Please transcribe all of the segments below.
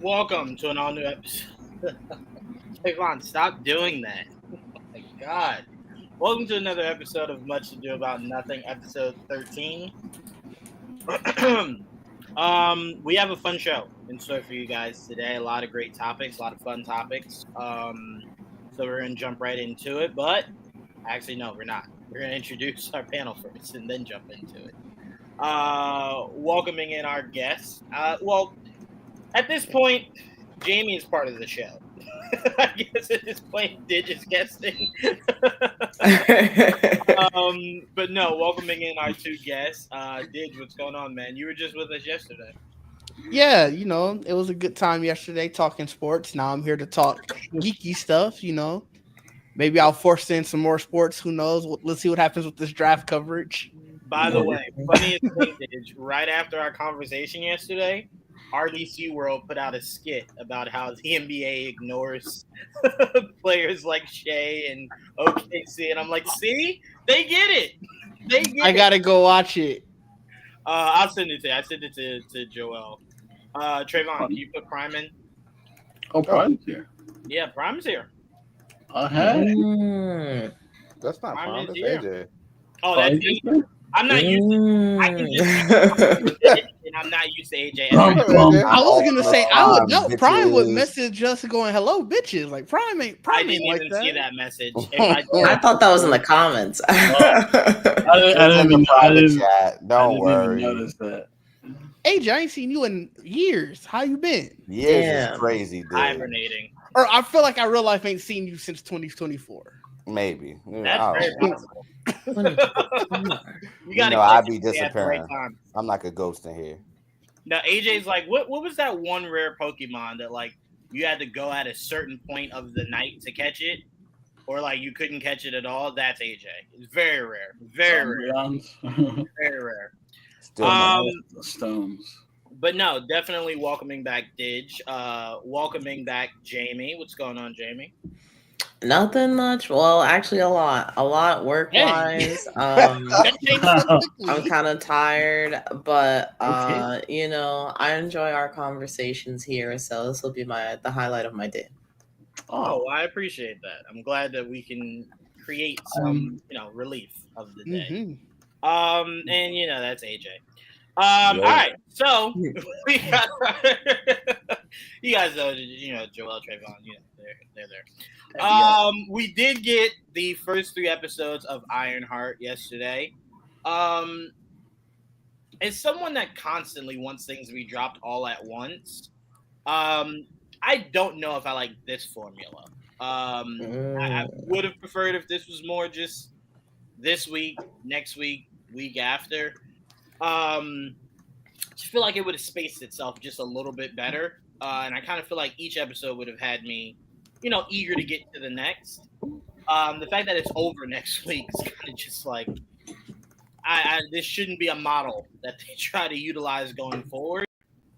Welcome to an all new episode. Javon, stop doing that. Oh my God. Welcome to another episode of Much to Do About Nothing, episode 13. We have a fun show in store for you guys today. A lot of great topics, a lot of fun topics. So we're going to jump right into it. But actually, no, we're not. We're going to introduce our panel first and then jump into it. Welcoming in our guests. At this point, Jamie is part of the show. I guess at this point, Didge is guesting. But no, welcoming in our two guests. Didge, what's going on, man? You were just with us yesterday. Yeah, it was a good time yesterday talking sports. Now I'm here to talk geeky stuff, Maybe I'll force in some more sports. Who knows? Let's see what happens with this draft coverage. By the way, funniest thing, Didge, right after our conversation yesterday, RDC World put out a skit about how the NBA ignores players like Shea and OKC, and I'm like, see, they get it. I gotta go watch it. I'll send it to you. I sent it to Joel. Trayvon, can you put Prime in? Oh, Prime's here. Yeah, Prime's here. Hey. That's not Prime Prime. is That's here. AJ. Oh, that's AJ. I'm not used to. I can just and I'm not used to AJ. I was gonna say Prime would bitches. message us going, "Hello, bitches." Like Prime ain't I didn't like even that. see that message. If I did, I thought that was in the comments. I didn't even Chat. Don't worry. notice that. AJ, I ain't seen you in years. How you been? Years Yeah. is crazy, dude. hibernating. Or I feel like I real life ain't seen you since 2024. Maybe. That's very possible. You gotta I catch be it at the right disappearing. time. I'm like a ghost in here. Now AJ's like, what was that one rare Pokemon that like you had to go at a certain point of the night to catch it, or like you couldn't catch it at all? That's AJ. It's very rare, very rare. Still Stones. But no, definitely welcoming back Didge. Welcoming back Jamie. What's going on, Jamie? Nothing much. Well, actually, a lot work wise. I'm kind of tired, but I enjoy our conversations here. So this will be the highlight of my day. Oh, I appreciate that. I'm glad that we can create some, relief of the day. Mm-hmm. And that's AJ. All right, so we got you guys know, Joel, Trayvon, they're there. We did get the first 3 episodes of Ironheart yesterday. As someone that constantly wants things to be dropped all at once, I don't know if I like this formula. I would have preferred if this was more just this week, next week, week after. I just feel like it would have spaced itself just a little bit better. And I kind of feel like each episode would have had me, eager to get to the next. The fact that it's over next week is kind of just like, this shouldn't be a model that they try to utilize going forward.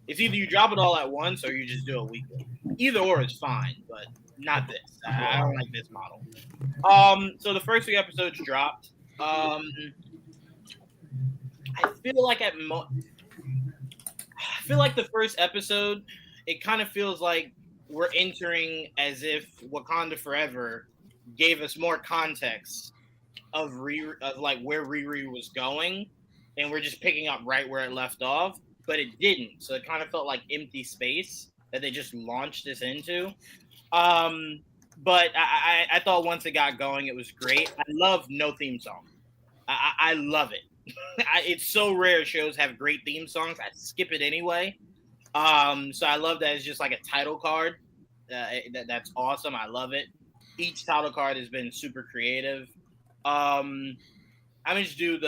It's either you drop it all at once or you just do it weekly. Either or is fine, but not this. I don't like this model. So the first 3 episodes dropped. I feel like the first episode, it kind of feels like we're entering as if Wakanda Forever gave us more context of where RiRi was going, and we're just picking up right where it left off, but it didn't. So it kind of felt like empty space that they just launched this into. But I thought once it got going, it was great. I love no theme song. I love it. It's so rare shows have great theme songs. I skip it anyway. So I love that it's just like a title card. That's awesome. I love it. Each title card has been super creative. I'm gonna just do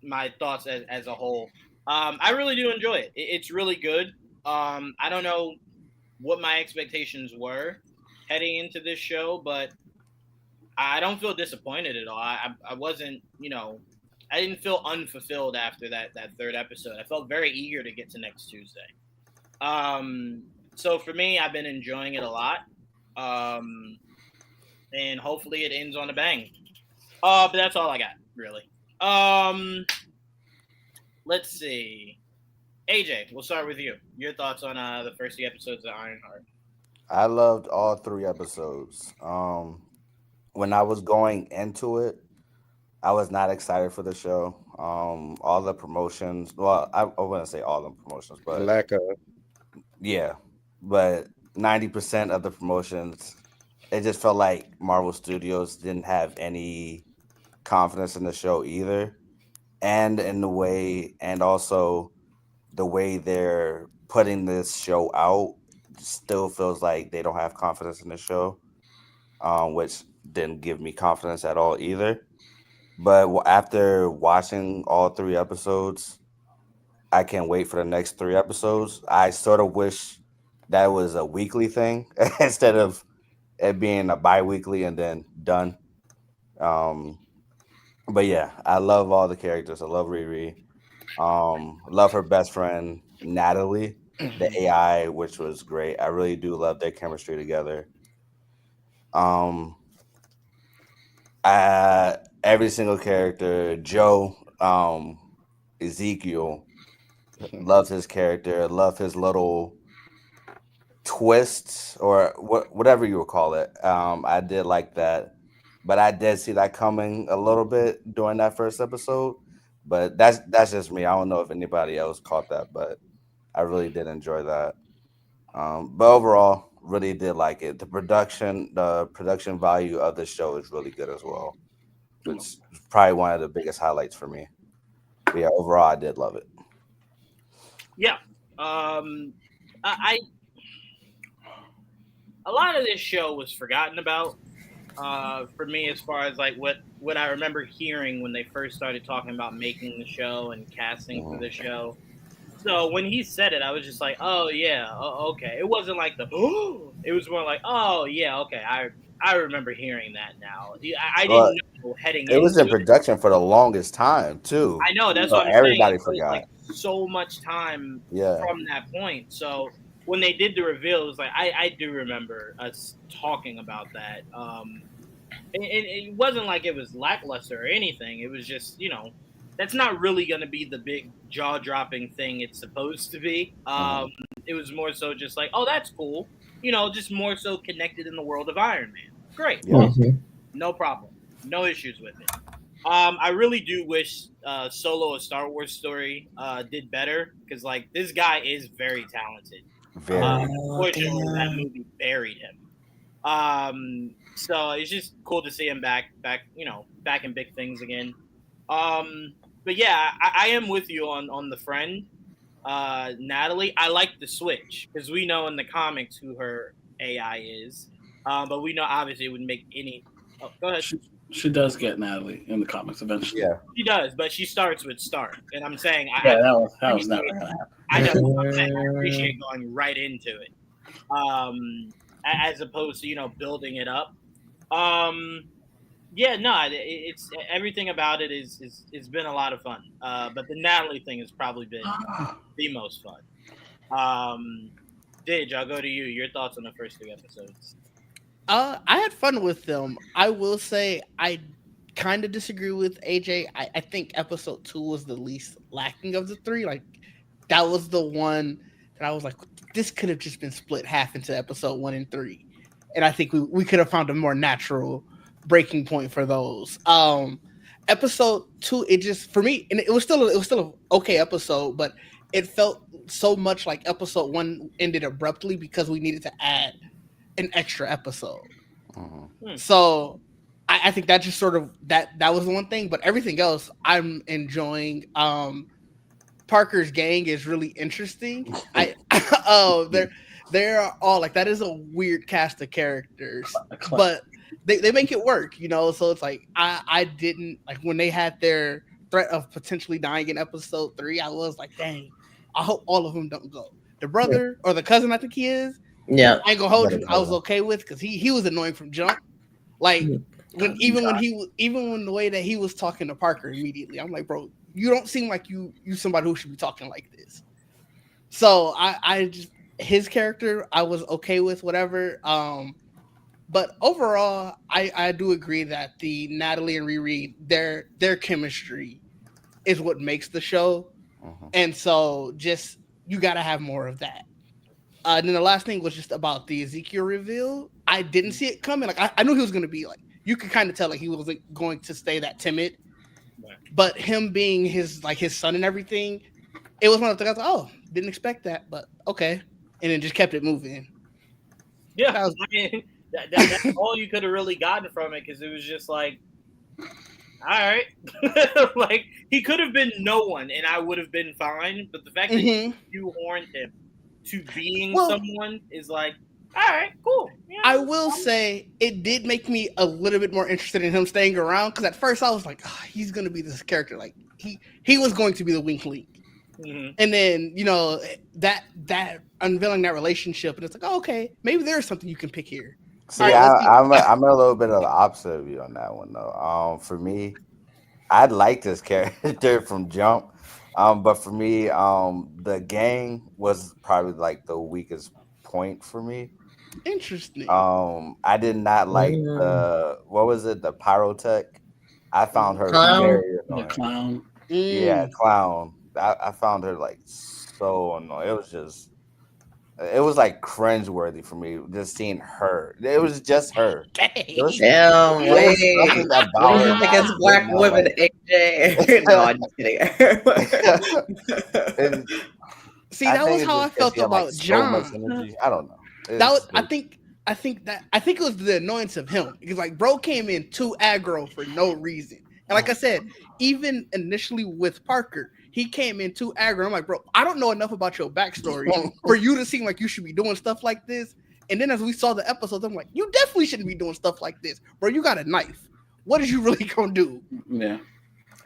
my thoughts as a whole. I really do enjoy it. It's really good. I don't know what my expectations were heading into this show, but I don't feel disappointed at all. I wasn't, I didn't feel unfulfilled after that 3rd episode. I felt very eager to get to next Tuesday. So for me, I've been enjoying it a lot. And hopefully it ends on a bang. But that's all I got, really. Let's see. AJ, we'll start with you. Your thoughts on the first 3 episodes of Ironheart? I loved all 3 episodes. When I was going into it, I was not excited for the show. All the promotions. Well, I wouldn't say all the promotions, but Lack of. yeah, but 90% of the promotions, it just felt like Marvel Studios didn't have any confidence in the show either, and in the way, and also the way they're putting this show out still feels like they don't have confidence in the show, which didn't give me confidence at all either. But after watching all 3 episodes, I can't wait for the next 3 episodes. I sort of wish that was a weekly thing instead of it being a bi-weekly and then done. Um, but yeah, I love all the characters. I love RiRi. Love her best friend Natalie, the AI, which was great. I really do love their chemistry together. Um, every single character, Joe, Ezekiel, love his character, love his little twists or whatever you would call it. I did like that, but I did see that coming a little bit during that first episode. But that's just me. I don't know if anybody else caught that, but I really did enjoy that. But overall, really did like it. The production value of the show is really good as well, which is probably one of the biggest highlights for me. But yeah, overall, I did love it. Yeah. I a lot of this show was forgotten about for me, as far as like what I remember hearing when they first started talking about making the show and casting for the show. So when he said it, I was just like, oh yeah, okay. It wasn't like the it was more like, oh yeah, okay. I remember hearing that now. I But didn't know heading it was in into it. production for the longest time too. I know, that's So what I'm everybody saying. It was forgot. like so much time Yeah. from that point. So when they did the reveal, it was like I do remember us talking about that. And it wasn't like it was lackluster or anything. It was just, that's not really going to be the big jaw-dropping thing it's supposed to be. It was more so just like, oh, that's cool. Just more so connected in the world of Iron Man. Great. Yeah. Awesome. No problem. No issues with it. I really do wish Solo: A Star Wars Story did better, because like this guy is very talented. Very. Unfortunately, that movie buried him. So it's just cool to see him back in big things again. But yeah, I am with you on the friend, Natalie. I like the switch because we know in the comics who her AI is, but we know obviously it wouldn't make any. Oh, go ahead. She does get Natalie in the comics eventually. Yeah. She does, but she starts with Stark, and I'm saying that was never gonna happen. I know. I'm saying I appreciate going right into it, as opposed to building it up. Yeah, no, it's everything about it is it's been a lot of fun. But the Natalie thing has probably been the most fun. Didge, I'll go to you. Your thoughts on the first 3 episodes? I had fun with them. I will say I kind of disagree with AJ. I think episode 2 was the least lacking of the 3. Like that was the one that I was like, this could have just been split half into episode 1 and 3. And I think we could have found a more natural breaking point for those. Episode 2, it just, for me, and it was still an okay episode, but it felt so much like episode 1 ended abruptly because we needed to add an extra episode. So I think that just sort of that was the one thing, but everything else I'm enjoying. Parker's gang is really interesting. They're all like, that is a weird cast of characters, but they make it work, so it's like I didn't like when they had their threat of potentially dying in episode 3. I was like, dang, I hope all of them don't go. The brother or the cousin, I think he is. Yeah, I ain't gonna hold you. I was okay with because he was annoying from jump. Like when the way that he was talking to Parker immediately, I'm like, bro, you don't seem like you somebody who should be talking like this. So I just his character I was okay with, whatever. But overall, I do agree that the Natalie and RiRi, their chemistry is what makes the show. And so just you got to have more of that. And then the last thing was just about the Ezekiel reveal. I didn't see it coming. Like I knew he was going to be like, you could kind of tell like he wasn't going to stay that timid. But him being his son and everything, it was one of the things. Oh, didn't expect that, but okay, and then just kept it moving. Yeah, I mean, that's all you could have really gotten from it, because it was just like, all right, like he could have been no one, and I would have been fine. But the fact that you horned him to being someone is like, all right, cool. Yeah, I will say it did make me a little bit more interested in him staying around, because at first I was like, oh, he's going to be this character. Like he was going to be the wink link. And then, that unveiling that relationship, and it's like, oh, okay, maybe there's something you can pick here. See, I'm a little bit of the opposite of you on that one, though. For me, I liked this character from jump. But for me, the gang was probably like the weakest point for me. Interesting. I did not like the pyrotech. I found her very annoying. The clown. Yeah, clown. I found her like so annoying. It was like cringeworthy for me just seeing her. It was just her. Damn, wait. What do you think it's black women, AJ? No, I'm just kidding. See, that was how I felt about John. I don't know. I think it was the annoyance of him, because like bro came in too aggro for no reason. And like I said, even initially with Parker, he came in too aggro. I'm like, bro, I don't know enough about your backstory for you to seem like you should be doing stuff like this. And then as we saw the episodes, I'm like, you definitely shouldn't be doing stuff like this, bro. You got a knife. What is you really gonna do? Yeah,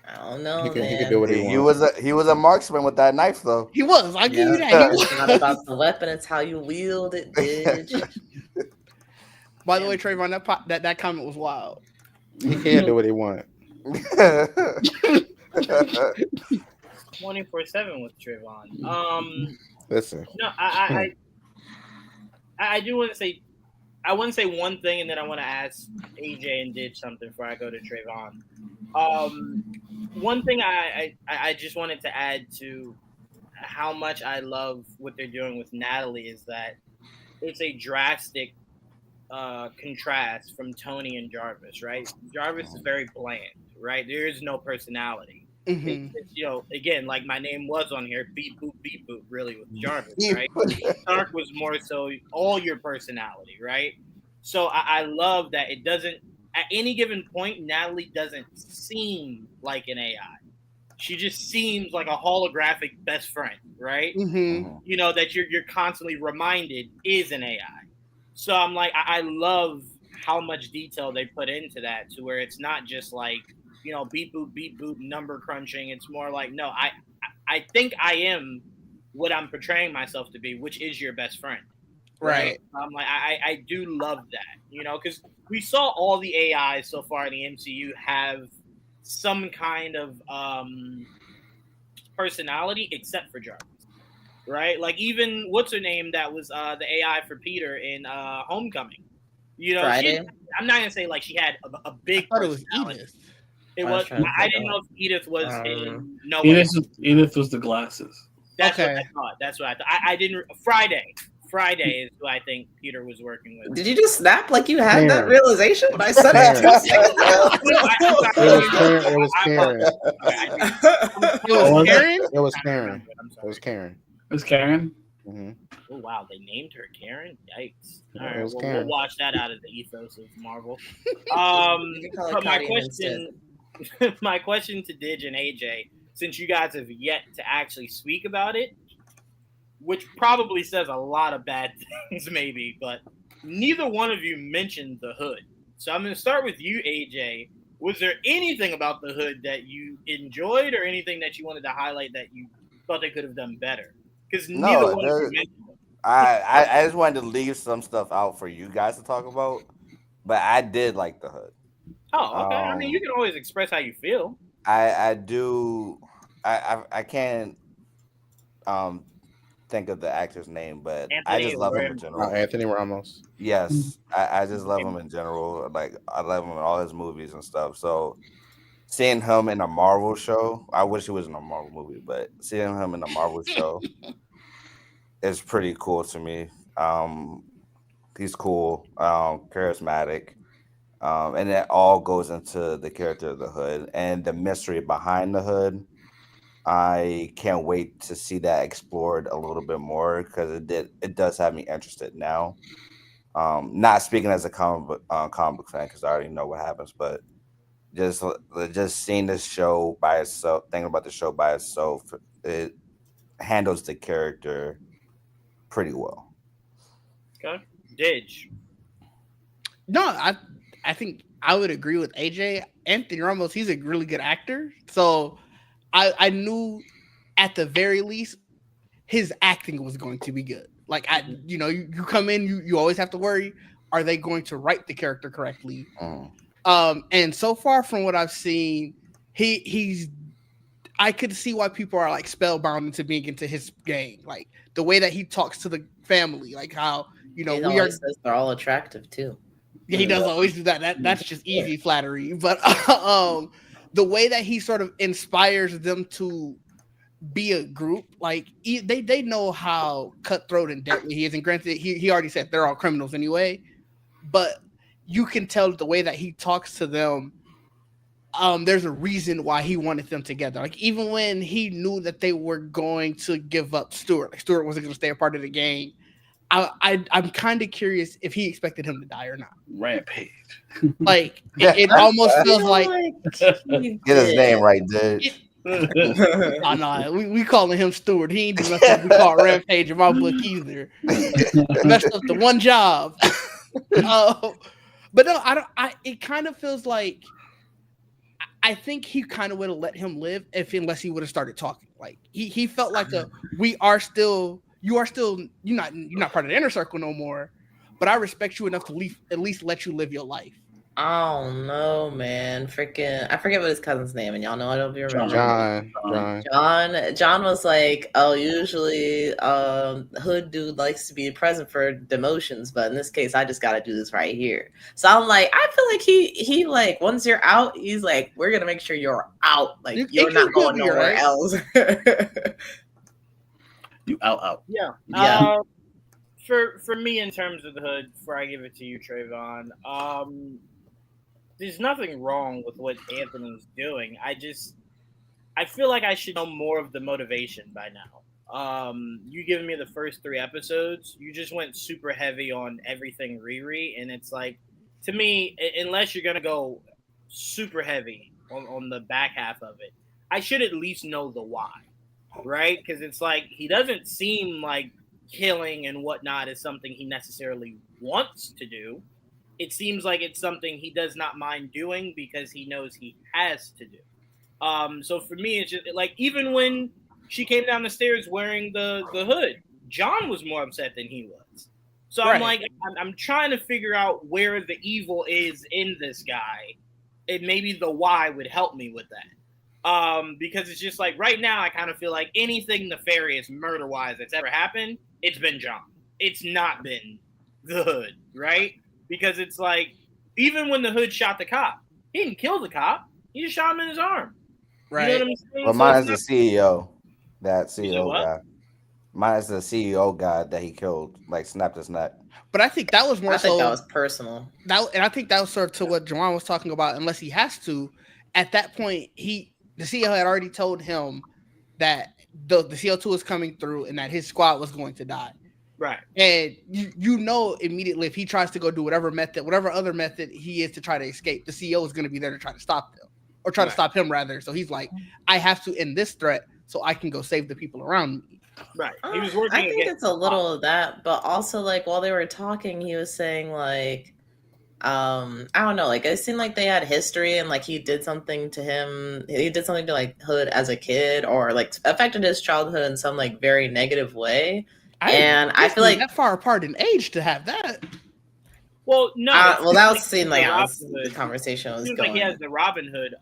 I don't know. He can do what he wants. He was a marksman with that knife, though. He was. I give you that. It's not about the weapon; it's how you wield it, bitch. By the way, Trayvon, that comment was wild. He can't do what he wants. 24/7 with Trayvon. Listen. No, I do want to say, I want to say one thing, and then I want to ask AJ and Did something before I go to Trayvon. One thing I just wanted to add to how much I love what they're doing with Natalie is that it's a drastic contrast from Tony and Jarvis, right? Jarvis is very bland, right? There is no personality. It's, again, like my name was on here, beep boop, really, with Jarvis, right? Stark was more so all your personality, right? So I love that it doesn't, at any given point, Natalie doesn't seem like an AI. She just seems like a holographic best friend, right? That you're constantly reminded is an AI. So I'm like, I love how much detail they put into that, to where it's not just like, beep boop, number crunching. It's more like, no, I think I am what I'm portraying myself to be, which is your best friend. Right. I'm like, I do love that, because we saw all the AIs so far in the MCU have some kind of personality, except for Jarvis. Right? Like even what's her name that was the AI for Peter in Homecoming. I'm not gonna say like she had a big personality. It was I didn't know if Edith was in No Way. Edith was the glasses. That's what I thought. That's what I thought. I didn't Friday is who I think Peter was working with. Did you just snap like you had that realization when I said it 2 seconds ago? It was Karen. It was Karen. It was Karen. Oh wow, they named her Karen. Yikes! All Yeah, right, we'll watch that out of the ethos of Marvel. But my question to Dig and AJ, since you guys have yet to actually speak about it, which probably says a lot of bad things, maybe, but neither one of you mentioned the Hood. So I'm going to start with you, AJ. Was there anything about the Hood that you enjoyed, or anything that you wanted to highlight that you thought they could have done better? Because neither one of you mentioned it. I just wanted to leave some stuff out for you guys to talk about, but I did like the Hood. Oh, okay. I mean, you can always express how you feel. I do. I can't think of the actor's name, but I just love him in general. Anthony Ramos. Yes, I just love him in general. Like I love him in all his movies and stuff. So seeing him in a Marvel show, I wish he was in a Marvel movie, but seeing him in a Marvel show, is pretty cool to me. He's cool, charismatic, and it all goes into the character of the Hood and the mystery behind the Hood. I can't wait to see that explored a little bit more because it does have me interested now. Not speaking as a comic book fan because I already know what happens, but just seeing this show by itself, thinking about the show by itself, it handles the character pretty well. Okay, Didge. No, I think I would agree with AJ. Anthony Ramos, he's a really good actor. So I knew at the very least his acting was going to be good. Like you come in, you always have to worry, are they going to write the character correctly? And so far from what I've seen, I could see why people are like spellbound into being into his game. Like the way that he talks to the family, like how says they're all attractive too. Yeah, he does always do that. That's just easy flattery. But the way that he sort of inspires them to be a group, like they know how cutthroat and deadly he is. And granted, he already said they're all criminals anyway, but you can tell the way that he talks to them. There's a reason why he wanted them together. Like even when he knew that they were going to give up Stewart, like Stewart wasn't going to stay a part of the gang. I'm kind of curious if he expected him to die or not. Rampage. Like it almost feels like get his name right, dude. Oh no, we calling him Stewart. He ain't do nothing we call Rampage in my book either. Messed up the one job. But no, I don't. It kind of feels like I think he kind of would have let him live unless he would have started talking. Like he felt like you're not part of the inner circle no more, but I respect you enough to at least let you live your life. Oh no, man! I forget what his cousin's name, and y'all know I don't be remembering. John was like, "Oh, usually, Hood dude likes to be present for demotions, but in this case, I just got to do this right here." So I'm like, I feel like he like once you're out, he's like, "We're gonna make sure you're out, like you're not going nowhere else." You out. Yeah. For me, in terms of the Hood, before I give it to you, Trayvon, there's nothing wrong with what Anthony's doing. I feel like I should know more of the motivation by now. You giving me the first 3 episodes, you just went super heavy on everything RiRi, and it's like, to me, unless you're gonna go super heavy on the back half of it, I should at least know the why, right? Because it's like he doesn't seem like killing and whatnot is something he necessarily wants to do. It seems like it's something he does not mind doing because he knows he has to do. So for me, it's just like, even when she came down the stairs wearing the hood, John was more upset than he was. So right. I'm like, I'm trying to figure out where the evil is in this guy. And maybe the why would help me with that. Because it's just like right now, I kind of feel like anything nefarious murder-wise that's ever happened, it's been John. It's not been the Hood, right? Because it's like, even when the Hood shot the cop, he didn't kill the cop. He just shot him in his arm. Right. You know what I'm saying? Well, mine is the CEO. That You CEO guy. Mine is the CEO guy that he killed, like snapped his neck. But I think that was more so. I think that was personal. And I think that was sort of to what Juwan was talking about. Unless he has to, at that point, the CEO had already told him that the CO2 was coming through and that his squad was going to die. Right. And you know immediately if he tries to go do whatever other method he is to try to escape, the CEO is going to be there to try to stop them or try to stop him rather. So he's like, I have to end this threat so I can go save the people around me. Right. He was working. I think it's a little of that, but also like while they were talking, he was saying like, I don't know, like it seemed like they had history and like he did something to him. He did something to like Hood as a kid or like affected his childhood in some like very negative way. I feel like that far apart in age to have that. Well, no. That was seen like the conversation was going. Like he has the Robin Hood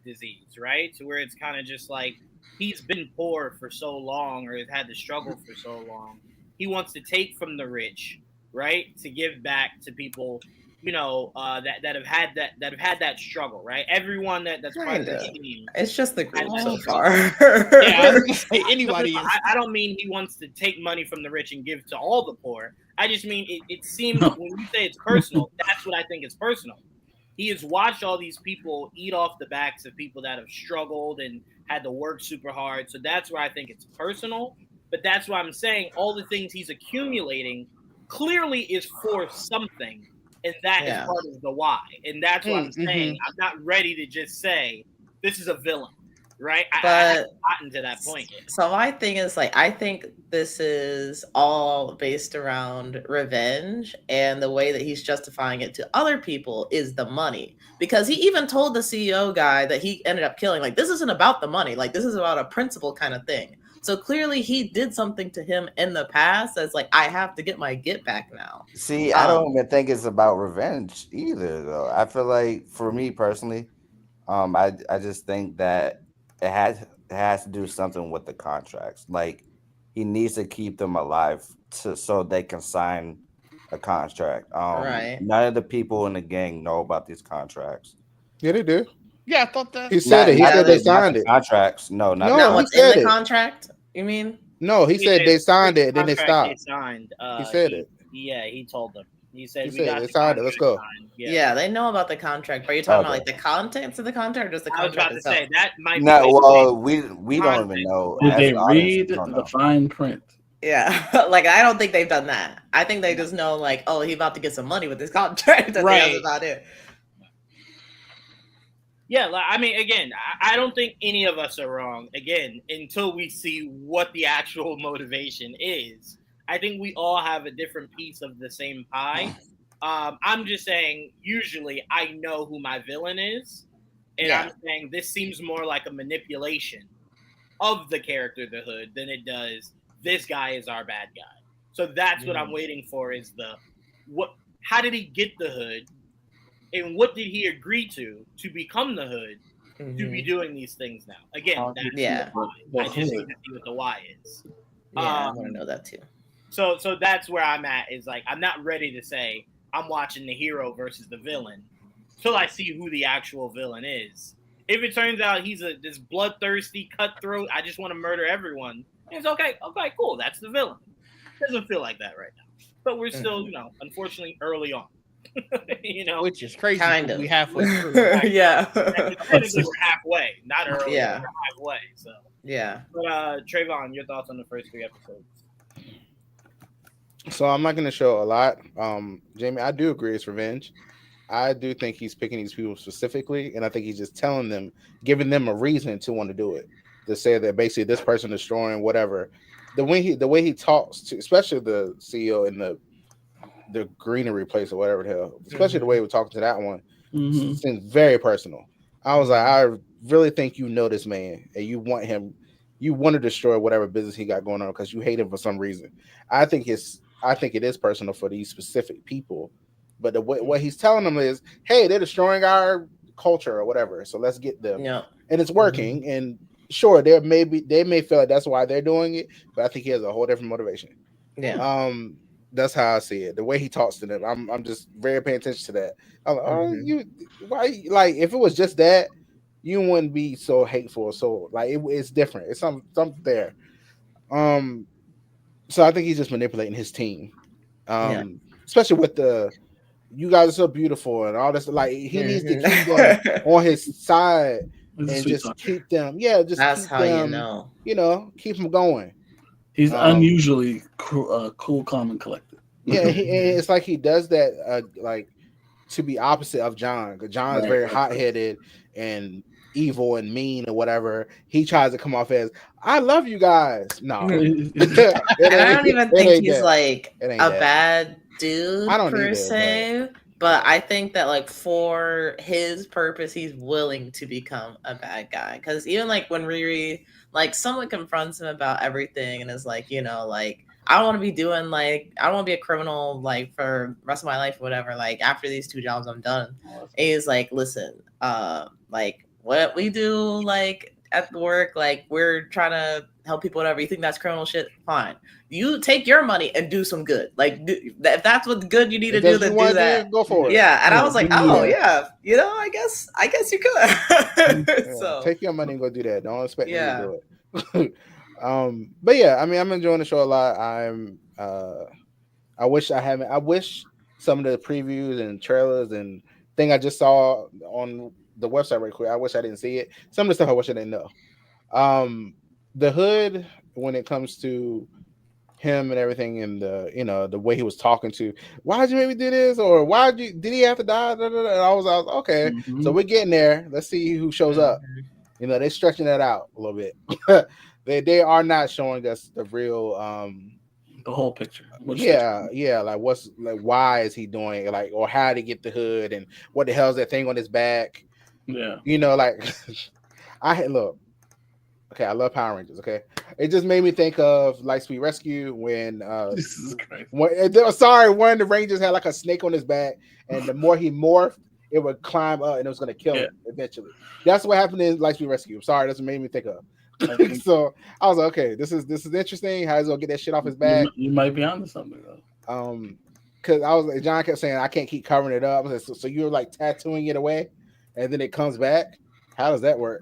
disease, right? So where it's kind of just like he's been poor for so long, or has had to struggle for so long. He wants to take from the rich, right, to give back to people that have had that struggle, right? Everyone that's part of the team. It's just the group so far. Yeah, I was gonna say anybody. I don't mean he wants to take money from the rich and give to all the poor. I just mean it seems when you say it's personal, that's what I think is personal. He has watched all these people eat off the backs of people that have struggled and had to work super hard. So that's where I think it's personal. But that's why I'm saying all the things he's accumulating clearly is for something. And that is part of the why. And that's what I'm saying. I'm not ready to just say this is a villain, right? I haven't gotten to that point yet. So my thing is I think this is all based around revenge, and the way that he's justifying it to other people is the money. Because he even told the CEO guy that he ended up killing, this isn't about the money. This is about a principle kind of thing. So clearly he did something to him in the past that's I have to get my get back now. See, I don't even think it's about revenge either, though. I feel like, for me personally, I just think that it has to do something with the contracts. He needs to keep them alive so they can sign a contract. Right. None of the people in the gang know about these contracts. Yeah, they do. Yeah, I thought that. He said it. He said they signed it. Contracts. No, not not what's in the contract. You mean? No, he said they signed it, then they stopped. They signed. He said it. Yeah, he told them. He said they signed it. Let's go. Yeah, they know about the contract. But you're talking about the contents of the contract, or just the contract? I was about to say that might. No, well, we don't even know. Did they read the fine print? Yeah, I don't think they've done that. I think they just know, oh, he's about to get some money with this contract. Right. That's about it. Yeah, I mean, again, I don't think any of us are wrong. Again, until we see what the actual motivation is, I think we all have a different piece of the same pie. I'm just saying, usually I know who my villain is, and I'm saying this seems more like a manipulation of the character, the Hood, than it does this guy is our bad guy. So that's what I'm waiting for is how did he get the Hood? And what did he agree to become the Hood to be doing these things now? Again, I just need to see what the why is. Yeah, I want to know that too. So that's where I'm at. Is I'm not ready to say I'm watching the hero versus the villain till I see who the actual villain is. If it turns out he's this bloodthirsty cutthroat, I just want to murder everyone. It's okay. Okay, cool. That's the villain. Doesn't feel like that right now, but we're still, unfortunately, early on. Which is crazy. Kind of. We halfway through. Yeah. Technically, we're halfway, not early. Yeah. We're halfway. So. Yeah. But Trayvon, your thoughts on the first 3 episodes? So I'm not going to show a lot. Jamie, I do agree it's revenge. I do think he's picking these people specifically, and I think he's just telling them, giving them a reason to want to do it. To say that basically this person destroying whatever. The way he talks to, especially the CEO in the greenery place or whatever the hell, especially the way we're talking to that one, seems very personal. I was like, I really think you know this man and you want to destroy whatever business he got going on because you hate him for some reason. I think it is personal for these specific people, but what he's telling them is, hey, they're destroying our culture or whatever, so let's get them. Yeah, and it's working. And sure, they may feel like that's why they're doing it, but I think he has a whole different motivation. Yeah. That's how I see it. The way he talks to them, I'm just very paying attention to that. I'm like, why? If it was just that, you wouldn't be so hateful. So it's different. It's something there. So I think he's just manipulating his team, especially with you guys are so beautiful and all this. He needs to keep them on his side and just keep them. Yeah, just that's keep how them, keep them going. He's unusually cool, calm, and collected. Yeah, it's like he does that to be opposite of John. Because John is very hot-headed and evil and mean or whatever. He tries to come off as, I love you guys. No. And I don't even think he's a bad dude per se. But I think that for his purpose, he's willing to become a bad guy. Because even when RiRi, someone confronts him about everything and is I don't want to be doing I don't want to be a criminal for the rest of my life or whatever. After these 2 jobs, I'm done. And he's listen, what we do at the work, we're trying to help people, whatever. You think that's criminal shit? Fine. You take your money and do some good. Like, if that's what good you need to do, then do that. Go for it. Yeah, and I was like, oh yeah, you know, I guess you could. So take your money and go do that. Don't expect me to do it. But yeah, I mean, I'm enjoying the show a lot. I wish some of the previews and trailers and thing I just saw on the website right quick. I wish I didn't see it. Some of the stuff I wish I didn't know. The hood, when it comes to him and everything, and the way he was talking to, why'd you make me do this, or did he have to die? And I was okay. Mm-hmm. So we're getting there. Let's see who shows up. You know, they're stretching that out a little bit. they are not showing us the real the whole picture. Like why is he doing it, like, or how to get the hood, and what the hell is that thing on his back? Yeah, you know, like I love Power Rangers. Okay, it just made me think of Lightspeed Rescue when Jesus Christ. when the Rangers had like a snake on his back, and the more he morphed, it would climb up and it was going to kill him eventually. That's what happened in Lightspeed Rescue. I'm sorry, that's what made me think of. So I was like, okay, this is interesting. How he's gonna get that shit off his back? You might be onto something though. Because John kept saying I can't keep covering it up. So you're like tattooing it away, and then it comes back. How does that work?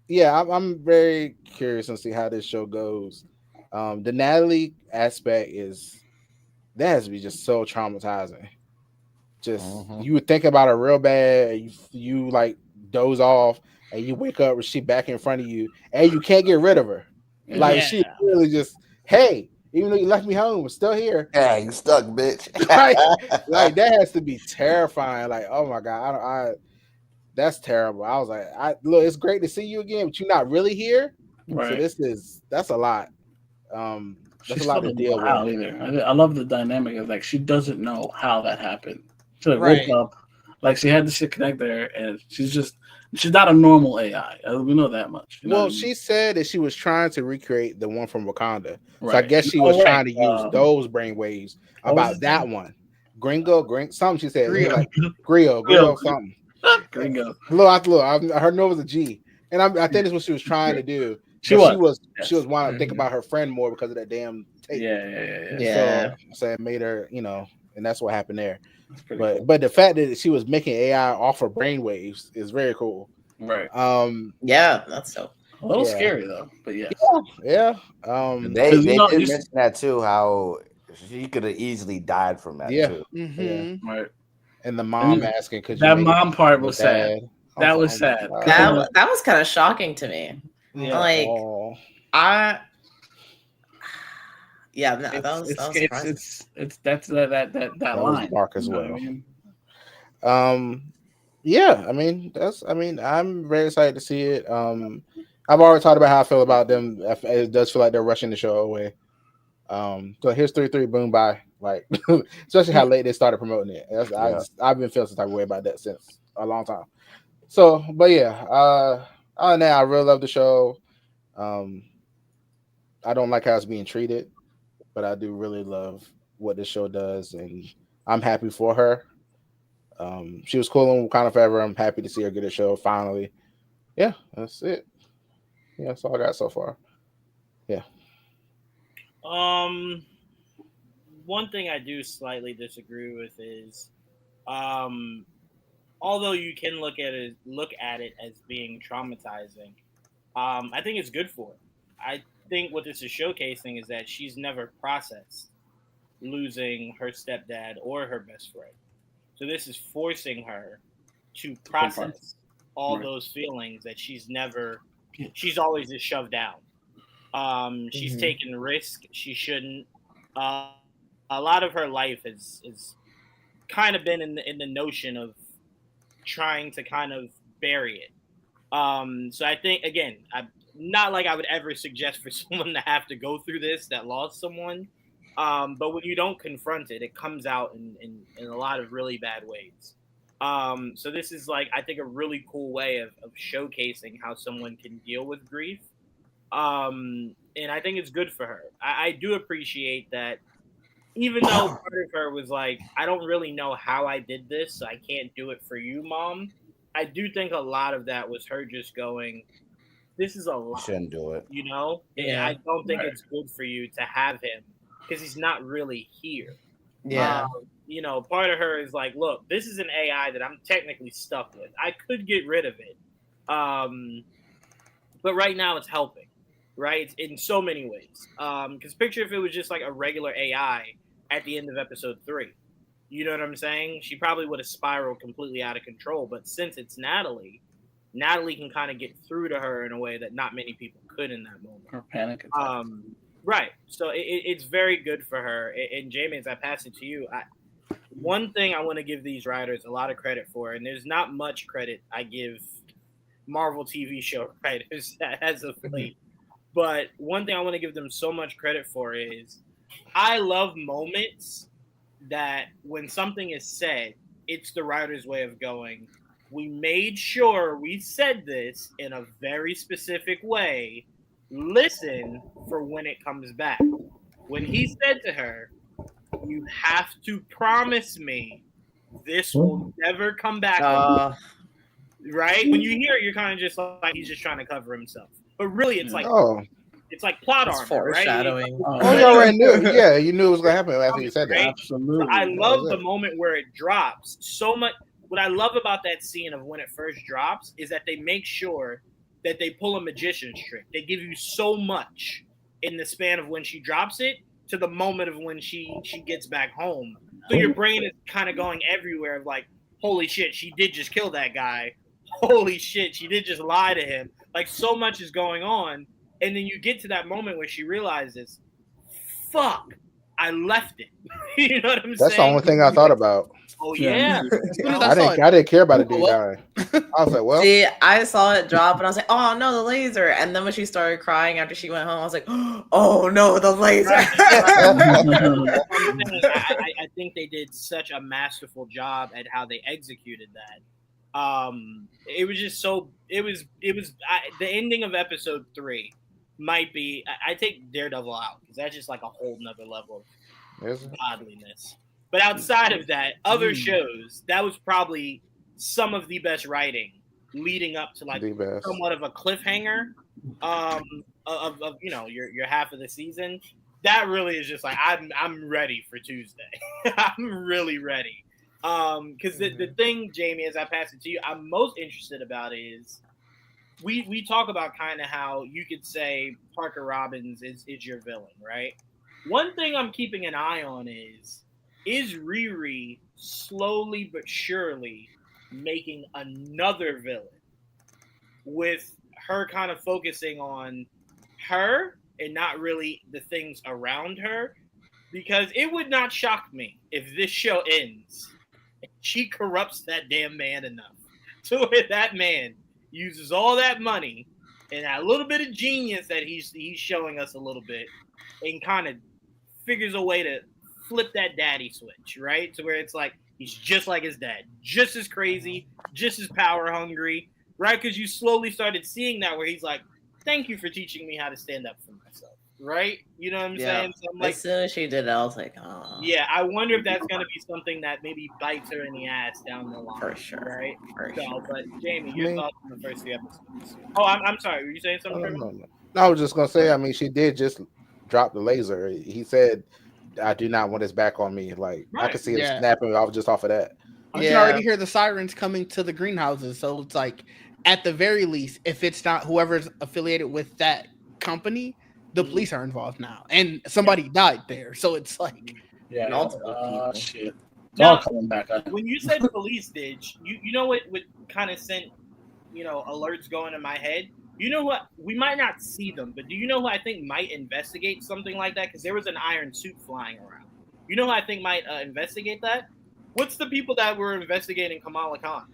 Yeah, I'm very curious to see how this show goes. The Natalie aspect that has to be just so traumatizing. Just you would think about her real bad. You like doze off. And you wake up with she back in front of you, and you can't get rid of her. Like she really just, hey, even though you left me home, I'm still here. Yeah, you stuck, bitch. like that has to be terrifying. Like, oh my god, that's terrible. I was like, look, it's great to see you again, but you're not really here. Right. So that's a lot. That's a lot to deal with. I love the dynamic of like she doesn't know how that happened. She woke up, like she had the shit connect there, and she's not a normal AI. We know that much. You know well, what I mean? She said that she was trying to recreate the one from Wakanda. Right. So I guess she was trying to use those brainwaves about that one. Gringo, something she said. Grio, something. Gringo. Look, I heard no was a G. And I think that's what she was trying to do. She was wanting to think about her friend more because of that damn tape. Yeah. So it made her, and that's what happened there. But the fact that she was making AI off her brainwaves is very cool. Right. Yeah, that's so a little scary though. But yeah. They did mention that too, how she could have easily died from that too. Mm-hmm. Right. And the mom asking, could you that mom part was sad. That was sad. That was kind of shocking to me. Yeah. Like that was that's that line. Dark as well. I mean? I'm very excited to see it. I've already talked about how I feel about them. It does feel like they're rushing the show away. So here's 3-3, boom, bye. Like, especially how late they started promoting it. I've been feeling some type of way about that since a long time. So, but yeah, other than that, I really love the show. I don't like how it's being treated, but I do really love what this show does, and I'm happy for her. She was cool in Wakanda Forever. I'm happy to see her get a show finally. Yeah, that's it. Yeah, that's all I got so far. Yeah. One thing I do slightly disagree with is, although you can look at it as being traumatizing, I think it's good for her. I think what this is showcasing is that she's never processed losing her stepdad or her best friend. So this is forcing her to process all those feelings that she's always just shoved down. She's taken risk she shouldn't. A lot of her life is kind of been in the notion of trying to kind of bury it. So I think, again, I'm not like I would ever suggest for someone to have to go through this that lost someone. But when you don't confront it, it comes out in a lot of really bad ways. So this is I think a really cool way of showcasing how someone can deal with grief. And I think it's good for her. I do appreciate that, even though part of her was like, I don't really know how I did this, so I can't do it for you, Mom. I do think a lot of that was her just going, this is a lot. Shouldn't do it. You know, Yeah. I don't think Right. it's good for you to have him because he's not really here. Yeah. You know, part of her is like, look, this is an AI that I'm technically stuck with. I could get rid of it, but right now it's helping, right? In so many ways. Because picture if it was just like a regular AI at the end of episode 3. You know what I'm saying? She probably would have spiraled completely out of control. But since it's Natalie can kind of get through to her in a way that not many people could in that moment. Her panic attack. Right. So it's very good for her. And Jamie, as I pass it to you, one thing I want to give these writers a lot of credit for, and there's not much credit I give Marvel TV show writers as of late, but one thing I want to give them so much credit for is I love moments that when something is said, it's the writer's way of going, we made sure we said this in a very specific way. Listen for when it comes back. When he said to her, you have to promise me this will never come back. Right? When you hear it, you're kind of just like he's just trying to cover himself. But really, it's like it's like plot armor, foreshadowing. Right? Oh, you already knew. Yeah, you knew it was gonna happen after you said that. Right? Absolutely. So I love the moment where it drops so much. What I love about that scene of when it first drops is that they make sure that they pull a magician's trick. They give you so much in the span of when she drops it to the moment of when she gets back home. So your brain is kind of going everywhere of like, holy shit, she did just kill that guy. Holy shit, she did just lie to him. Like so much is going on. And then you get to that moment where she realizes, fuck, I left it. You know what I'm saying? That's the only thing I thought about. Oh yeah. I didn't care about the dude dying. I was like, well, see, I saw it drop and I was like, oh no, the laser. And then when she started crying after she went home, I was like, oh no, the laser. Right. I think they did such a masterful job at how they executed that. It was just so it was the ending of episode 3 might be I take Daredevil out because that's just like a whole nother level of godliness. But outside of that, other shows, that was probably some of the best writing leading up to like somewhat of a cliffhanger of you know your half of the season. That really is just like I'm ready for Tuesday. I'm really ready. Because the thing, Jamie, as I pass it to you, I'm most interested about is we talk about kind of how you could say Parker Robbins is your villain, right? One thing I'm keeping an eye on is RiRi slowly but surely making another villain with her kind of focusing on her and not really the things around her, because it would not shock me if this show ends and she corrupts that damn man enough to where that man uses all that money and that little bit of genius that he's showing us a little bit and kind of figures a way to flip that daddy switch, right? To where it's like he's just like his dad, just as crazy, just as power hungry, right? Because you slowly started seeing that where he's like, thank you for teaching me how to stand up for myself, right? You know what I'm saying? So I'm like, as soon as she did it, I was like, oh. Yeah, I wonder if that's going to be something that maybe bites her in the ass down the line. For sure. Right? For so, sure. But Jamie, your thoughts on the first few episodes? Oh, I'm sorry. Were you saying something? No, I was just going to say, I mean, she did just drop the laser. He said, I do not want this back on me. Like, I could see it snapping off just off of that. You can already hear the sirens coming to the greenhouses. So it's like, at the very least, if it's not whoever's affiliated with that company, the police are involved now. And somebody died there. So it's like, shit. It's now, all coming back. When you said police, Didge, you know what kind of sent, alerts going in my head? You know what? We might not see them, but do you know who I think might investigate something like that? Because there was an iron suit flying around. You know who I think might investigate that? What's the people that were investigating Kamala Khan?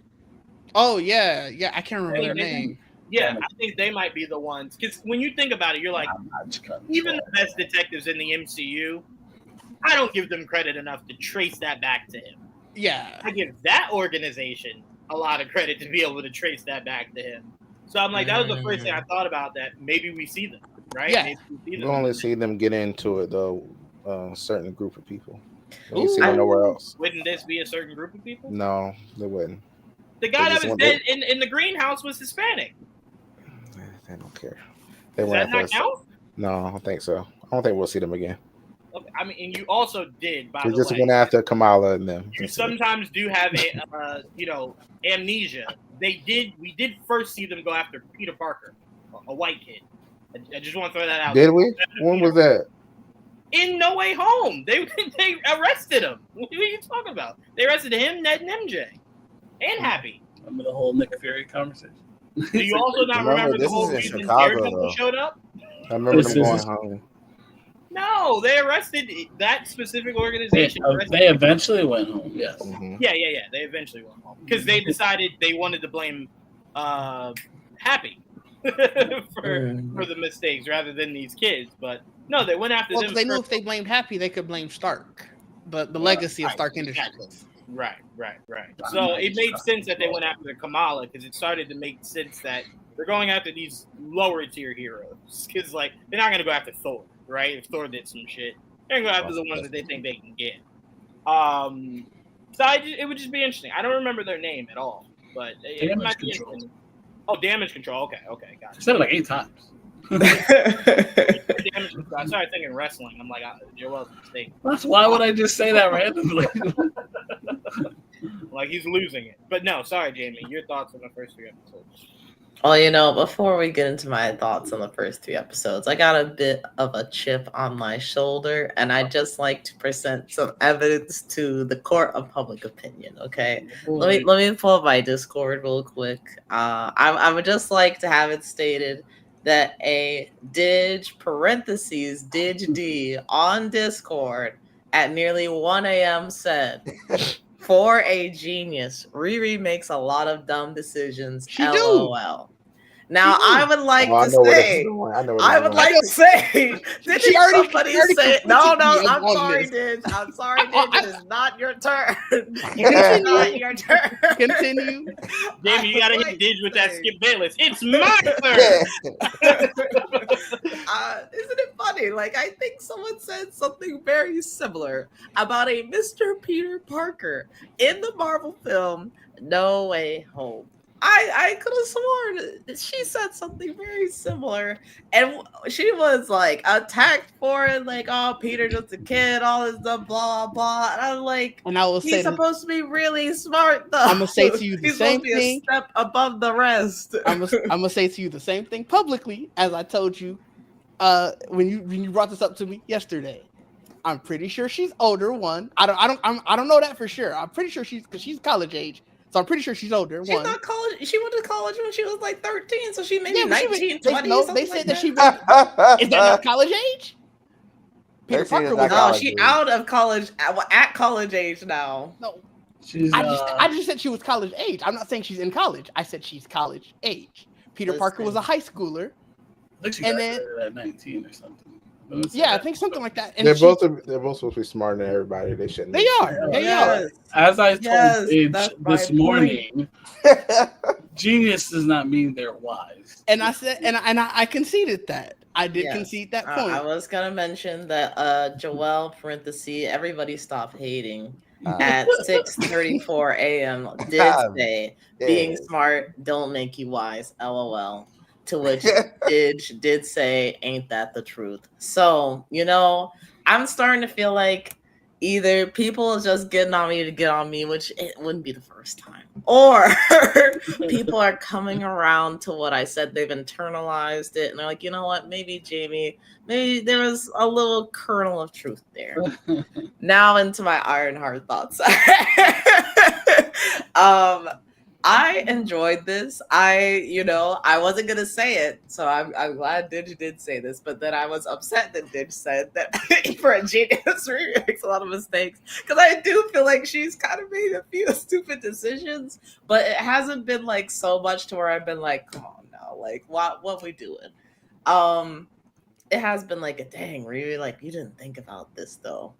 Oh, yeah. I can't remember their name. Yeah, I think they might be the ones. Because when you think about it, you're like, even the best detectives in the MCU, I don't give them credit enough to trace that back to him. Yeah. I give that organization a lot of credit to be able to trace that back to him. So I'm like, that was the first thing I thought about, that maybe we see them, right? Yeah. Maybe we see them. You only see them get into it, though, a certain group of people. You see them nowhere else. Wouldn't this be a certain group of people? No, they wouldn't. The guy that was dead in the greenhouse was Hispanic. They don't care. They Does went that after not us. count? No, I don't think so. I don't think we'll see them again. Okay, I mean, and you also did, by They the just way. went after Kamala and them. You sometimes do have amnesia. We did first see them go after Peter Parker, a white kid. I just want to throw that out. Did we? When was that? In No Way Home, they arrested him. What are you talking about? They arrested him, Ned, and MJ, and Happy. Remember the whole Nick Fury conversation? Do you also not remember the whole reason Daredevil showed up? I remember them going home. No, they arrested that specific organization. They eventually went home. Yes. Mm-hmm. Yeah. They eventually went home because they decided they wanted to blame Happy for the mistakes rather than these kids. But no, they went after them. They knew if they blamed Happy, they could blame Stark. The legacy of Stark Industries. Right. So it made sense that they went after Kamala because it started to make sense that they're going after these lower tier heroes because like they're not going to go after Thor, right? If Thor did some shit, they're going to go after the ones that they think they can get. So it would just be interesting. I don't remember their name at all, but it might be interesting. Oh, Damage Control. Okay, got it. I said it like 8 times. Damage Control. I started thinking wrestling. I'm like, Joel's mistake. Why would I just say that randomly? Like he's losing it. But no, sorry, Jamie. Your thoughts on the first 3 episodes? Well, before we get into my thoughts on the first 3 episodes, I got a bit of a chip on my shoulder, and I'd just like to present some evidence to the court of public opinion. Okay, let me pull up my Discord real quick. I would just like to have it stated that a Dig D on Discord at nearly 1 a.m. said, "For a genius, RiRi makes a lot of dumb decisions. She LOL." Now, I would like to say, did somebody say it? No, I'm sorry, Dig. I'm sorry, Dig. It is not your turn. It is not your turn. Continue. Jamie, you gotta hit Dig with that Skip Bayless. It's my turn. Isn't it funny? Like, I think someone said something very similar about a Mr. Peter Parker in the Marvel film No Way Home. I could have sworn she said something very similar, and she was like attacked for it, like, oh, Peter just a kid, all this stuff, blah blah. And I'm like, and I will he's supposed to be really smart, though. I'm gonna say to you the he's same supposed to be thing. A step above the rest. I'm gonna say to you the same thing publicly as I told you when you brought this up to me yesterday. I'm pretty sure she's older. One, I don't know that for sure. I'm pretty sure she's college age. So I'm pretty sure she's older. She's not college. She went to college when she was like 13, so she maybe 19, 20. They said that she went. Is that not college age? Peter Parker was no, she out of college at college age now. No, I just said she was college age. I'm not saying she's in college. I said she's college age. Peter Parker was a high schooler, and then at 19 or something. Yeah, I think something like that. And they're both supposed to be smarter than everybody. They shouldn't. They are. As I told Paige this morning, genius does not mean they're wise. And I said, and I conceded that. I did concede that point. I was gonna mention that Joelle (parenthesis) everybody stop hating at 6:34 a.m. did say being smart don't make you wise. LOL. To which did say, ain't that the truth? So, I'm starting to feel like either people are just getting on me to get on me, which it wouldn't be the first time, or people are coming around to what I said. They've internalized it, and they're like, you know what? Maybe, Jamie, maybe there was a little kernel of truth there. Now into my Ironheart thoughts. I enjoyed this. I wasn't gonna say it, so I'm glad Dig did say this, but then I was upset that Dig said that for a genius, RiRi makes a lot of mistakes, because I do feel like she's kind of made a few stupid decisions, but it hasn't been like so much to where I've been like, come on now, like what we doing? It has been like, dang, RiRi, like you didn't think about this though.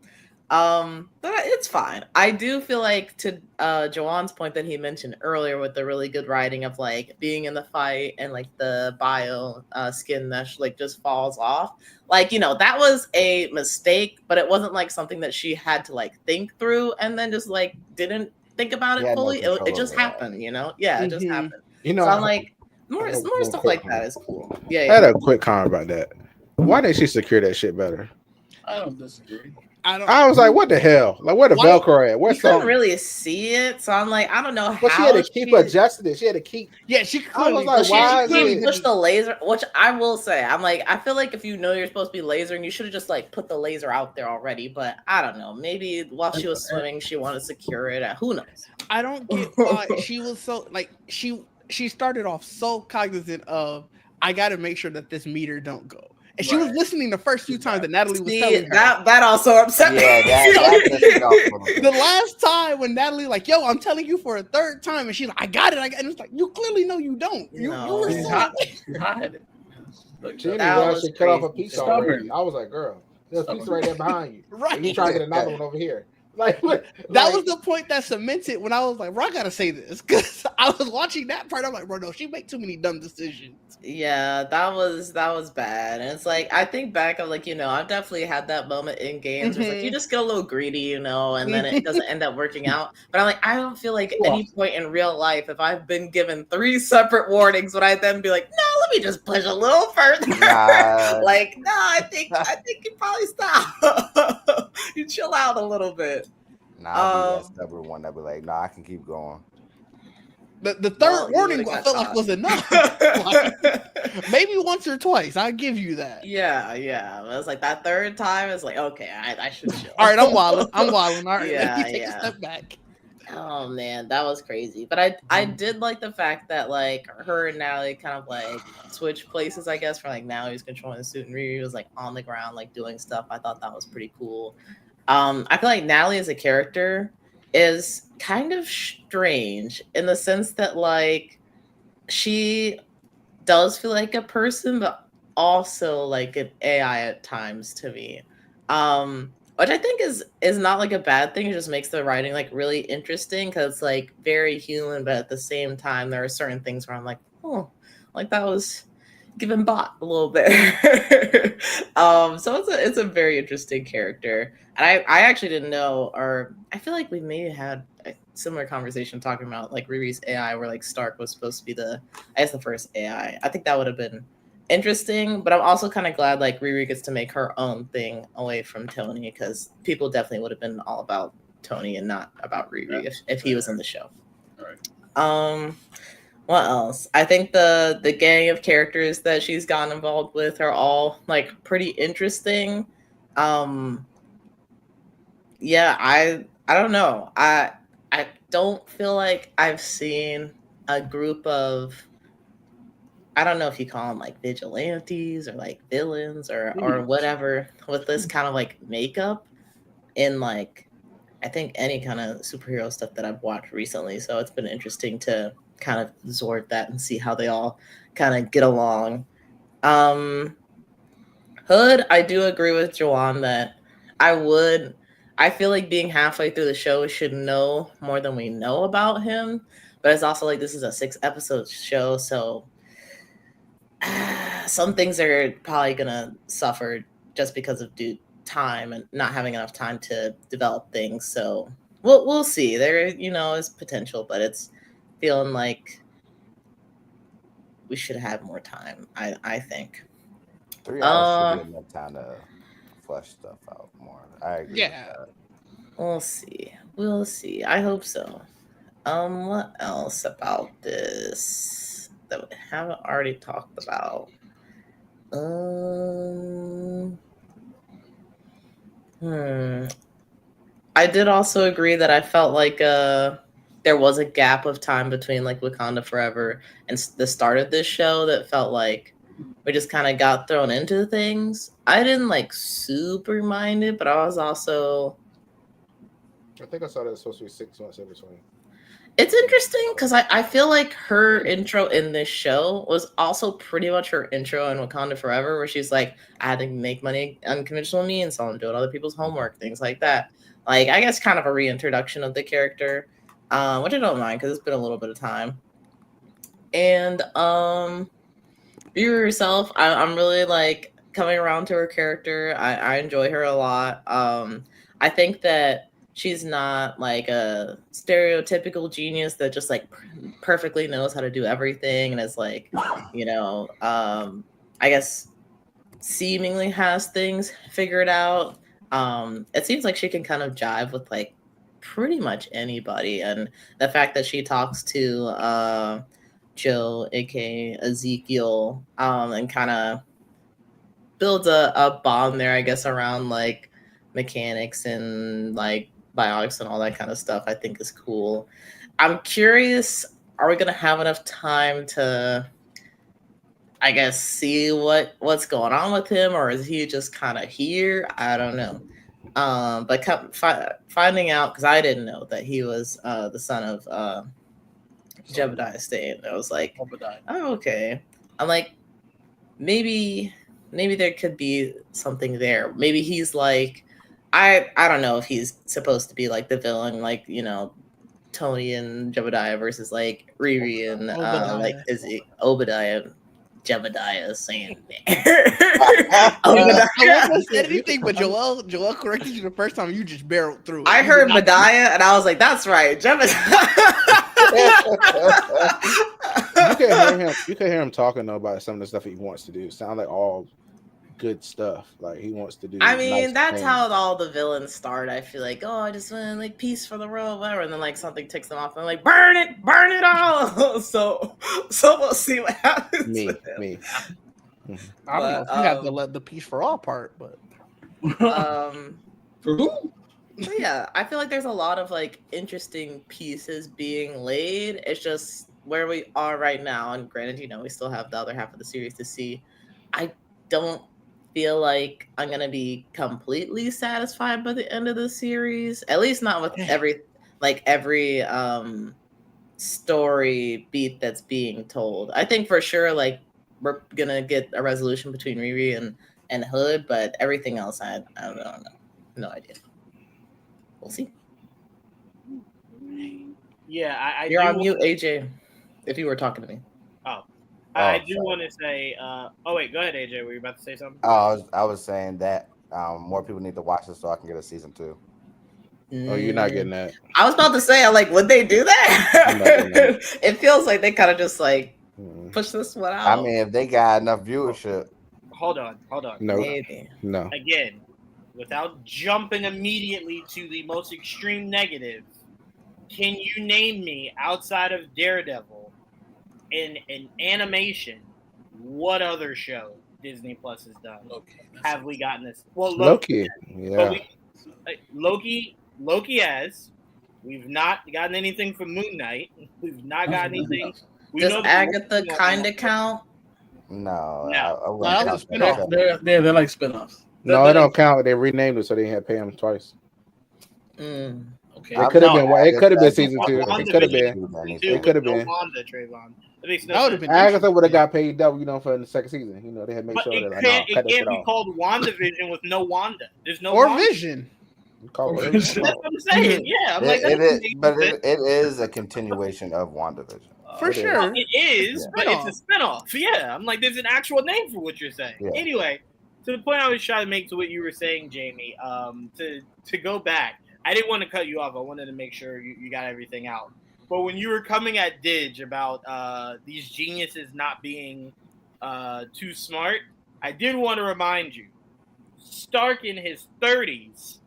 But it's fine. I do feel like, to Joanne's point that he mentioned earlier with the really good writing of like being in the fight and like the bio skin mesh like just falls off. Like, that was a mistake, but it wasn't like something that she had to like think through and then just like didn't think about it fully. It just happened, Yeah, it just happened. So I'm like, More stuff like that is cool. Yeah, I yeah. had a quick comment about that. Why didn't she secure that shit better? I don't disagree. I was like, what the hell? Like, where the Velcro at? Where's You couldn't really see it, so I'm like, I don't know how. But she had to keep adjusting it. She had to keep. Yeah, she I clearly. was like, why she couldn't push the laser, which I will say, I'm like, I feel like if you know you're supposed to be lasering, you should have just like put the laser out there already. But I don't know. Maybe while she was swimming, she wanted to secure it. Who knows? I don't get why she was so like she started off so cognizant of I got to make sure that this meter don't go. And she was listening the first few times that Natalie was telling her. That also upset me. Yeah, the last time when Natalie like, yo, I'm telling you for a third time, and she's like, I got it. And it's like, you clearly know you don't. You were hide it. She didn't actually cut off a piece already. I was like, girl, there's a piece right there behind you. Right. And you trying to get another one over here. Like that was the point that cemented when I was like, bro, I gotta say this because I was watching that part. I'm like, bro, no, she make too many dumb decisions. Yeah, that was bad. And it's like I think back of like, I've definitely had that moment in games where it's like you just get a little greedy, and then it doesn't end up working out. But I'm like, I don't feel like any point in real life if I've been given 3 separate warnings would I then be like, no, let me just push a little further. Like, no, I think you probably stop. You chill out a little bit. Nah, I'll be that stubborn one that be like, nah, I can keep going. The third warning I felt like was enough. Like, maybe once or twice. I'll give you that. Yeah. It was like that third time. It's like, okay, I should chill. All right, I'm wilding. All right, yeah, let me take a step back. Oh man, that was crazy. But I did like the fact that like her and Natalie kind of like switched places, I guess, for like Natalie's controlling the suit and RiRi was like on the ground like doing stuff. I thought that was pretty cool. I feel like Natalie as a character is kind of strange in the sense that like she does feel like a person, but also like an AI at times to me. Which I think is not like a bad thing. It just makes the writing like really interesting because it's like very human, but at the same time there are certain things where I'm like, oh, like that was given bot a little bit. So it's a very interesting character. And I actually didn't know, or I feel like we maybe had a similar conversation talking about like RiRi's AI where like Stark was supposed to be the first AI. I think that would have been interesting, but I'm also kind of glad like RiRi gets to make her own thing away from Tony because people definitely would have been all about Tony and not about RiRi if he was in the show. All right. What else? I think the gang of characters that she's gotten involved with are all like pretty interesting. Yeah, I don't know. I don't feel like I've seen a group of, I don't know if you call them like vigilantes or like villains or whatever with this kind of like makeup in like I think any kind of superhero stuff that I've watched recently. So it's been interesting to kind of absorb that and see how they all kind of get along. Hood, I do agree with Joanne that I feel like being halfway through the show, we should know more than we know about him. But it's also like this is a 6-episode show, so some things are probably gonna suffer just because of due time and not having enough time to develop things. So we'll see. There, is potential, but it's feeling like we should have more time. I think 3 hours should be enough time to flesh stuff out more. I agree. Yeah, we'll see. We'll see. I hope so. What else about this that we haven't already talked about? I did also agree that I felt like there was a gap of time between like Wakanda Forever and the start of this show that felt like we just kind of got thrown into things. I didn't like super mind it, but I was also, I think I saw that it's supposed to be 6 months in between. It's interesting because I feel like her intro in this show was also pretty much her intro in Wakanda Forever, where she's like, I had to make money unconventional means, so I'm doing other people's homework, things like that. Like, I guess kind of a reintroduction of the character, which I don't mind because it's been a little bit of time. And you herself, I'm really like coming around to her character. I enjoy her a lot. I think that she's not like a stereotypical genius that just like perfectly knows how to do everything and is like, I guess seemingly has things figured out. It seems like she can kind of jive with like pretty much anybody, and the fact that she talks to Joe, aka Ezekiel, and kind of builds a bond there, I guess, around like mechanics and like biotics and all that kind of stuff, I think is cool. I'm curious, are we gonna have enough time to, I guess, see what's going on with him, or is he just kind of here? I don't know. But finding out, because I didn't know that he was the son of Jebediah State. I was like, oh, okay. I'm like, maybe there could be something there. Maybe he's like, I don't know if he's supposed to be like the villain, like, Tony and Jebediah versus like RiRi and like is it Obadiah and Jebediah saying I wasn't said anything, but Joel corrected you the first time. You just barreled through it. I heard Medaya and I was like, that's right, Jebediah. You can hear him talking though about some of the stuff he wants to do. Sound like all good stuff. Like he wants to do. I mean, nice that's things. how all the villains start. I feel like, I just want like peace for the world, whatever, and then like something ticks them off, and I'm like, burn it all. So we'll see what happens. Me. I don't know if you have to let the peace for all part, but For who? But yeah, I feel like there's a lot of like interesting pieces being laid. It's just where we are right now, and granted, we still have the other half of the series to see. I don't feel like I'm gonna be completely satisfied by the end of the series. At least not with every story beat that's being told. I think for sure, like, we're gonna get a resolution between RiRi and Hood, but everything else, I don't know. No idea. We'll see. Yeah, You're on mute, AJ. If you were talking to me. I do want to say. Wait, go ahead, AJ. Were you about to say something? Oh, I was saying that more people need to watch this so I can get a season 2. Oh, you're not getting that. I was about to say, would they do that? It feels like they kind of just like push this one out. I mean, if they got enough viewership. Hold on. No, maybe. No. Again, without jumping immediately to the most extreme negative, can you name me outside of Daredevil in an animation what other show Disney Plus has done? Have we gotten this? Well, Loki. Yeah. Loki has. We've not gotten anything from Moon Knight. We've not gotten anything. Does Agatha kind of count? No. That's a spinoff. They're like spinoffs. No, it don't count. They renamed it so they had to pay him twice. Okay. It could have been. It could have been season 2. It could have been. It could have been. Wanda, Trayvon. Agatha would have got paid double, for the second season. They had made sure that it can't be called WandaVision with no Wanda. There's no or Wanda. Vision. That's what I'm saying. Yeah, I'm it is a continuation of WandaVision. For sure. It is, but it's a spinoff. Yeah, I'm like, there's an actual name for what you're saying. Yeah. Anyway, to the point I was trying to make to what you were saying, Jamie, to go back, I didn't want to cut you off. I wanted to make sure you got everything out. But when you were coming at Didge about these geniuses not being too smart, I did want to remind you, Stark in his 30s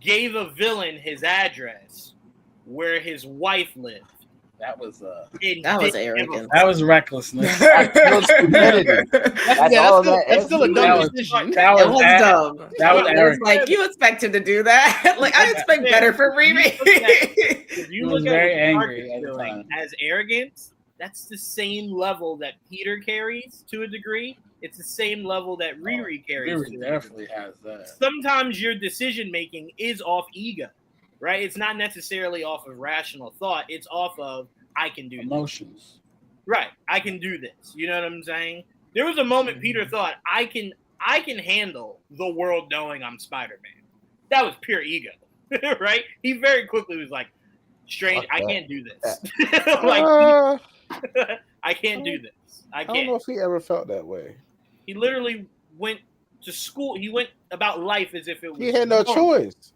gave a villain his address where his wife lived. That was arrogant. That was recklessness. That's stupidity. That's still a dumb decision. That was dumb. That was arrogant. Like, you expect him to do that? Like, I expect better from RiRi. If you look very at angry as arrogance, that's the same level that Peter carries to a degree. It's the same level that RiRi carries. RiRi definitely has that. Sometimes your decision making is off ego, right? It's not necessarily off of rational thought. It's off of I can do emotions. This. Right. I can do this. You know what I'm saying? There was a moment Peter thought I can handle the world knowing I'm Spider-Man. That was pure ego, right? He very quickly was like, Strange, I can't do this. I can't do this. I don't know if he ever felt that way. He literally went to school. He went about life as if it was. He had no choice.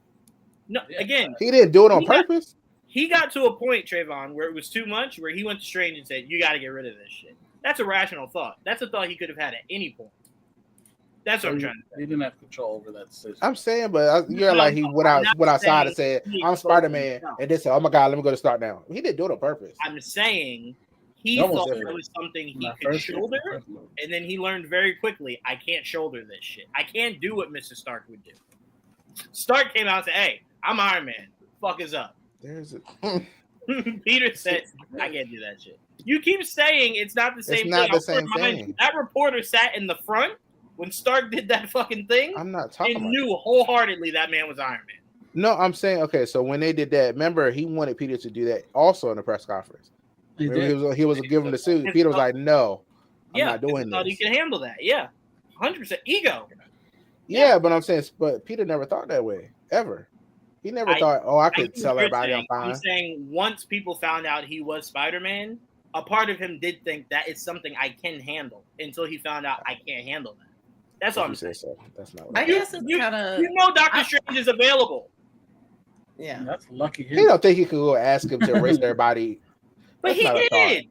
No, again, he didn't do it on purpose. He got to a point, Trayvon, where it was too much, where he went to Strange and said, "You got to get rid of this shit." That's a rational thought. That's a thought he could have had at any point. That's what I'm trying to say. He didn't have control over that decision. I'm saying, but like he went outside and said, "I'm Spider-Man," and then said, "Oh my God, let me go to start now." He didn't do it on purpose. I'm saying he thought it was something he could shoulder, and then he learned very quickly, "I can't shoulder this shit. I can't do what Mr. Stark would do." Stark came out and said, "Hey, I'm Iron Man. Fuck is up." Peter said, "I can't do that shit." You keep saying it's not the same thing. It's not the same thing. That reporter sat in the front when Stark did that fucking thing. I'm not talking about. And knew wholeheartedly that man was Iron Man. No, I'm saying, okay, so when they did that, remember he wanted Peter to do that also in the press conference. He was giving the suit. Peter was like, "No, I'm not doing this." Thought he could handle that. Yeah, 100% ego. Yeah, but I'm saying, but Peter never thought that way ever. He never thought, "Oh, I could tell everybody I'm fine." I'm saying once people found out he was Spider-Man, a part of him did think that it's something I can handle until he found out I can't handle that. That's all I'm saying. So. That's not. I guess it's kind of. Doctor Strange is available. Yeah, that's lucky. He don't think he could go ask him to erase everybody. But he did.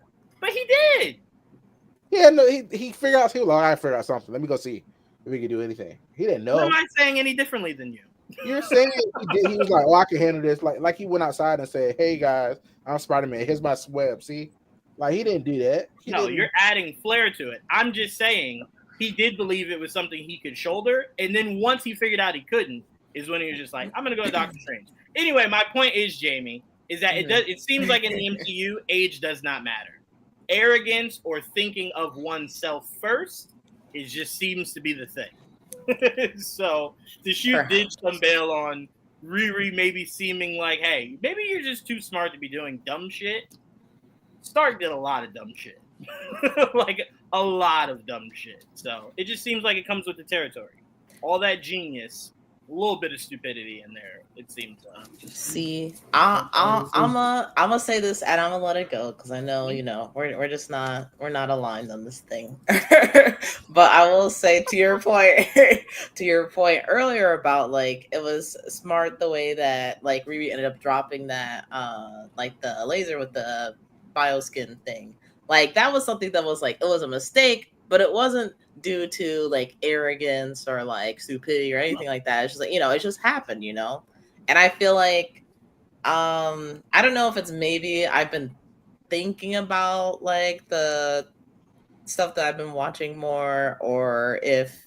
Yeah, no, he figured out. He was like, "I figured out something. Let me go see if we can do anything." He didn't know. I'm not saying any differently than you. You're saying he did. He was like, "Oh, I can handle this." Like he went outside and said, "Hey guys, I'm Spider-Man. Here's my web." See, like he didn't do that. You're adding flair to it. I'm just saying he did believe it was something he could shoulder, and then once he figured out he couldn't, is when he was just like, "I'm gonna go to Doctor Strange." Anyway, my point is, Jamie, is that it seems like in the MCU, age does not matter. Arrogance or thinking of oneself first, it just seems to be the thing. So to shoot did some bail on RiRi maybe seeming like, hey, maybe you're just too smart to be doing dumb shit. Stark did a lot of dumb shit. Like a lot of dumb shit. So it just seems like it comes with the territory. All that genius, a little bit of stupidity in there, it seems. See, I'm gonna say this and I'm gonna let it go because I know we're not aligned on this thing. But I will say to your point earlier about like it was smart the way that like RiRi ended up dropping that like the laser with the bioskin thing. Like that was something that was like it was a mistake, but it wasn't due to like arrogance or like stupidity or anything like that. It's just like, it just happened, And I feel like I don't know if it's maybe I've been thinking about like the stuff that I've been watching more or if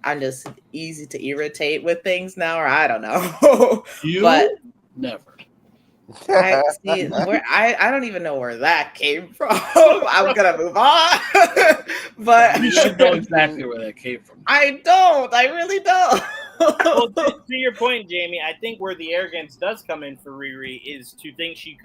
I'm just easy to irritate with things now or I don't know. But never. I see I don't even know where that came from. I'm gonna move on. But you should know exactly where that came from. I don't. I really don't. Well, to your point, Jamie, I think where the arrogance does come in for RiRi is to think she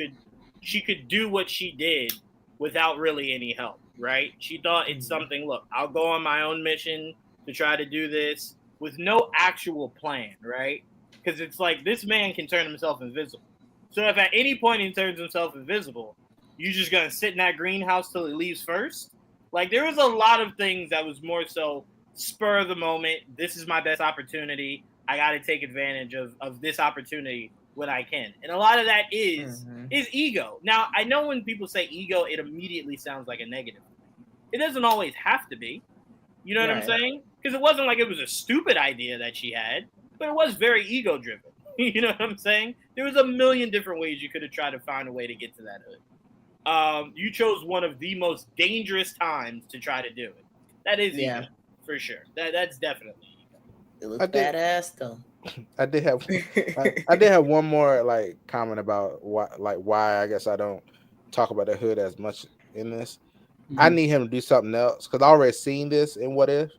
could do what she did without really any help, right? She thought it's something, look, I'll go on my own mission to try to do this with no actual plan, right? Because it's like this man can turn himself invisible. So if at any point he turns himself invisible, you just gonna sit in that greenhouse till he leaves first? Like there was a lot of things that was more so spur of the moment. This is my best opportunity. I got to take advantage of this opportunity when I can. And a lot of that is ego. Now, I know when people say ego, it immediately sounds like a negative. It doesn't always have to be. You know what I'm saying? Because it wasn't like it was a stupid idea that she had, but it was very ego-driven. You know what I'm saying? There was a million different ways you could have tried to find a way to get to that hood. You chose one of the most dangerous times to try to do it. That is ego, for sure. That's definitely ego. It looks badass though. I did have one more like comment about why I guess I don't talk about the hood as much in this. Mm-hmm. I need him to do something else because I already seen this in What If,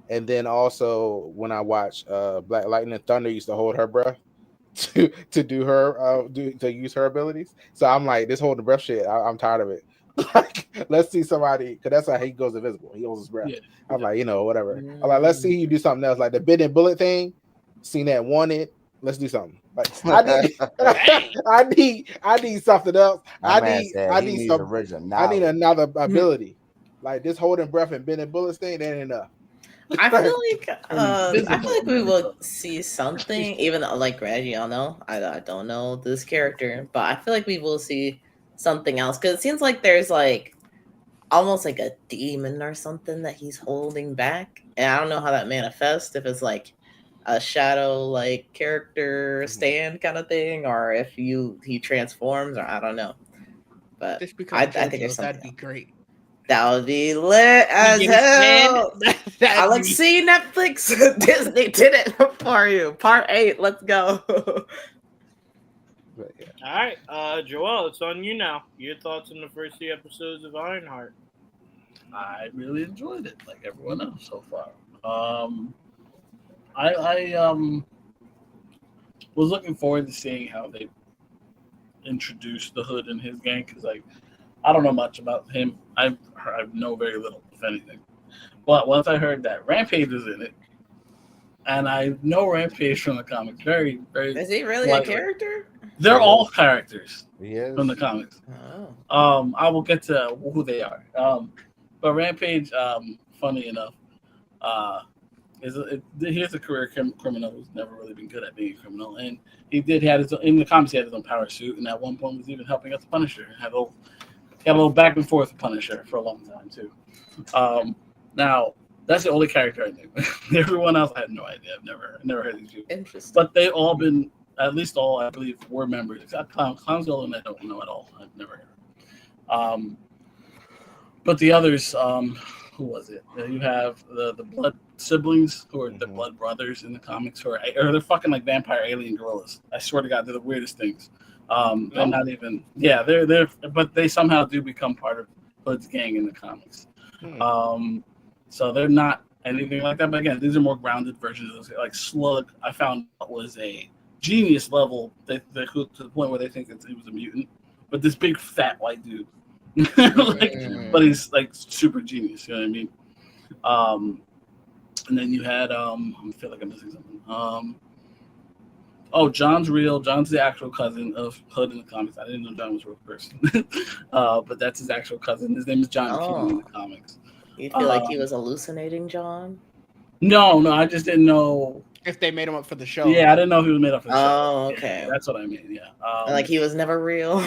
and then also when I watch Black Lightning, Thunder used to hold her breath to do her to use her abilities. So I'm like, this holding breath shit, I'm tired of it. Like, let's see somebody, because that's how he goes invisible. He holds his breath. Yeah. I'm like, whatever. I'm like, let's see you do something else, like the bit and bullet thing. Seen that, wanted. Let's do something. Like I need something else. I need something. I need another ability. Like this holding breath and bending bullets thing, that ain't enough. I feel like we will see something, even though, like Reggie, I don't know this character, but I feel like we will see something else because it seems like there's like almost like a demon or something that he's holding back, and I don't know how that manifests. If it's like a shadow like character stand kind of thing, or if he transforms, or I don't know. But I think there's something. That'd be great. That would be lit as hell. See, Netflix, Disney did it for you. Part 8, let's go. All right, Joel, it's on you now. Your thoughts on the first 3 episodes of Ironheart? I really enjoyed it, like everyone else so far. I was looking forward to seeing how they introduced the Hood and his gang because, like, I don't know much about him. I know very little, if anything. But once I heard that Rampage is in it, and I know Rampage from the comics very, very. Is he really a character? They're all characters from the comics. Oh. I will get to who they are. But Rampage, funny enough, he's a career criminal who's never really been good at being a criminal, and he had his in the comics he had his own power suit, and at one point was even helping out the Punisher. Had a little back and forth with Punisher for a long time too. Now that's the only character I knew. Everyone else I had no idea. I've never heard these people. Interesting. But they all been at least all I believe were members. Except Clown's the only one I don't know at all. I've never heard. But the others, who was it? You have the blood siblings who are the blood brothers in the comics, or they're fucking like vampire alien gorillas. I swear to God, they're the weirdest things. They're not even. Yeah, they're but they somehow do become part of Hood's gang in the comics. So they're not anything like that. But again, these are more grounded versions of like Slug. I found out was a genius level. They to the point where they think he was a mutant, but this big fat white dude. But he's like super genius, you know what I mean? And then you had I feel like I'm missing something. John's real. John's the actual cousin of Hood in the comics. I didn't know John was a real person. But that's his actual cousin. His name is John King in the comics. You feel like he was hallucinating John? No, I just didn't know if they made him up for the show. Yeah, I didn't know if he was made up for the show. Oh, okay. Yeah, that's what I mean. Yeah, like he was never real.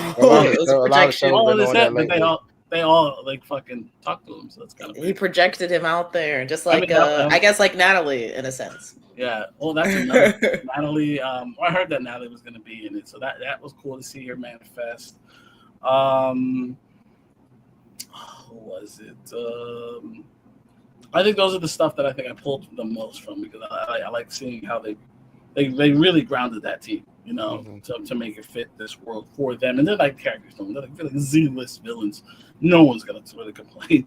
They all like fucking talk to him, so it's kind of. He projected him out there, just like I guess like Natalie in a sense. Yeah. Well, that's another Natalie. I heard that Natalie was going to be in it, so that was cool to see her manifest. Who was it? I think those are the stuff that I think I pulled the most from because I like seeing how they really grounded that team, you know, to make it fit this world for them. And they're like characters, they're like Z-list villains. No one's gonna really complain.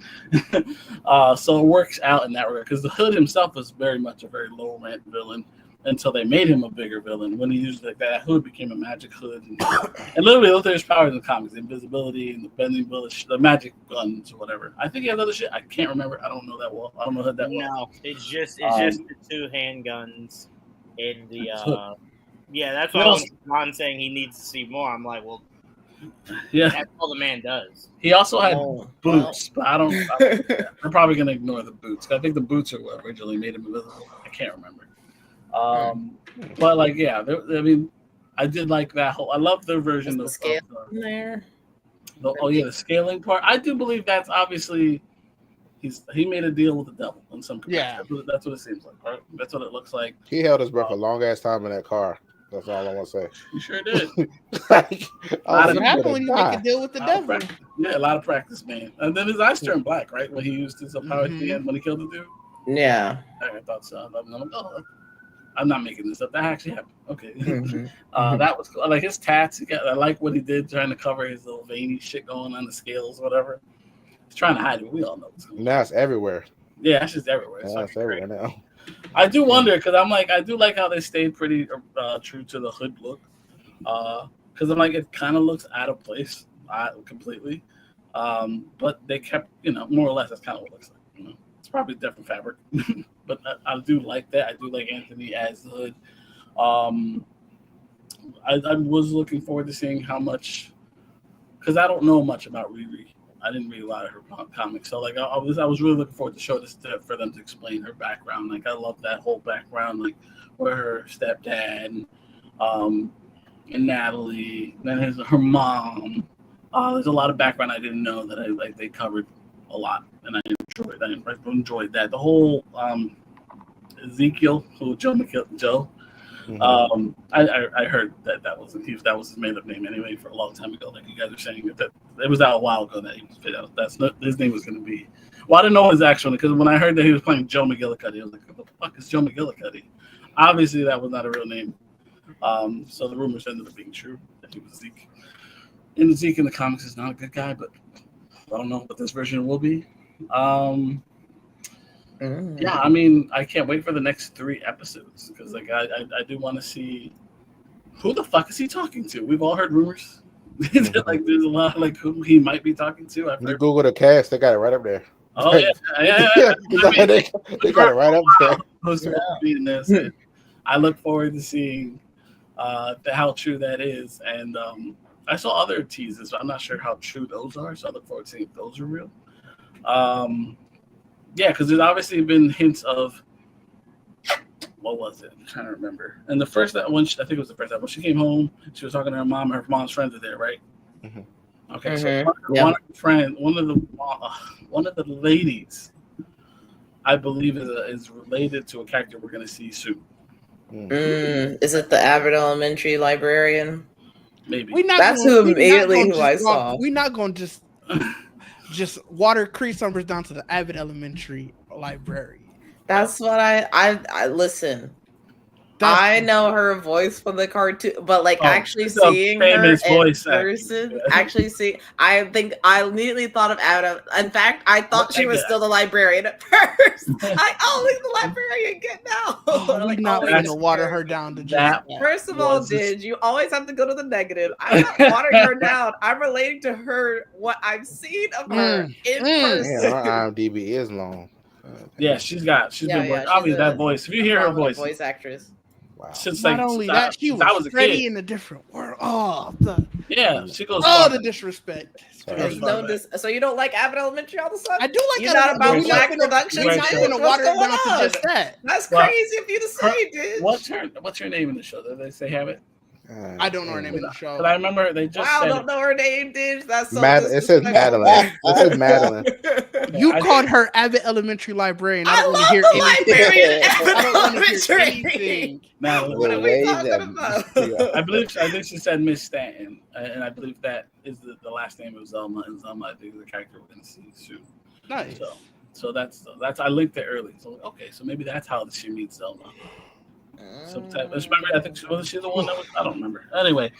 So it works out in that regard because the Hood himself was very much a very low rent villain until they made him a bigger villain. When he used like that Hood became a magic Hood, and literally look at his powers in the comics: the invisibility and the bending bullets, the magic guns or whatever. I think he has other shit. I can't remember. I don't know that well. I don't know Hood that well. No, it's just the 2 handguns in the. That's why I was on saying he needs to see more. I'm like, well, that's all the man does. He also had boots, but I'm probably gonna ignore the boots. I think the boots are what originally made him invisible. I can't remember. But like, I mean, I did like that whole. I love their version of the scale there. The scaling part. I do believe that's obviously he made a deal with the devil in some capacity. Yeah, that's what it seems like. Right? That's what it looks like. He held his breath a long ass time in that car. That's all I want to say. You sure did. What happened when you make a deal with the devil? Yeah, a lot of practice, man. And then his eyes turned black, right? When he used his power at the end when he killed the dude. Yeah, I thought so. I'm not making this up. That actually happened. Okay. That was cool. Like his tats. I like what he did trying to cover his little veiny shit going on the scales, whatever. He's trying to hide it. We all know what's going on. Now it's everywhere. Yeah, it's just everywhere. It's everywhere now. I do wonder because I'm like, I do like how they stayed pretty true to the Hood look. Because I'm like, it kind of looks out of place completely. But they kept, more or less, that's kind of what it looks like. It's probably different fabric. But I do like that. I do like Anthony as the Hood. I was looking forward to seeing how much, because I don't know much about RiRi. I didn't read a lot of her comics, so like I was really looking forward to show this for them to explain her background. Like I love that whole background, like where her stepdad, and Natalie, then her mom. There's a lot of background I didn't know that they covered a lot, and I enjoyed that. The whole Ezekiel, who Joe. Mm-hmm. I heard that was his made up name anyway for a long time ago. Like you guys are saying that it was out a while ago that he was fit out. That's not his name was going to be. Well, I didn't know his actual name because when I heard that he was playing Joe McGillicuddy, I was like, "What the fuck is Joe McGillicuddy?" Obviously, that was not a real name. So the rumors ended up being true that he was Zeke. And Zeke in the comics is not a good guy, but I don't know what this version will be. Yeah, I mean, I can't wait for the next 3 episodes because, like, I do want to see who the fuck is he talking to. We've all heard rumors. Like, there's a lot of, like, who he might be talking to. You Google the cast, they got it right up there. Oh yeah. I mean, they got it right up there. This. I look forward to seeing how true that is, and I saw other teases, but I'm not sure how true those are. So I look forward to seeing if those are real. Yeah, because there's obviously been hints of what was it? I'm trying to remember. And the first one, I think it was the first time when she came home, she was talking to her mom. Her mom's friends are there, right? Mm-hmm. Okay, so one of the ladies, I believe, is related to a character we're going to see soon. Is it the Abbott Elementary librarian? Maybe. That's who I saw. We're not going to just water Crease numbers down to the Abbott Elementary librarian. That's what I listen. I know her voice from the cartoon, but like actually seeing her in person, I think I immediately thought of Adam. In fact, I thought she was still the librarian at first. Leave the librarian get now. We're not going to water her down to that. First of all, you always have to go to the negative. I'm not watering her down. I'm relating to her what I've seen of her in person. Yeah, her IMDb is long. Yeah, she's been working. Obviously, that voice. If you hear her voice actress. Wow. Not only that, she was Freddy in a different world. She goes. The disrespect. So you don't like Abbott Elementary all of a sudden? I do like. You're not about black productions. We're not going to water it down to just that. That's crazy of you to say, dude. What's her name in the show? Did they say have it? I don't know her name in the show. But I remember they just said don't know her name, dude. That's so it says Madeline. It says Madeline. You called her Abbott Elementary librarian. I don't want to hear anything. I don't want to hear anything. Madeline. What are we talking about? I think she said Miss Stanton, and I believe that is the last name of Zelma, and Zelma I think is the character we're going to see soon. Nice. So that's I linked it early. So okay, so maybe that's how she meets Zelma. Remember, I think she the one that was. I don't remember. Anyway,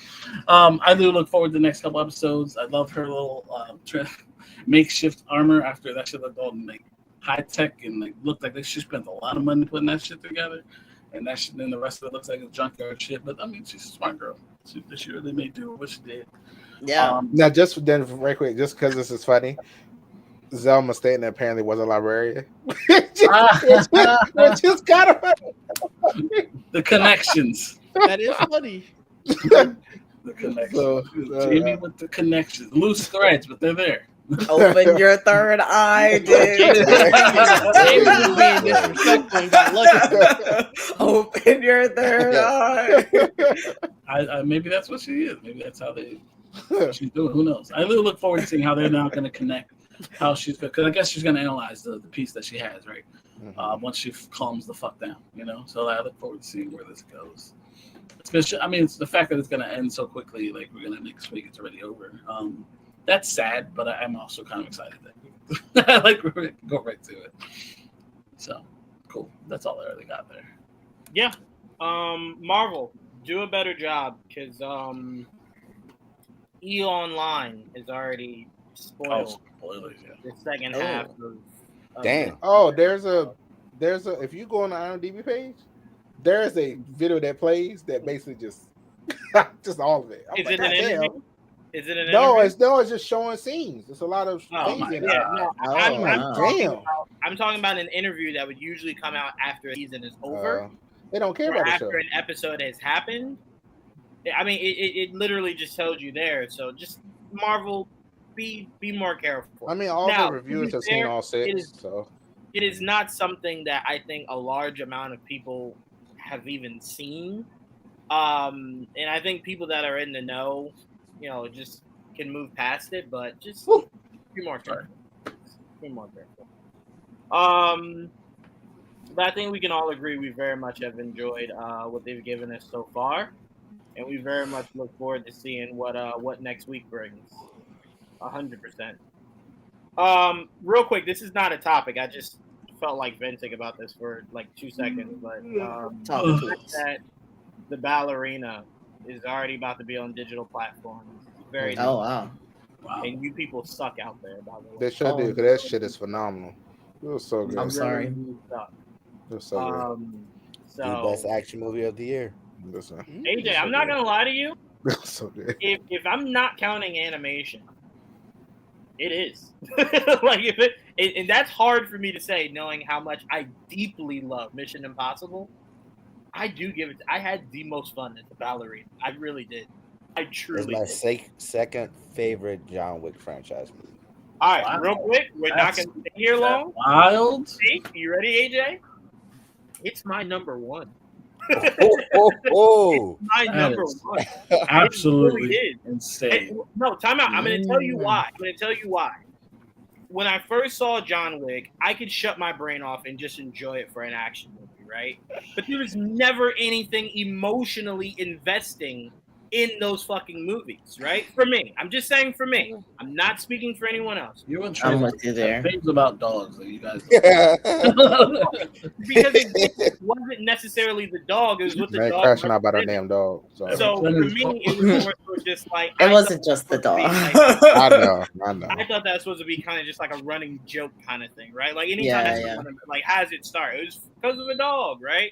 I do look forward to the next couple episodes. I love her little makeshift armor after that shit looked all like high tech and like looked like she spent a lot of money putting that shit together, and that shit. Then the rest of it looks like a junkyard shit. But I mean, she's a smart girl. She really made do what she did. Yeah. Now, just then, right quick, just because this is funny. Zelma Stanton apparently was a librarian. just got her. The connections. That is funny. The connections. Jamie with the connections. Loose threads, but they're there. Open your third eye, dude. Open your third eye. Maybe that's what she is. Maybe that's how she's doing. Who knows? I really look forward to seeing how they're now going to connect. How she's because I guess she's going to analyze the piece that she has, right? Once she calms the fuck down, So I look forward to seeing where this goes. Especially, I mean, it's the fact that it's going to end so quickly. Like we're going to next week, it's already over. That's sad, but I'm also kind of excited that like we're going to go right to it. So cool. That's all I really got there. Yeah. Marvel, do a better job because E Online is already spoiled. Spoilers, yeah. The second half of Damn. There's a if you go on the IMDb page, there is a video that plays that basically just all of it. Is it an interview? Is it an interview? It's just showing scenes. It's a lot of things in it. I'm talking about an interview that would usually come out after the season is over. They don't care about after an episode has happened. I mean, it literally just told you there. So just Marvel, be more careful. I mean, all Now, the reviewers to have be seen fair, all it 6, is- so it is not something that I think a large amount of people have even seen. And I think people that are in the know, just can move past it, but just be more careful. Be more careful. But I think we can all agree we very much have enjoyed what they've given us so far, and we very much look forward to seeing what next week brings. 100%. Real quick, this is not a topic. I just felt like venting about this for like 2 seconds, but Talk the to fact us. that the ballerina is already about to be on digital platforms. Very Oh wow. and you people suck out there, by the way. they should do, because that shit is phenomenal. It was so good. I'm sorry. You suck. It was so The So best action movie of the year. good. Listen, AJ, so I'm not good. gonna lie to you. It was so good. If I'm not counting animation, it is like and that's hard for me to say, knowing how much I deeply love Mission Impossible. I do give it. I had the most fun at the ballerina. I really did. I It's truly my did. second favorite John Wick franchise movie. All right, Wow. real quick, we're not That's- gonna stay here long. Wild. Hey, you ready, AJ? It's my number one. Oh, My That number is one. Absolutely It really is. insane. No, time out. I'm going to tell you why. When I first saw John Wick, I could shut my brain off and just enjoy it for an action movie, right? But there was never anything emotionally investing in those fucking movies, right? For me. I'm just saying for me. I'm not speaking for anyone else. You and I'm Trey with you there. things about dogs that you guys. Because it wasn't necessarily the dog, it was what the Man, dog crashing out about our represented. damn dog. Sorry. So for me, it was more so just like It I wasn't thought just the that was dog. supposed to be I like- know. I thought that was supposed to be kind of just like a running joke kind of thing, right? Like anytime Yeah, someone, like, how does it start? It was because of a dog, right?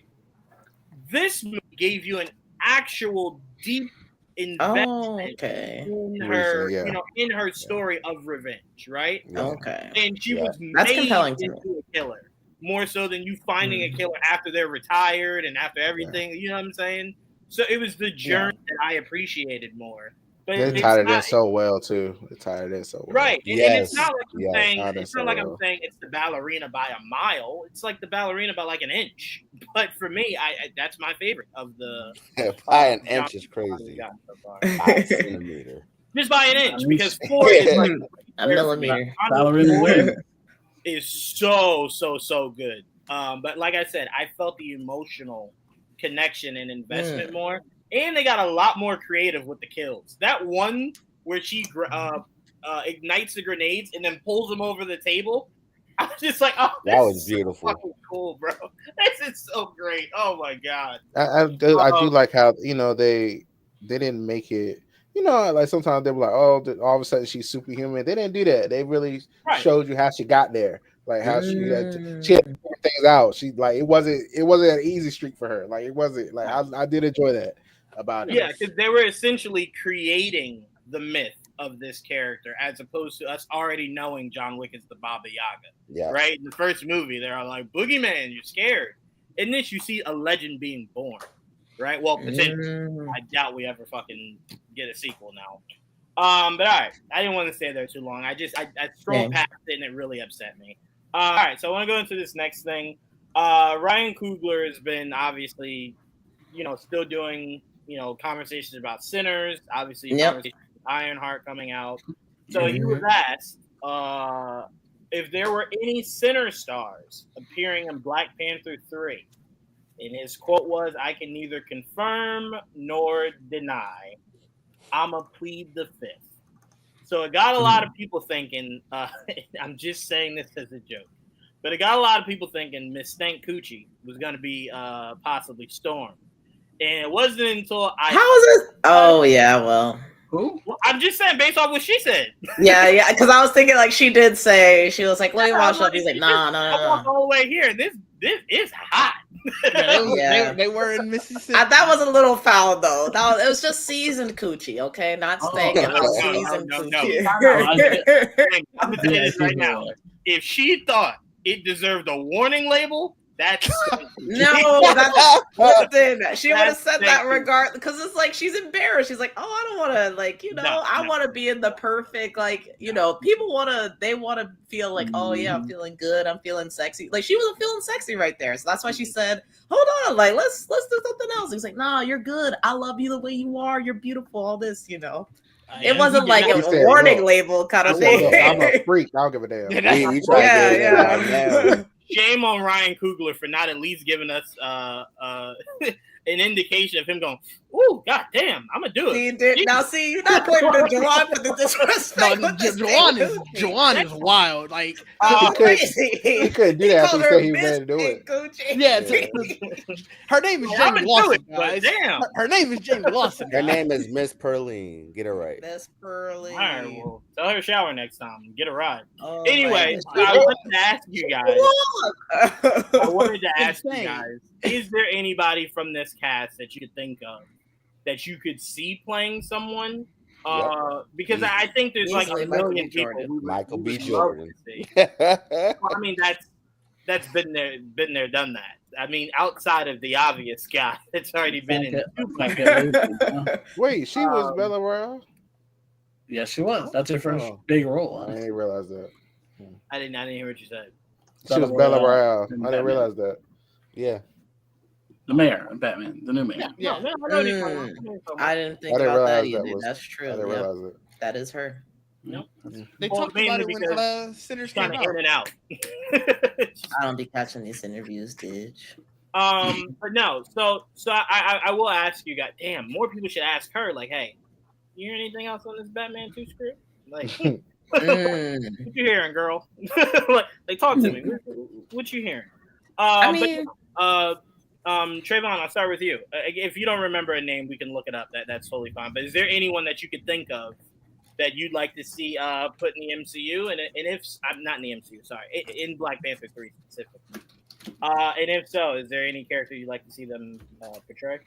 This movie gave you an actual deep investment Oh, okay. in her, Yeah. in her story of revenge, right? Okay. And she Yeah. was That's made compelling to into a killer, more so than you finding a killer after they're retired and after everything. You know what I'm saying? So it was the journey that I appreciated more. But They it's tied it in not- so well too. They tied it in so well. Right, and it's not like I'm Yes, saying tied in it's so not like I'm well. saying it's the ballerina by a mile. It's like the ballerina by like an inch. But for me, I that's my favorite of the by an John inch is Wick we've crazy. gotten so far. By a centimeter. Just by an inch, because 4 is like A millimeter. Ballerina win. is so good. But like I said, I felt the emotional connection and investment more, and they got a lot more creative with the kills. That one where she ignites the grenades and then pulls them over the table. I was just like, oh, That was beautiful. fucking cool, bro. This is so great. Oh my god. I do like how they didn't make it. Like sometimes they were like, oh, all of a sudden she's superhuman. They didn't do that. They really showed you how she got there, like how she had to figure things out. She like it wasn't an easy streak for her. Like it wasn't like I did enjoy that about it. Yeah, because they were essentially creating the myth of this character as opposed to us already knowing John Wick is the Baba Yaga. Yeah. Right? In the first movie, they're like, Boogeyman, you're scared. In this, you see a legend being born. Right? Well, potentially. I doubt we ever fucking get a sequel now. But all right. I didn't want to stay there too long. I scrolled past it and it really upset me. All right, so I want to go into this next thing. Ryan Coogler has been obviously, still doing, conversations about Sinners, obviously conversations with Ironheart coming out. So he was asked if there were any Sinner stars appearing in Black Panther 3. And his quote was, I can neither confirm nor deny. I'ma plead the fifth. So it got a lot of people thinking, I'm just saying this as a joke, but it got a lot of people thinking Miss Stank Coochie was going to be possibly Storm. And it wasn't until How is it? Oh, yeah, well. Who? Well, I'm just saying based off what she said. Yeah, because I was thinking like she did say, she was like, let me watch up. He's like, no. I walked all the way here. This is hot. They were in Mississippi. That was a little foul though. It was just seasoned coochie, okay? Not steak. It was seasoned coochie. I'm gonna tell you this right now. If she thought it deserved a warning label, That's No, that's listen. She would have That's said that sexy. regardless, because it's like she's embarrassed. She's like, "Oh, I don't want to, like, I No. want to be in the perfect, like, people they want to feel like, oh yeah, I'm feeling good, I'm feeling sexy." Like she wasn't feeling sexy right there, so that's why she said, "Hold on, like let's do something else." He's like, "Nah, you're good. I love you the way you are. You're beautiful. All this, It wasn't like He a said, warning look, label kind I of said, thing. look, I'm a freak. I don't give a damn. We try to get it right now. Shame on Ryan Coogler for not at least giving us an indication of him going, "Ooh, god damn, I'm gonna do it." Now, see, you're not pointing to Juwan for the disrespect. No, Juwan is wild. Like, crazy. He couldn't do that. He said he was ready to do it. yeah, her name is I'm Jamie gonna do Lawson, it, but guys. damn. Her name is Jamie Lawson. Her guys. name is Miss Perline. Get it right. Miss Pearly. All right, well, tell her to shower next time. Get a ride. Oh, Anyway, my I wanted to ask you guys. I wanted to ask you Insane. guys: is there anybody from this cast that you could think of that you could see playing someone? Because I think there's like Easily a Michael million B. people Jordan. who would- Michael who B. would love Jordan. to see. Well, I mean, that's been there, done that. I mean, outside of the obvious guy that's already been in. Wait, she was Bella Royale? Yeah, she was. That's her first Oh. big role. I didn't realize that. I didn't hear what you said. She was Bella Royale. in I Batman. didn't realize that. Yeah. The mayor in Batman, the new mayor. Yeah. No, I know what you're talking about. I didn't think I didn't about that realize that either. was- That's I true. didn't Yeah, realize it. that is her. No, They Well, talked about it mainly when Sinners kind came of out. in and out. I don't be catching these interviews, Didge. But no. So I will ask you guys. Damn, more people should ask her. Like, hey, you hear anything else on this Batman 2 script? Like, what you hearing, girl? like, talk to me. What you hearing? I mean, Trayvon, I'll start with you. If you don't remember a name, we can look it up. That's totally fine. But is there anyone that you could think of that you'd like to see put in the MCU? And if I'm not in the MCU, sorry, in Black Panther 3 specifically. And if so, is there any character you'd like to see them portray?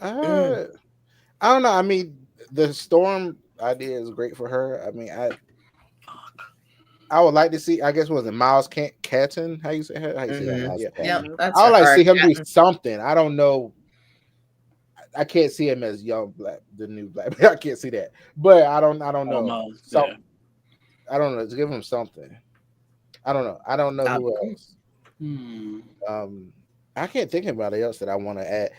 I don't know. I mean, the Storm idea is great for her. I mean, I would like to see. I guess was it Miles Catton? How you say that? How you say that? Yeah. yeah, that's I would like to see him yeah. do something. I don't know. I can't see him as young Black, the new Black. I can't see that. But I don't know. So I don't know. Just give him something. I don't know. I don't know who else. I can't think of anybody else that I want to add.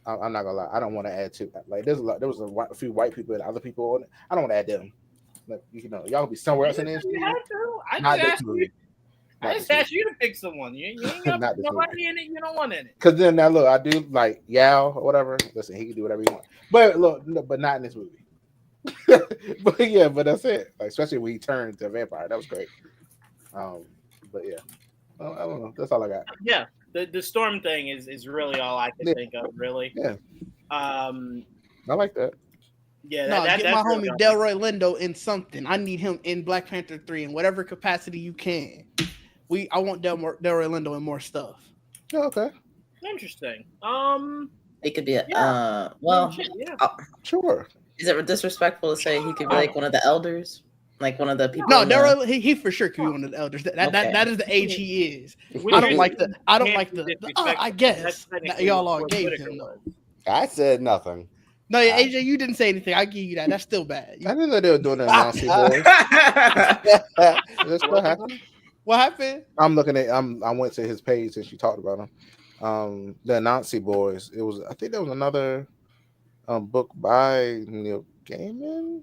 I'm not gonna lie. I don't want to add to. Like there was a few white people and other people on it. I don't want to add them. Like, y'all can be somewhere else in this. I just asked you to pick someone. You ain't got nobody in it. You don't want in it. Because then now look, I do like Yao or whatever. Listen, he can do whatever he wants. But look, no, but not in this movie. But yeah, but that's it. Like especially when he turned to a vampire, that was great. But yeah, I don't know. That's all I got. Yeah, the Storm thing is really all I can think of. Really. Yeah. I like that. Yeah. Get that's my really homie all. Delroy Lindo in something. I need him in Black Panther 3 in whatever capacity you can. I want Delroy Lindo in more stuff. Oh, okay. Interesting. It could be Sure. Is it disrespectful to say he could be like one of the elders? Like one of the people. No, Delroy, he for sure could be one of the elders. That is the age he is. I don't like the. I guess y'all all gave him though. I said nothing. No, yeah, AJ, you didn't say anything. I give you that. That's still bad. I didn't know they were doing that. That's what happened. What happened? I'm looking at. I went to his page since you talked about him. The Nazi Boys. It was. I think there was another book by Neil Gaiman.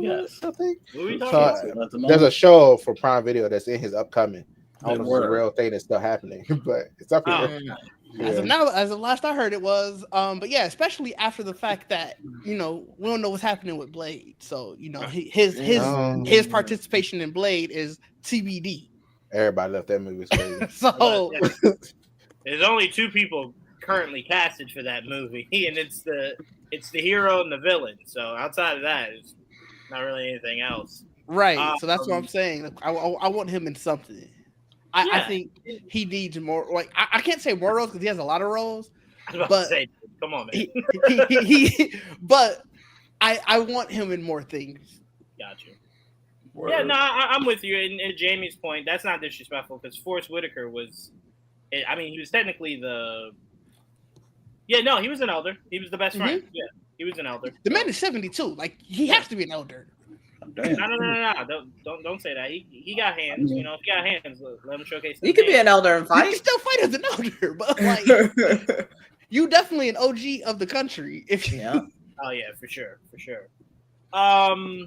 Yes, I think. So, there's a show for Prime Video that's in his upcoming. I don't know if it's a real thing that's still happening, but it's up here. As of last I heard, it was. But yeah, especially after the fact that we don't know what's happening with Blade. So his participation in Blade is TBD. Everybody left that movie. Crazy. So there's only two people currently casted for that movie, and it's the hero and the villain. So outside of that, it's not really anything else. Right. So that's what I'm saying. I want him in something. I think he needs more. Like I can't say more roles because he has a lot of roles. I was about to say, come on, man. But I want him in more things. Got you. Yeah, no, I'm with you. And Jamie's point, that's not disrespectful because Forrest Whitaker was, I mean, he was technically the. Yeah, no, he was an elder. He was the best friend. Yeah, he was an elder. The man is 72. Like he has to be an elder. No. Don't say that. He got hands. You know, if he got hands, let him showcase. You could be an elder and You fight. can still fight as an elder, but like you definitely an OG of the country. If you... Yeah. Oh yeah, for sure. I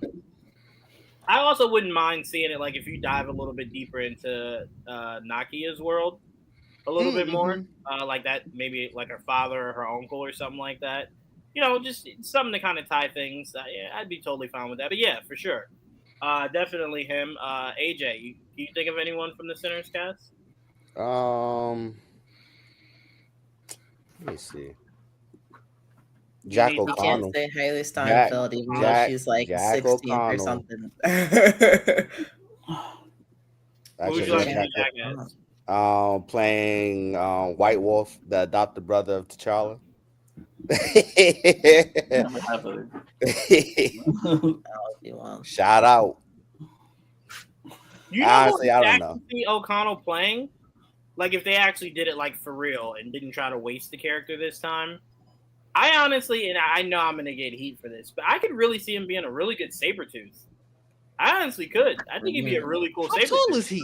also wouldn't mind seeing it like if you dive a little bit deeper into Nakia's world a little bit more, like that, maybe like her father or her uncle or something like that. You know, just something to kind of tie things. Yeah, I'd be totally fine with that. But yeah, for sure, definitely him. AJ, do you think of anyone from the Sinners cast? Let me see. Jack You O'Connell. can't say Haley Steinfeld even though she's like Jack 16 or O'Connell. something. Who would you like to be Jack as? Playing White Wolf, the adopted brother of T'Challa. Shout out. You know Honestly, I don't actually know. see O'Connell playing? Like if they actually did it like for real and didn't try to waste the character this time. I honestly, and I know I'm gonna get heat for this, but I could really see him being a really good Sabretooth. I honestly could. I think he'd be a really cool How Sabretooth. tall is he?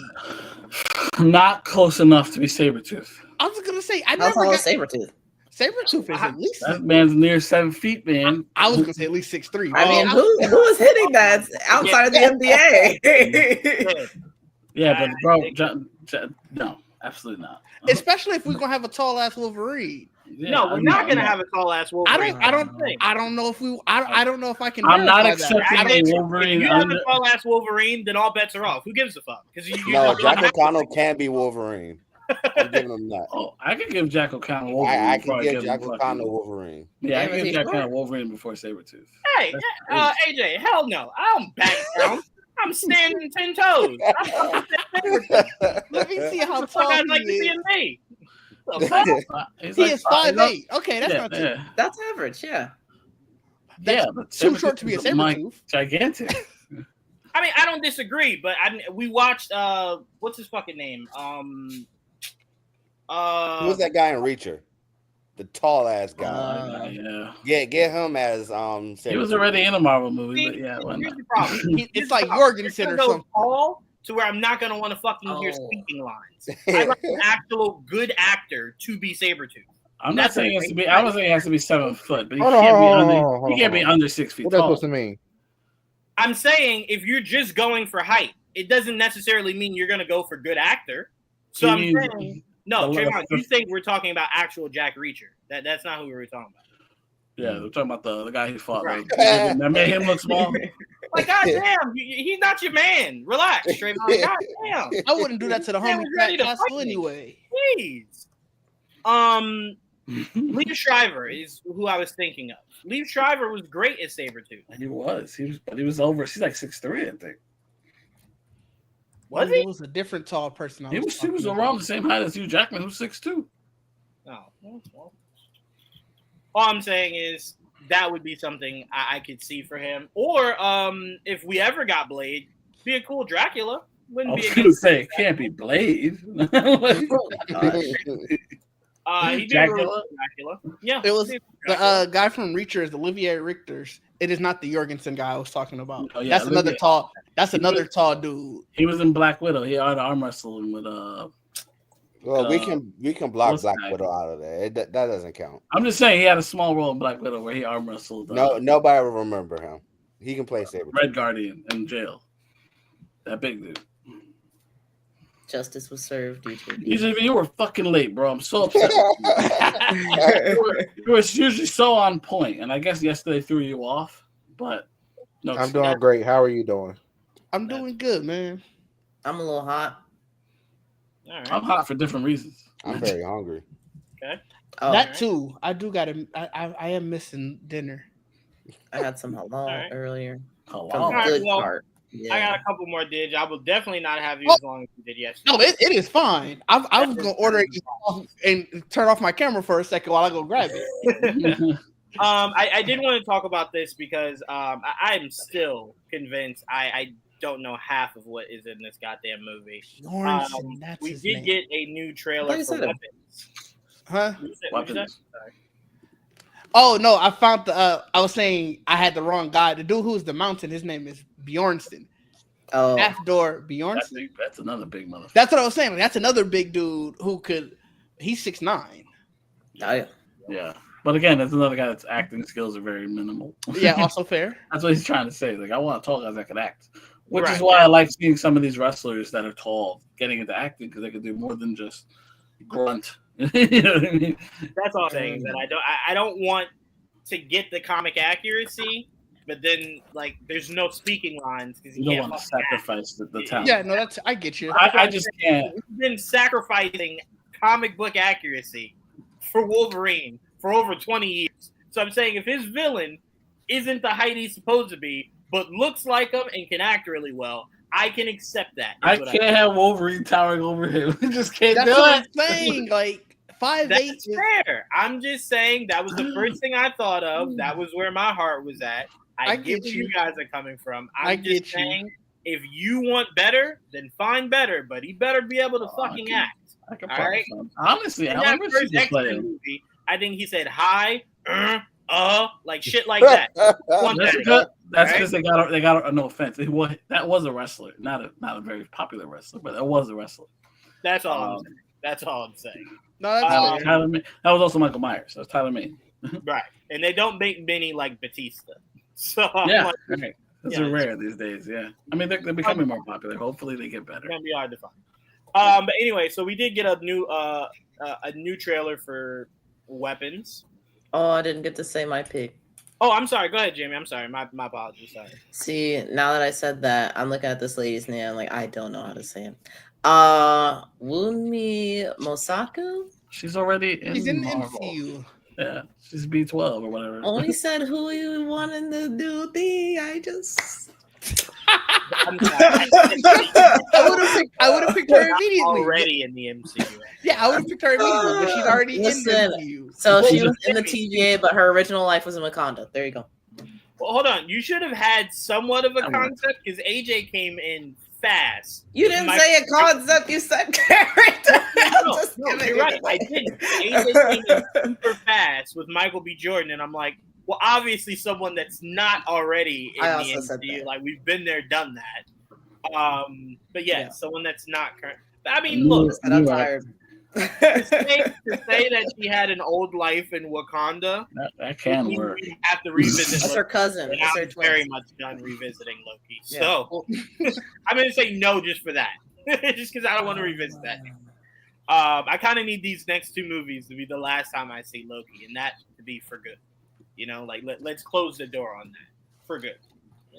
Not close enough to be Sabretooth. I was gonna say I How never tall got is Sabretooth? Sabretooth is at least. That man's near 7 feet, man. I was gonna say at least 6'3". I mean, who is hitting that outside of the NBA? Yeah, but bro, no, absolutely not. Especially if we're gonna have a tall ass Wolverine. Yeah, No, we're not gonna have a tall ass Wolverine. I don't know if we. I don't know if I can. I'm not verify that. accepting Wolverine. If you have a tall ass Wolverine, then all bets are off. Who gives a fuck? Because No, Jack O'Connell can be Wolverine. I'm giving him that. Oh, I could give Jack O'Connell Wolverine. I before can give Jack him O'Connell Wolverine. Yeah, I Yeah, can give he's Jack short. O'Connell Wolverine before Sabretooth. Hey, AJ, hell no. I don't back down. I'm standing 10 toes. Let me see how Fuck, tall I'd like to he see is. in me. He is 5'8". Okay, that's not too. Yeah, That's average, yeah. but Too short to be a Sabretooth is my Sabretooth. gigantic. I mean, I don't disagree, but we watched what's his fucking name? Who's that guy in Reacher? The tall ass guy. Yeah. Get him as He was already in a Marvel movie, but yeah, why Here's not? the problem. It's like Jorgensen or Go something. tall to where I'm not gonna want to fucking hear speaking lines. I like an actual good actor to be Sabretooth. I'm not saying it has to be. I was saying it has to be 7 foot, but he Hold on, can't be hold on, under. hold on, He can't be hold on. under 6 feet What that tall. supposed to mean? I'm saying if you're just going for height, it doesn't necessarily mean you're gonna go for good actor. So You I'm mean saying no, Trayvon, you think we're talking about actual Jack Reacher. That's not who we were talking about. Yeah, we're talking about the guy who fought. Right. That made him look small. Like, goddamn, he's not your man. Relax, Trayvon. Goddamn. I wouldn't do that to the Yeah, homie we're Fat ready to Castle fight me. anyway. Please. Liev Schreiber is who I was thinking of. Liev Schreiber was great as Sabretooth. He was over. She's like 6'3", I think. Was It he? was a different tall person. He was around the same height as Hugh Jackman, who's 6'2". No. Well. All I'm saying is that would be something I could see for him. Or if we ever got Blade, be a cool Dracula. I Wouldn't was be going to say, it can't be Blade. He'd be a really Dracula? cool Dracula. Yeah. It was he'd be a the Dracula. guy from Reacher is Olivier Richters. It is not the Jorgensen guy I was talking about. Oh, yeah, That's another Olivier. tall. That's another tall dude. He was in Black Widow. He had arm wrestling with Well, we can block what's Black that? Widow out of there. That doesn't count. I'm just saying he had a small role in Black Widow where he arm wrestled. Nobody will remember him. He can play Saber. Red Guardian in jail. That big dude. Justice was served, DJ. You were fucking late, bro. I'm so upset. you were usually so on point, and I guess yesterday threw you off. But no, I'm doing great. How are you doing? I'm doing good, man. I'm a little hot. All right. I'm hot for different reasons. I'm very hungry. Okay. Oh, That too. I do gotta. I am missing dinner. I had some halal right. earlier. Oh, From wow. the Alright, good well, part. Yeah. I got a couple more digs. I will definitely not have you as long as you did yesterday. No, it is fine. I was gonna order it and turn off my camera for a second while I go grab it. I did want to talk about this because I'm still convinced. I don't know half of what is in this goddamn movie. Bjornsson, that's we his did name. get a new trailer for said it. Weapons. Huh? What'd you say? Weapons. Sorry. Oh no, I found the. I was saying I had the wrong guy. The dude who's the mountain, his name is Bjornsson. Oh, Half-door Bjornsson. That's another big motherfucker. That's what I was saying. Like, that's another big dude who could. He's 6'9". Yeah. But again, that's another guy that's acting skills are very minimal. Yeah, also fair. That's what he's trying to say. Like, I want tall guys that can act. Which Right. is why I like seeing some of these wrestlers that are tall getting into acting because they can do more than just grunt. You know what I mean? That's all I'm saying. Is that I don't want to get the comic accuracy, but then like there's no speaking lines because You don't want to sacrifice the talent. Yeah, no, that's. I get you. I just can't. We've been sacrificing comic book accuracy for Wolverine for over 20 years. So I'm saying if his villain isn't the height he's supposed to be, but looks like him and can act really well, I can accept that. I can't have Wolverine towering over him. We just can't That's do what it. I'm saying. Like 5'8". That's fair. I'm just saying that was the first thing I thought of. That was where my heart was at. I get where you guys are coming from. I'm just saying, if you want better, then find better. But he better be able to fucking act. I can All right. Honestly, In I that wish first he could play X-Men him. movie, I think he said hi, like shit like that. That's because they got no offense. That was a wrestler, not a very popular wrestler, but that was a wrestler. That's all I'm saying. That's all I'm saying. No, that's fair. That was also Michael Myers. That's Tyler Mane. Right. And they don't make many like Batista. So I'm Yeah, like, right. Those are rare these days. Yeah, I mean they're becoming more popular. Hopefully they get better. it's gonna be hard to find. But anyway, so we did get a new trailer for Weapons. Oh, I didn't get to say my pick. Oh, I'm sorry. Go ahead, Jamie. I'm sorry. My apologies. Sorry. See, now that I said that, I'm looking at this lady's name. I'm like, I don't know how to say it. Wunmi Mosaku? She's already in He's in the Marvel. MCU. Yeah, she's B12 or whatever. Only said who you wanted to do thing. I just I'm sorry. I would have picked her immediately. Already in the MCU. Yeah, I would have picked her immediately, but she's already Listen, in the MCU. so she was in the TVA, but her original life was in Wakanda. There you go. Well, hold on. You should have had somewhat of a That concept because AJ came in fast. You didn't say a concept, you said character. No, you're right. I didn't. AJ came in super fast with Michael B. Jordan, and I'm like, well, obviously someone that's not already in I the also said MCU. that. Like we've been there, done that. But yeah, someone that's not current. I mean, look, And I'm tired. to say that she had an old life in Wakanda, That can we work. have to revisit. That's her Loki, cousin. and That's her I'm very twin. much done revisiting Loki. Yeah. So I'm gonna say no just for that, just because I don't want to revisit that. I kind of need these next two movies to be the last time I see Loki, and that to be for good. You know, like let's close the door on that for good.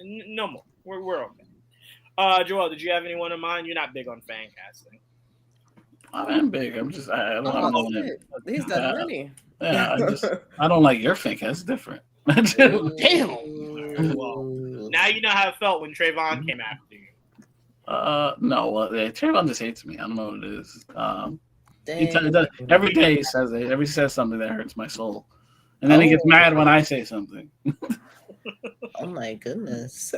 No more. We're okay. Joel, did you have anyone in mind? You're not big on fan casting. I am big. I'm just I don't know. He's done many. Yeah, I don't like your fake. That's different. Damn. Well, now you know how it felt when Trayvon came after you. No, well, yeah, Trayvon just hates me. I don't know what it is. Dang. Every day he says it. Every he says something that hurts my soul, and then he gets mad when I say something. Oh my goodness.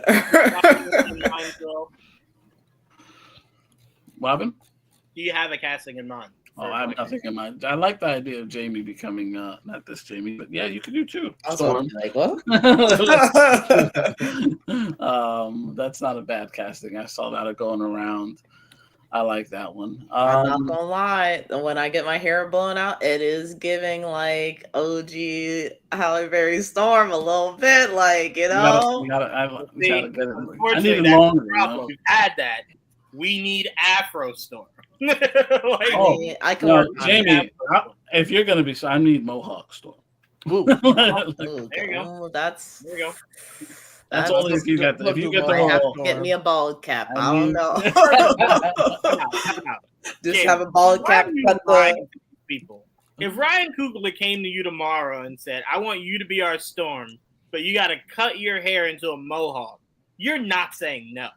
Robin? Do you have a casting in mind? Oh, I have nothing in mind. I like the idea of Jamie becoming not this Jamie, but yeah, you could do too. I was Storm. like, what? That's not a bad casting. I saw that going around. I like that one. I'm not gonna lie. When I get my hair blown out, it is giving like OG Halle Berry Storm a little bit, like I need it longer. You know? We've had that. We need Afro Storm. I can work on Jamie, if you're gonna be, so I need Mohawk Storm. Ooh, there you go. That's there you go. That's only if you get the, get me a bald cap. I don't know. Just have a bald cap. People. If Ryan Coogler came to you tomorrow and said, "I want you to be our Storm, but you got to cut your hair into a mohawk," you're not saying no.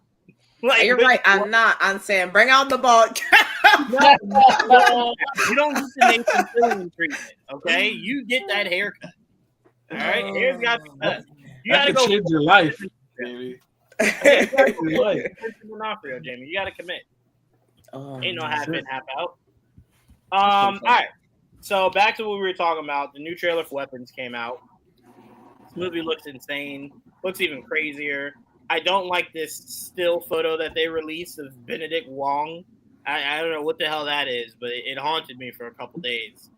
Like, you're right. I'm not. I'm saying bring out the bald cap. No, you don't get the Nathan Fillion treatment. Okay, you get that haircut. All right, hair's got to be cut. You that gotta could go change your life, baby. D'Onofrio, Jamie. You got to commit. Oh, Ain't no man. half in, half out. All right. So back to what we were talking about. The new trailer for Weapons came out. This movie looks insane. Looks even crazier. I don't like this still photo that they released of Benedict Wong. I don't know what the hell that is, but it haunted me for a couple days.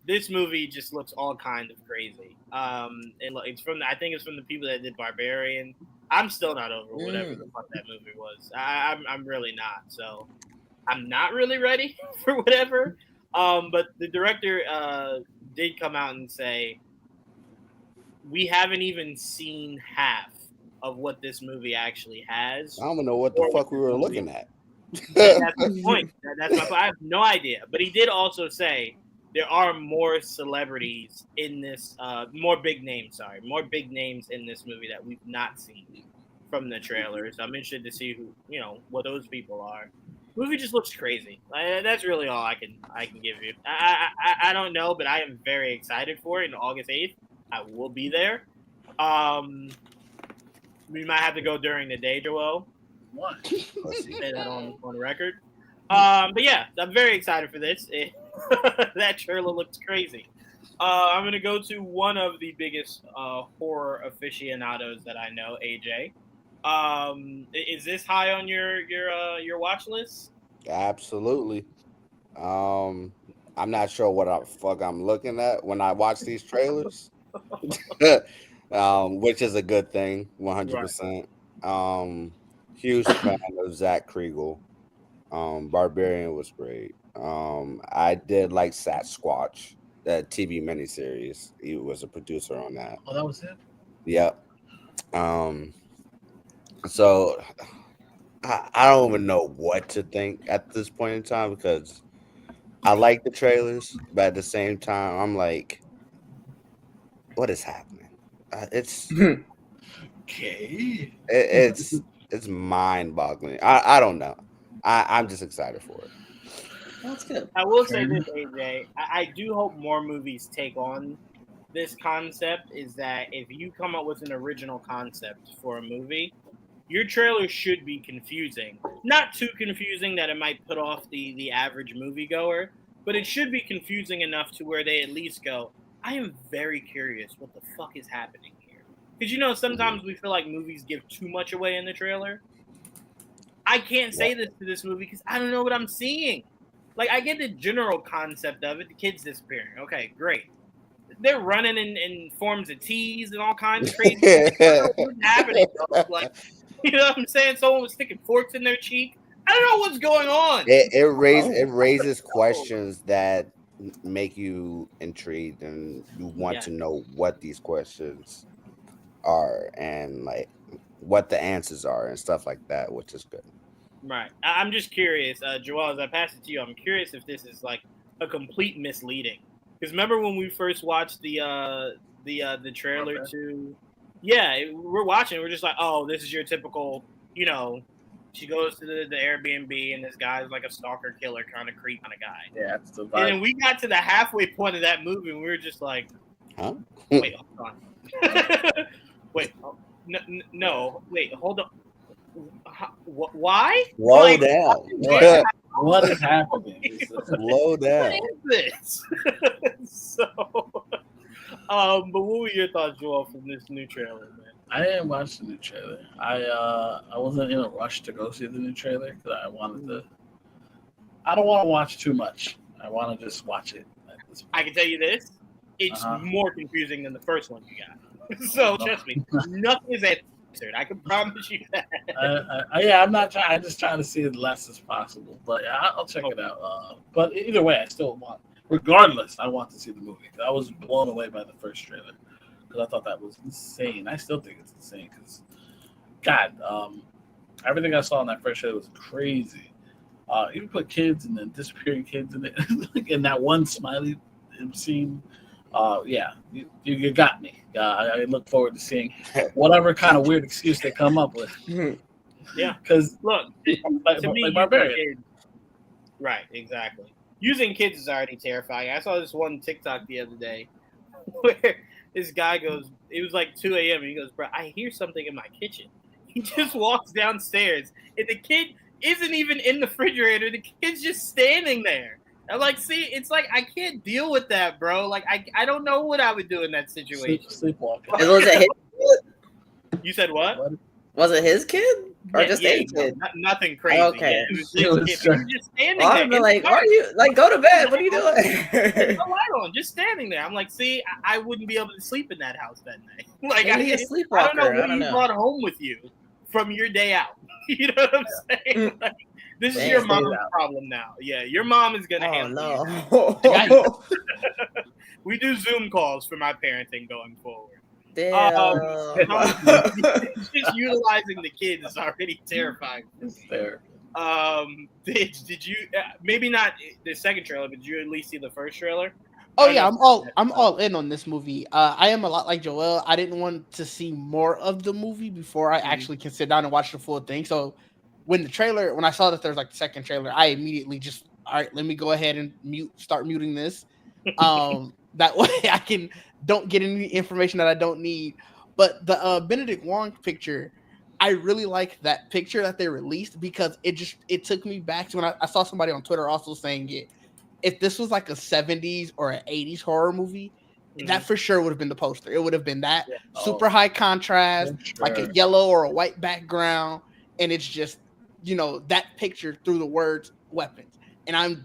This movie just looks all kind of crazy. It's from I think it's from the people that did Barbarian. I'm still not over whatever the fuck that movie was. I'm really not. So I'm not really ready for whatever. But the director did come out and say we haven't even seen half of what this movie actually has. I don't even know what the fuck we were looking at. That's the point. That's my point. I have no idea. But he did also say there are more celebrities in this, more big names in this movie that we've not seen from the trailers. I'm interested to see who, what those people are. The movie just looks crazy. That's really all I can give you. I don't know, but I am very excited for it. On August 8th, I will be there. We might have to go during the day, Joel. What? Say that on record. But yeah, I'm very excited for this. That trailer looks crazy. I'm gonna go to one of the biggest horror aficionados that I know, AJ. Is this high on your watch list? Absolutely. I'm not sure what the fuck I'm looking at when I watch these trailers, which is a good thing, 100%. Huge fan of Zach Kriegel. Barbarian was great. I did like Sasquatch, that TV miniseries. He was a producer on that. Oh, that was it? Yep. So I don't even know what to think at this point in time because I like the trailers, but at the same time, I'm like, what is happening? It's okay. It's mind-boggling. I don't know. I'm just excited for it. That's good. I will say this, AJ. I do hope more movies take on this concept. Is that if you come up with an original concept for a movie, your trailer should be confusing. Not too confusing that it might put off the average moviegoer, but it should be confusing enough to where they at least go, I am very curious what the fuck is happening here. Because, sometimes we feel like movies give too much away in the trailer. I can't say this to this movie because I don't know what I'm seeing. Like, I get the general concept of it. The kid's disappearing. Okay, great. They're running in forms of T's and all kinds of crazy shit. I don't know what's happening. Like, you know what I'm saying? Someone was sticking forks in their cheek. I don't know what's going on. It raises questions that make you intrigued and you want to know what these questions are and like what the answers are and stuff like that, which is good. Right. I'm just curious, Joel, as I pass it to you, I'm curious if this is like a complete misleading. Because remember when we first watched the trailer to, we're watching, we're just like, oh, this is your typical, she goes to the Airbnb and this guy's like a stalker killer kind of creep kind of guy. Yeah, it's the vibe. And then we got to the halfway point of that movie and we were just like, huh? Wait, hold on. Wait, no, wait, hold on. Why? Slow down. What is happening? Slow down. What is this? But what were your thoughts, Joel, from this new trailer, man? I didn't watch the new trailer. I wasn't in a rush to go see the new trailer because I don't want to watch too much. I want to just watch it. I can tell you this: it's more confusing than the first one you got. So trust me, nothing is answered. I can promise you that. I'm not trying. I'm just trying to see it less as possible. But I'll check it out. But either way, I still want. Regardless, I want to see the movie. I was blown away by the first trailer because I thought that was insane. I still think it's insane because, God, everything I saw in that first trailer was crazy. Even put kids and then disappearing kids in it, in that one smiley scene. You got me. I look forward to seeing whatever kind of weird excuse they come up with. Yeah, because look, to me, Barbarian. Right, exactly. Using kids is already terrifying. I saw this one TikTok the other day where this guy goes, it was like 2 a.m. and he goes, bro, I hear something in my kitchen. He just walks downstairs, and the kid isn't even in the refrigerator. The kid's just standing there. I'm like, see, it's like I can't deal with that, bro. Like I don't know what I would do in that situation. Sleepwalking. Was it his kid? You said what? Was it his kid or just a kid? Nothing crazy. Okay. Yeah, it was his kid. He was just standing Well, there. I'd be like, "Why are you like go to bed? What are you doing?" No light on, just standing there. I'm like, see, I wouldn't be able to sleep in that house that night. Like, Maybe a I sleepwalker. don't know what you brought home with you from your day out. You know what I'm saying? Like, this is your mom's problem now. Yeah, your mom is gonna handle it. We do Zoom calls for my parenting going forward. Damn. Just utilizing the kids is already terrifying. Fair. Did you maybe not the second trailer, but did you at least see the first trailer? Oh yeah, I'm all in on this movie. I am a lot like Joel. I didn't want to see more of the movie before I actually can sit down and watch the full thing. So when I saw that there's like the second trailer, I immediately just, all right, let me go ahead and start muting this. That way I don't get any information that I don't need. But the Benedict Wong picture, I really like that picture that they released because it took me back to when I saw somebody on Twitter also saying it. If this was like a 70s or an 80s horror movie, that for sure would have been the poster. It would have been that super high contrast, like a yellow or a white background. And it's just, that picture through the words weapons. And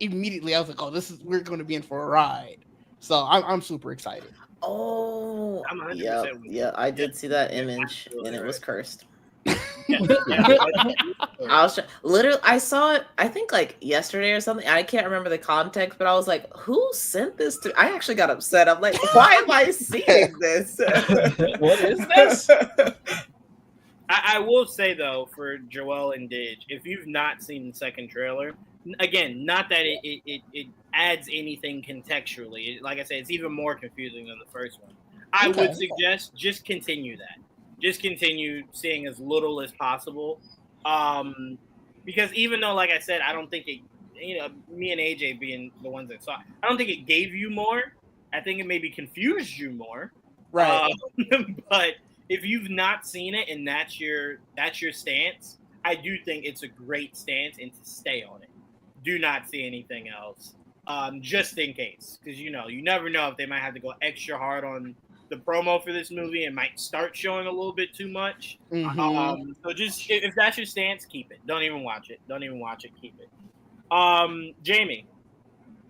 immediately I was like, oh, we're going to be in for a ride. So I'm super excited. Oh, yeah, I did see that image and it was cursed. I saw it, I think like yesterday or something. I can't remember the context, but I was like, who sent this to? I actually got upset. I'm like, why am I seeing this? What is this? I will say though, for Joel and Didge, if you've not seen the second trailer, again, not that it adds anything contextually. Like I said, it's even more confusing than the first one. I would suggest just continue that. Just continue seeing as little as possible. Because even though, like I said, I don't think it, me and AJ being the ones that saw it, I don't think it gave you more. I think it maybe confused you more. Right. But if you've not seen it and that's your stance, I do think it's a great stance and to stay on it. Do not see anything else. Just in case. Because, you never know if they might have to go extra hard on the promo for this movie and might start showing a little bit too much. So just if that's your stance, keep it. Don't even watch it. Keep it. Jamie,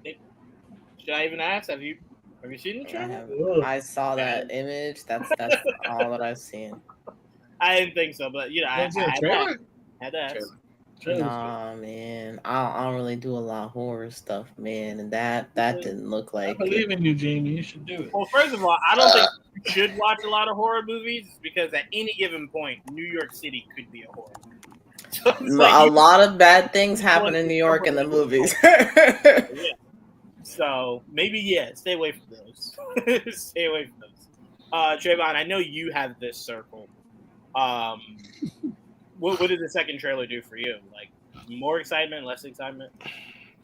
should I even ask? Have you seen the trailer? I saw that image. That's all that I've seen. I didn't think so, but I had to ask. Nah, man, I don't really do a lot of horror stuff, man, and that didn't look like. I believe in you, Jamie. You should do it. Well, first of all, I don't think you should watch a lot of horror movies because at any given point, New York City could be a horror movie. So a lot of bad things happen in New York in the movies. So maybe stay away from those. Stay away from those. Trayvon, I know you have this circle. What did the second trailer do for you? Like more excitement, less excitement?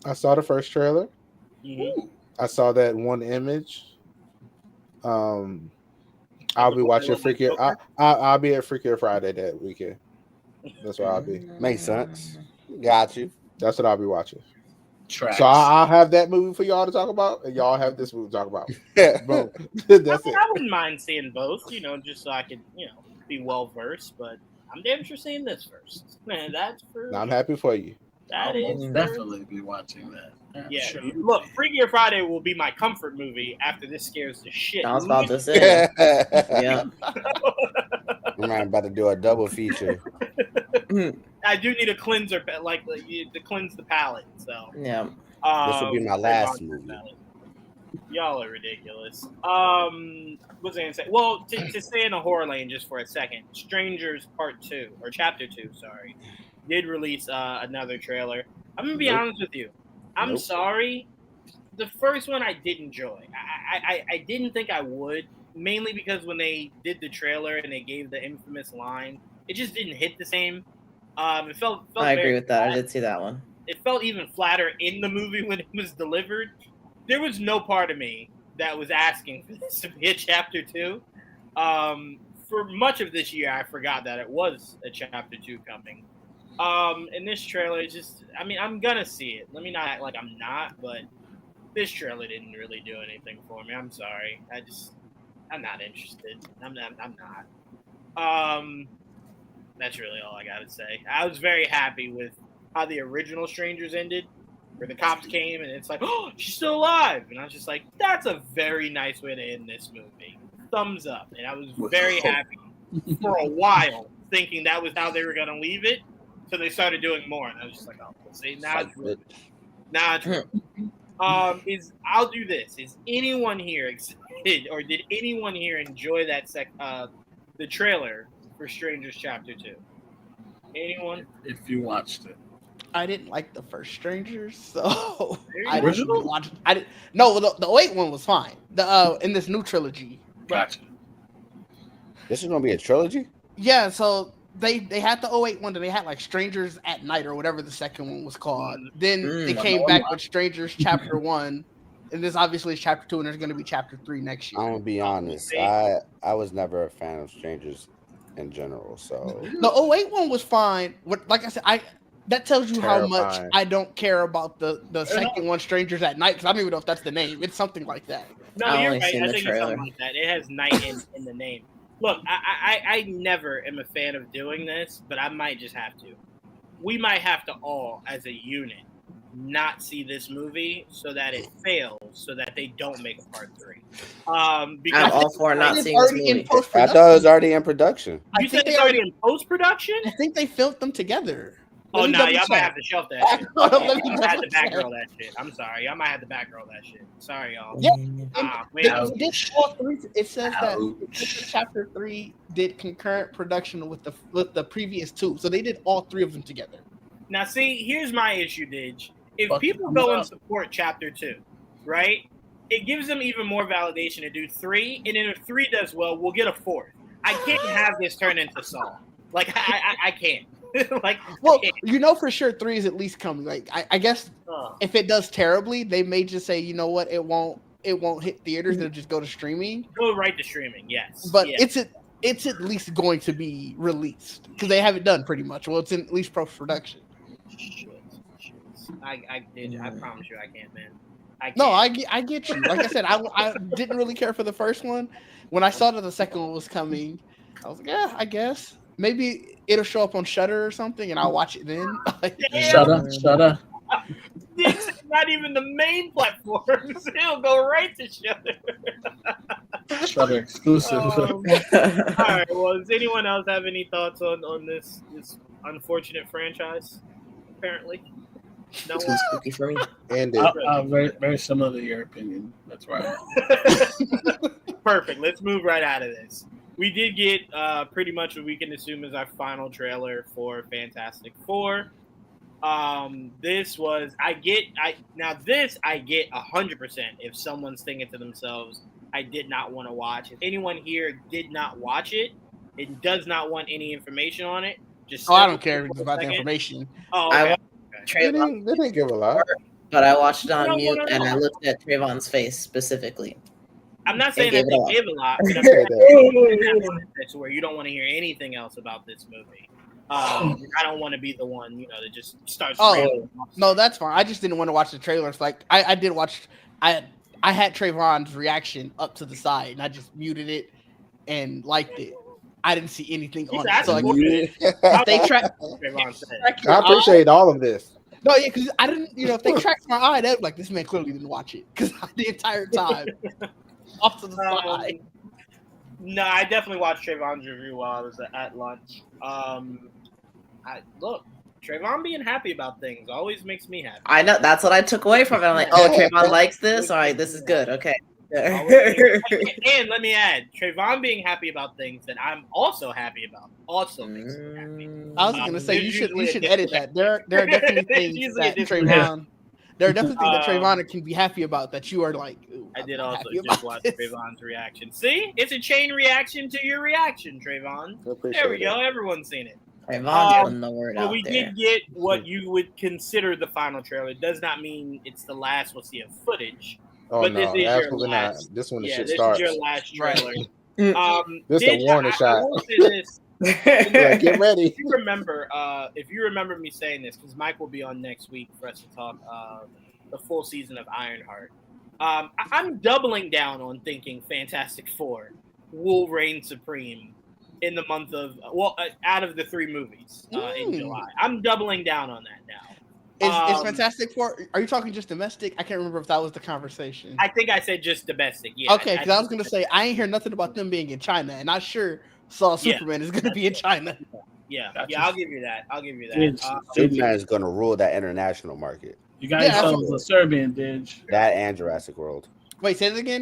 I saw the first trailer. Mm-hmm. I saw that one image. I'll be watching Freakier. I'll be at Freakier Friday that weekend. That's where I'll be. Makes sense. Got you. That's what I'll be watching. Tracks. So I'll have that movie for y'all to talk about, and y'all have this movie to talk about. Boom. That's it. I wouldn't mind seeing both, just so I could, be well versed. But I'm damn sure seeing this first. Man, that's for. I'm happy for you. That I'll definitely be watching that. Yeah. Sure. Look, Freakier Friday will be my comfort movie after this scares the shit. I was about to say. Yeah. I'm about to do a double feature. I do need a cleanser, like to cleanse the palate. So yeah. This will be my last movie. Y'all are ridiculous. What was I gonna say? Well, to stay in a horror lane just for a second, Strangers Part 2 or Chapter 2, sorry, did release another trailer. I'm gonna be honest with you. I'm sorry. The first one I did enjoy. I didn't think I would, mainly because when they did the trailer and they gave the infamous line, it just didn't hit the same. It felt I agree with that. flat. I did see that one. It felt even flatter in the movie when it was delivered. There was no part of me that was asking for this to be a chapter 2. for much of this year, I forgot that it was a chapter 2 coming. And this trailer just, I mean, I'm gonna see it. Let me not act like I'm not, but this trailer didn't really do anything for me. I'm sorry. I'm not interested. I'm not. That's really all I gotta say. I was very happy with how the original Strangers ended, where the cops came and it's like, oh, she's still alive, and I was just like, that's a very nice way to end this movie. Thumbs up. And I was very happy for a while, thinking that was how they were gonna leave it. So they started doing more, and I was just like, "Oh, see, now it's ruined. Now it's ruined." I'll do this. Is anyone here excited, or did anyone here enjoy that the trailer for Strangers Chapter 2? Anyone? If you watched it, I didn't like the first Strangers, so I Original? didn't really watch it. I didn't. No, the 08 one was fine. The in this new trilogy. gotcha. This is gonna be a trilogy. Yeah, so they had the 08 one, and they had like Strangers at Night or whatever the second one was called. Then they came back with Strangers Chapter 1, and this obviously is Chapter 2, and there's going to be Chapter 3 next year. I'm gonna be honest. I was never a fan of Strangers in general. So The 08 one was fine. Like I said, that tells you how much Terrifying. I don't care about the second one, Strangers at Night, because I don't even know if that's the name. It's something like that. No, I you're only right. seen I the think it's something trailer. like that. It has night in the name. Look, I never am a fan of doing this, but I might just have to. We might have to all, as a unit, not see this movie so that it fails, so that they don't make a part 3. Because I'm all for not It's seeing this already in movie. I post-production. thought it was already in production. you said it's already in post-production? I think they filmed them together. Oh, Let me no, double y'all might check. have to shelf that shit. Let me I had to double check. backroll that shit. I'm sorry. Y'all might have to backroll that shit. Sorry, y'all. Yeah. Wait, They did all 3. It says that Ouch. Chapter 3 did concurrent production with the previous 2, so they did all 3 of them together. now, see, here's my issue, Didge. If Fuck people them go and up. support Chapter 2, right, it gives them even more validation to do 3, and then if 3 does well, we'll get a 4th. I can't have this turn into Saw. Like, I can't. Like, Well, I can't. you know for sure 3 is at least coming. Like I guess Ugh. if it does terribly, they may just say, you know what, it won't hit theaters. It'll just go to streaming. Go right to streaming, yes. But yeah. it's at least going to be released because they have it done pretty much. Well, it's in at least post production. Shit. I promise you I can't, man. I can't. No, I get you. Like I said, I didn't really care for the first one. When I saw that the second one was coming, I was like, yeah, I guess maybe it'll show up on Shudder or something, and I'll watch it then. Shut up. It's not even the main platforms. It'll go right to Shudder. Shudder exclusive. All right. Well, does anyone else have any thoughts on this unfortunate franchise? Apparently, no Too one. spooky for me. And Very, very similar to your opinion. That's right. Perfect. Let's move right out of this. We did get pretty much what we can assume is our final trailer for Fantastic Four. This was I get 100% if someone's thinking to themselves, I did not want to watch. If anyone here did not watch it, it does not want any information on it. Just I don't care about the information. Oh, I okay. watched they Trayvon, didn't give a lot. but I watched it on No, mute no. and I looked at Trayvon's face specifically. I'm not saying They that gave they it give a lot, but I'm Say saying that. that's where you don't want to hear anything else about this movie. I don't want to be the one, that just starts. rambling off No, stuff. that's fine. I just didn't want to watch the trailers. Like I did watch. I had Trayvon's reaction up to the side, and I just muted it and liked it. I didn't see anything on it. So like, if they track, Trayvon said. I appreciate all of this. No, yeah, because I didn't. If they tracked my eye, they'd be like, this man clearly didn't watch it because the entire time off to the side. No, I definitely watched Trayvon's review while I was at lunch. Look, Trayvon being happy about things always makes me happy. I know that's what I took away from it. I'm like, oh, Trayvon likes this. All right, this is good. Okay. And let me add, Trayvon being happy about things that I'm also happy about also makes me happy. I was gonna say there's you should usually a edit that. There are definitely There's things usually a that different- Trayvon. There are definitely things that Trayvon can be happy about that you are like. Ooh, I did I'm also happy just about watch this. Trayvon's reaction. See, it's a chain reaction to your reaction, Trayvon. There we go. Everyone's seen it. Trayvon's putting the word Well, out we there. did get what you would consider the final trailer. It does not mean it's the last we'll see of footage. Oh But no, this is your absolutely not. last- This one, the Yeah, shit this starts. is your last trailer. This is a warning shot. I will say this. Like, get ready. If you remember me saying this, because Mike will be on next week for us to talk the full season of Ironheart. I'm doubling down on thinking Fantastic Four will reign supreme in the month of out of the 3 movies in July. I'm doubling down on that now. Is Fantastic Four? Are you talking just domestic? I can't remember if that was the conversation. I think I said just domestic. Yeah. Okay, because I was gonna say I ain't hear nothing about them being in China, and I sure saw Superman is gonna be in China. Yeah, I'll give you that. Superman is gonna rule that international market. You got yourselves a Serbian, Didge. That and Jurassic World. Wait, say it again.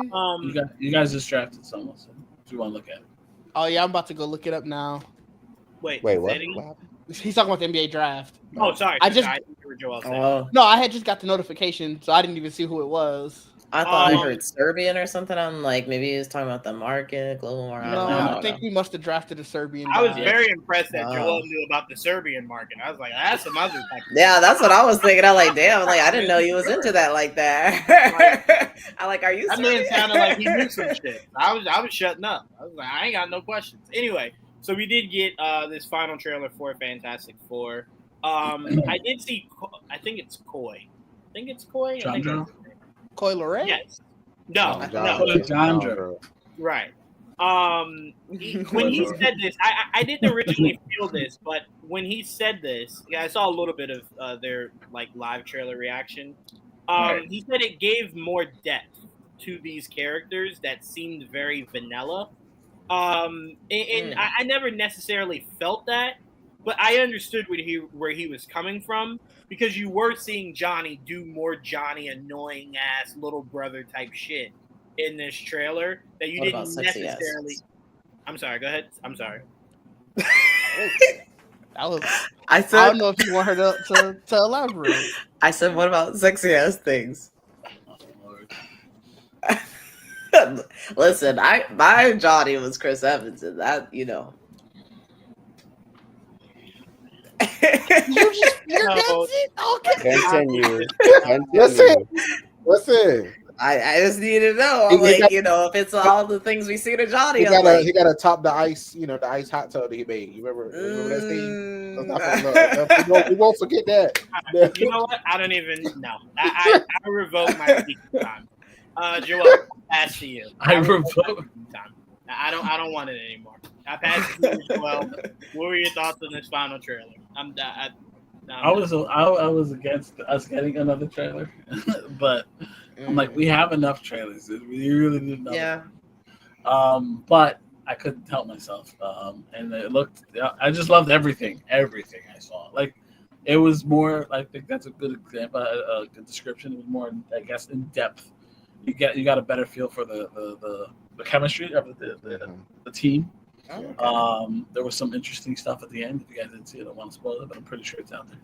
You guys just drafted someone. So if you want to look at it. Oh yeah, I'm about to go look it up now. Wait, what? He's talking about the NBA draft. Oh, sorry. I heard Joel say. No, I had just got the notification, so I didn't even see who it was. I thought I heard Serbian or something. I'm like, maybe he was talking about the market, global market. No, I think we must have drafted a Serbian. I was very impressed that Joel knew about the Serbian market. I was like, that's some other type of Yeah, that's what I was thinking. I was like, damn, like I didn't know you was into that like that. I like, are you? That man sounded like he knew some shit. I was shutting up. I was like, I ain't got no questions. Anyway, so we did get this final trailer for Fantastic Four. I did see. I think it's Koi. Coy Leray? Yes. No. John. Right. When he said this, I didn't originally feel this, but when he said this, I saw a little bit of their like live trailer reaction. He said it gave more depth to these characters that seemed very vanilla. And I never necessarily felt that, but I understood where he was coming from, because you were seeing Johnny do more Johnny annoying ass little brother type shit in this trailer that you didn't necessarily. I'm sorry. Go ahead. I'm sorry. I don't know if you want her to elaborate. I said, what about sexy ass things? Listen, my Johnny was Chris Evans, and that, you know. Okay. Continue. Listen. I just need to know. I'm like, if it's all the things we see to Johnny, he gotta top the ice, the ice hot tub that he made. You remember that scene? We won't forget that. You know what? I don't even know. I revoke my speaking time. Joel, pass to you. I revoke. I don't want it anymore. I passed it to you, Joel. What were your thoughts on this final trailer? I was against us getting another trailer, but I'm like, we have enough trailers. We really need another. Yeah. But I couldn't help myself. And it looked. I just loved everything I saw. Like, it was more. I think that's a good example. A good description. It was more, I guess, in depth. You got a better feel for the chemistry of the team. Okay. There was some interesting stuff at the end. If you guys didn't see it, I don't want to spoil it, but I'm pretty sure it's out there.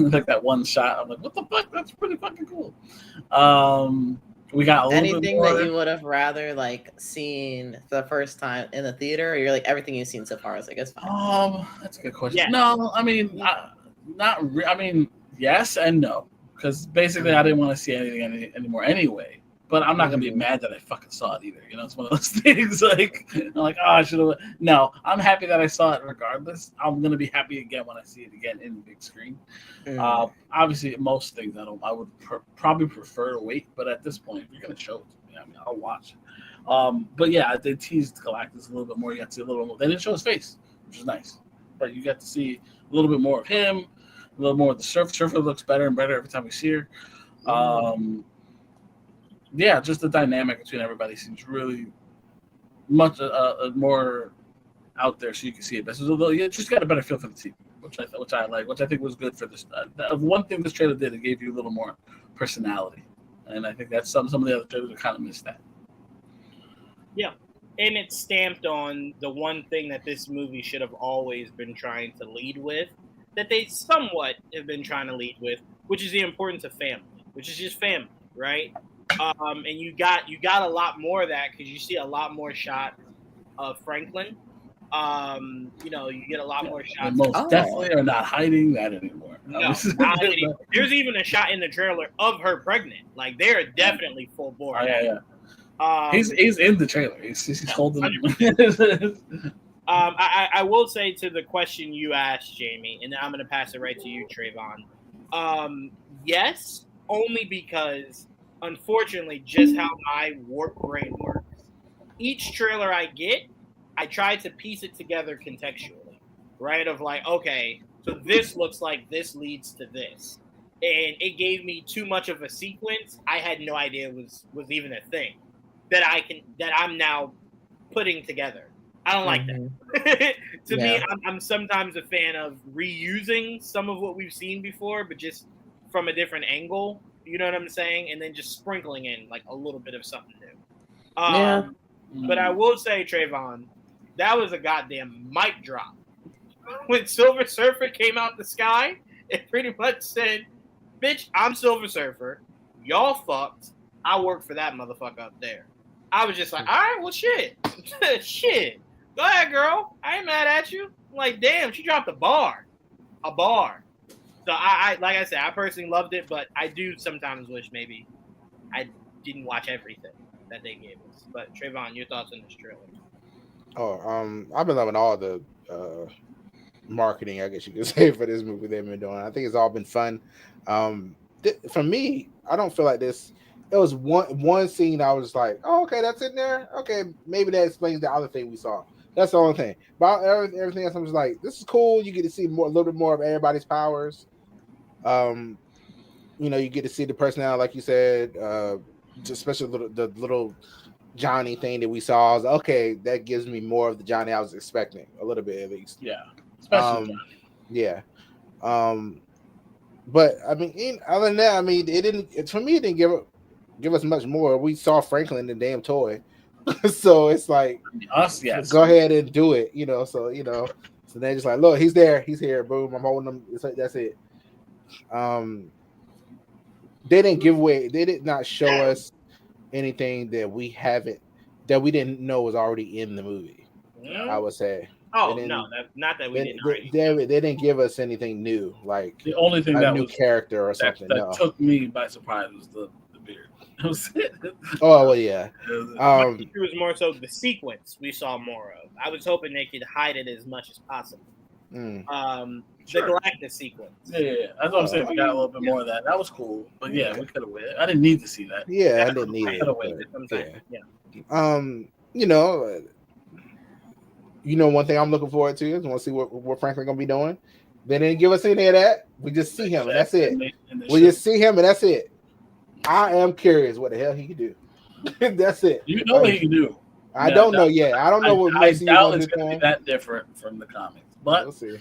Like that one shot, I'm like, what the fuck? That's pretty fucking cool. We got a little anything bit more. that you would have rather seen the first time in the theater, or you're like everything you've seen so far is it's fine. That's a good question. Yeah. No, I mean, I mean, yes and no, because basically I didn't want to see anything anymore anyway. But I'm not gonna be mad that I fucking saw it either. It's one of those things. Like, I'm like, I should have. No, I'm happy that I saw it regardless. I'm gonna be happy again when I see it again in the big screen. Obviously, most things I would probably prefer to wait. But at this point, if you're gonna show it to me, I'll watch it. But yeah, they teased Galactus a little bit more. You got to see a little more. They didn't show his face, which is nice. But you got to see a little bit more of him, a little more of the Surfer. Surfer looks better and better every time we see her. Yeah, just the dynamic between everybody seems really much more out there, so you can see it best. So you just got a better feel for the team, which I like, which I think was good for this. One thing this trailer did, it gave you a little more personality, and I think that's some of the other trailers that kind of missed that. Yeah, and it's stamped on the one thing that this movie should have always been trying to lead with, that they somewhat have been trying to lead with, which is the importance of family, which is just family, right? And you got a lot more of that because you see a lot more shots of Franklin. You get a lot more shots. Most definitely are not hiding that anymore. No, not anymore. There's even a shot in the trailer of her pregnant. Like, they're definitely full bore. Yeah. He's in the trailer. He's holding it. I will say to the question you asked, Jamie, and then I'm going to pass it right to you, Trayvon. Yes, only because, unfortunately, just how my warped brain works. Each trailer I get, I try to piece it together contextually, right? Of like, okay, so this looks like this leads to this. And it gave me too much of a sequence I had no idea was even a thing that I'm now putting together. I don't like that. To me, I'm sometimes a fan of reusing some of what we've seen before, but just from a different angle. You know what I'm saying? And then just sprinkling in like a little bit of something new. But I will say, Trayvon, that was a goddamn mic drop. When Silver Surfer came out the sky, it pretty much said, bitch, I'm Silver Surfer. Y'all fucked. I work for that motherfucker up there. I was just like, all right, well, shit. Shit. Go ahead, girl. I ain't mad at you. I'm like, damn, she dropped a bar. A bar. So I like I said, I personally loved it, but I do sometimes wish maybe I didn't watch everything that they gave us. But Trayvon, your thoughts on this trailer? I've been loving all the marketing, I guess you could say, for this movie they've been doing. I think it's all been fun. For me, I don't feel like this. It was one scene I was like, oh, okay, that's in there. Okay, maybe that explains the other thing we saw. That's the only thing. But everything else, I'm just like, this is cool. You get to see a little bit more of everybody's powers. You get to see the personality, like you said, especially the little Johnny thing that we saw. I was like, okay, that gives me more of the Johnny I was expecting, a little bit at least. Yeah, especially Johnny. Yeah. But I mean, other than that, I mean, it didn't give us much more. We saw Franklin, the damn toy. So it's like, us, yes. Go ahead and do it, So they're just like, look, he's there, he's here, boom, I'm holding him. It's like, that's it. They did not show us anything that we didn't know was already in the movie. I would say. Oh no, not that we didn't. They didn't give us anything new, like the only thing a new character or something. That took me by surprise was the beard. That was it. Oh well, yeah. It was more so the sequence we saw more of. I was hoping they could hide it as much as possible. The Galactus sequence. Yeah, that's what I'm saying. We got a little bit more of that. That was cool, but we could have waited. I didn't need to see that. Yeah, I didn't need it. One thing I'm looking forward to is I want to see what Franklin gonna be doing. They didn't give us any of that. We just see him, and that's it. We just see him, and that's it. I am curious what the hell he can do. That's it. You know what he can do. I don't know yet. I don't know what makes you going to be that different from the comics, but we'll see.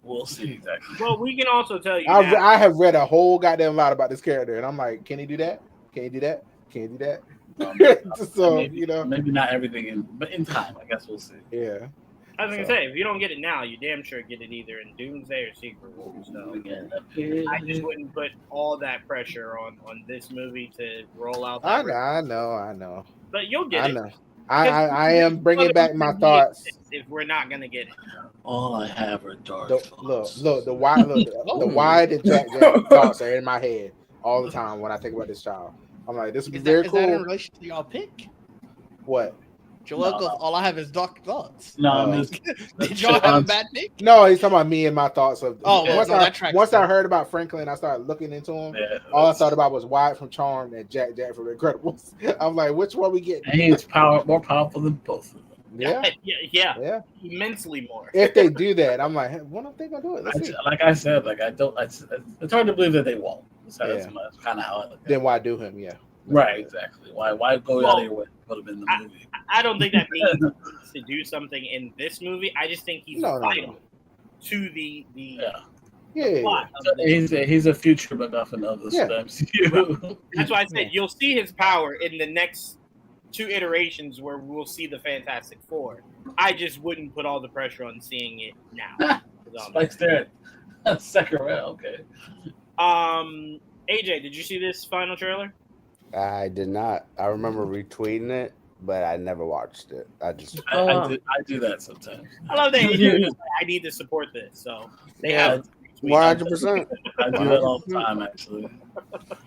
We'll see exactly. Well, we can also tell you. I have read a whole goddamn lot about this character, and I'm like, can he do that? Can he do that? Can he do that? So maybe not everything, but in time, I guess we'll see. Yeah. I was gonna say, if you don't get it now, you damn sure get it either in Doomsday or Secret Wars. So I just wouldn't put all that pressure on this movie to roll out. I know. But you'll get it. I know. I am bringing back my thoughts. If we're not gonna get it, all I have are dark thoughts. Look, the wide and Jack thoughts are in my head all the time when I think about this child. I'm like, this would be very cool. Is that in relation to y'all pick? What? Joel goes, all I have is dark thoughts. No, did y'all have a bad pick? No, he's talking about me and my thoughts of. Once I heard about Franklin, I started looking into him. Yeah, all I thought about was Wyatt from Charmed and Jack from The Incredibles. I'm like, which one we get? And he's more powerful than both of them. Yeah. Immensely more. If they do that, I'm like, hey, when are they gonna do it? Like I said, it's hard to believe that they won't. That's kind of how I look at it. Then why do him? Yeah. Right, exactly. Why go out of your way? Put him in the movie. I don't think that means to do something in this movie. I just think he's vital to the plot. He's a future MacGuffin of the MCU. That's why I said you'll see his power in the next 2 iterations where we'll see the Fantastic Four. I just wouldn't put all the pressure on seeing it now. Spike's there. Second round, okay. AJ, did you see this final trailer? I did not. I remember retweeting it, but I never watched it. I do that sometimes. I love that. I need to support this, so they have tweet. 100%. I do that all the time, actually.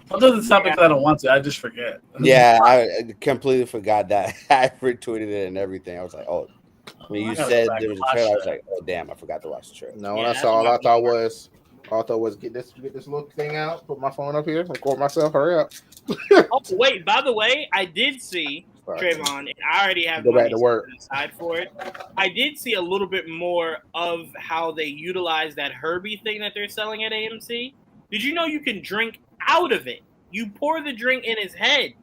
Sometimes it's not because I don't want to. I just forget. Yeah, I completely forgot that. I retweeted it and everything. I was like, oh, when you said there was a trailer, I was like, oh damn, I forgot to watch the trailer. No, when I saw, all I thought was get this little thing out, put my phone up here, record myself, hurry up. Oh wait, by the way, I did see Trayvon, and I already have Go money back to work. aside for it. I did see a little bit more of how they utilize that Herbie thing that they're selling at AMC. Did you know you can drink out of it? You pour the drink in his head,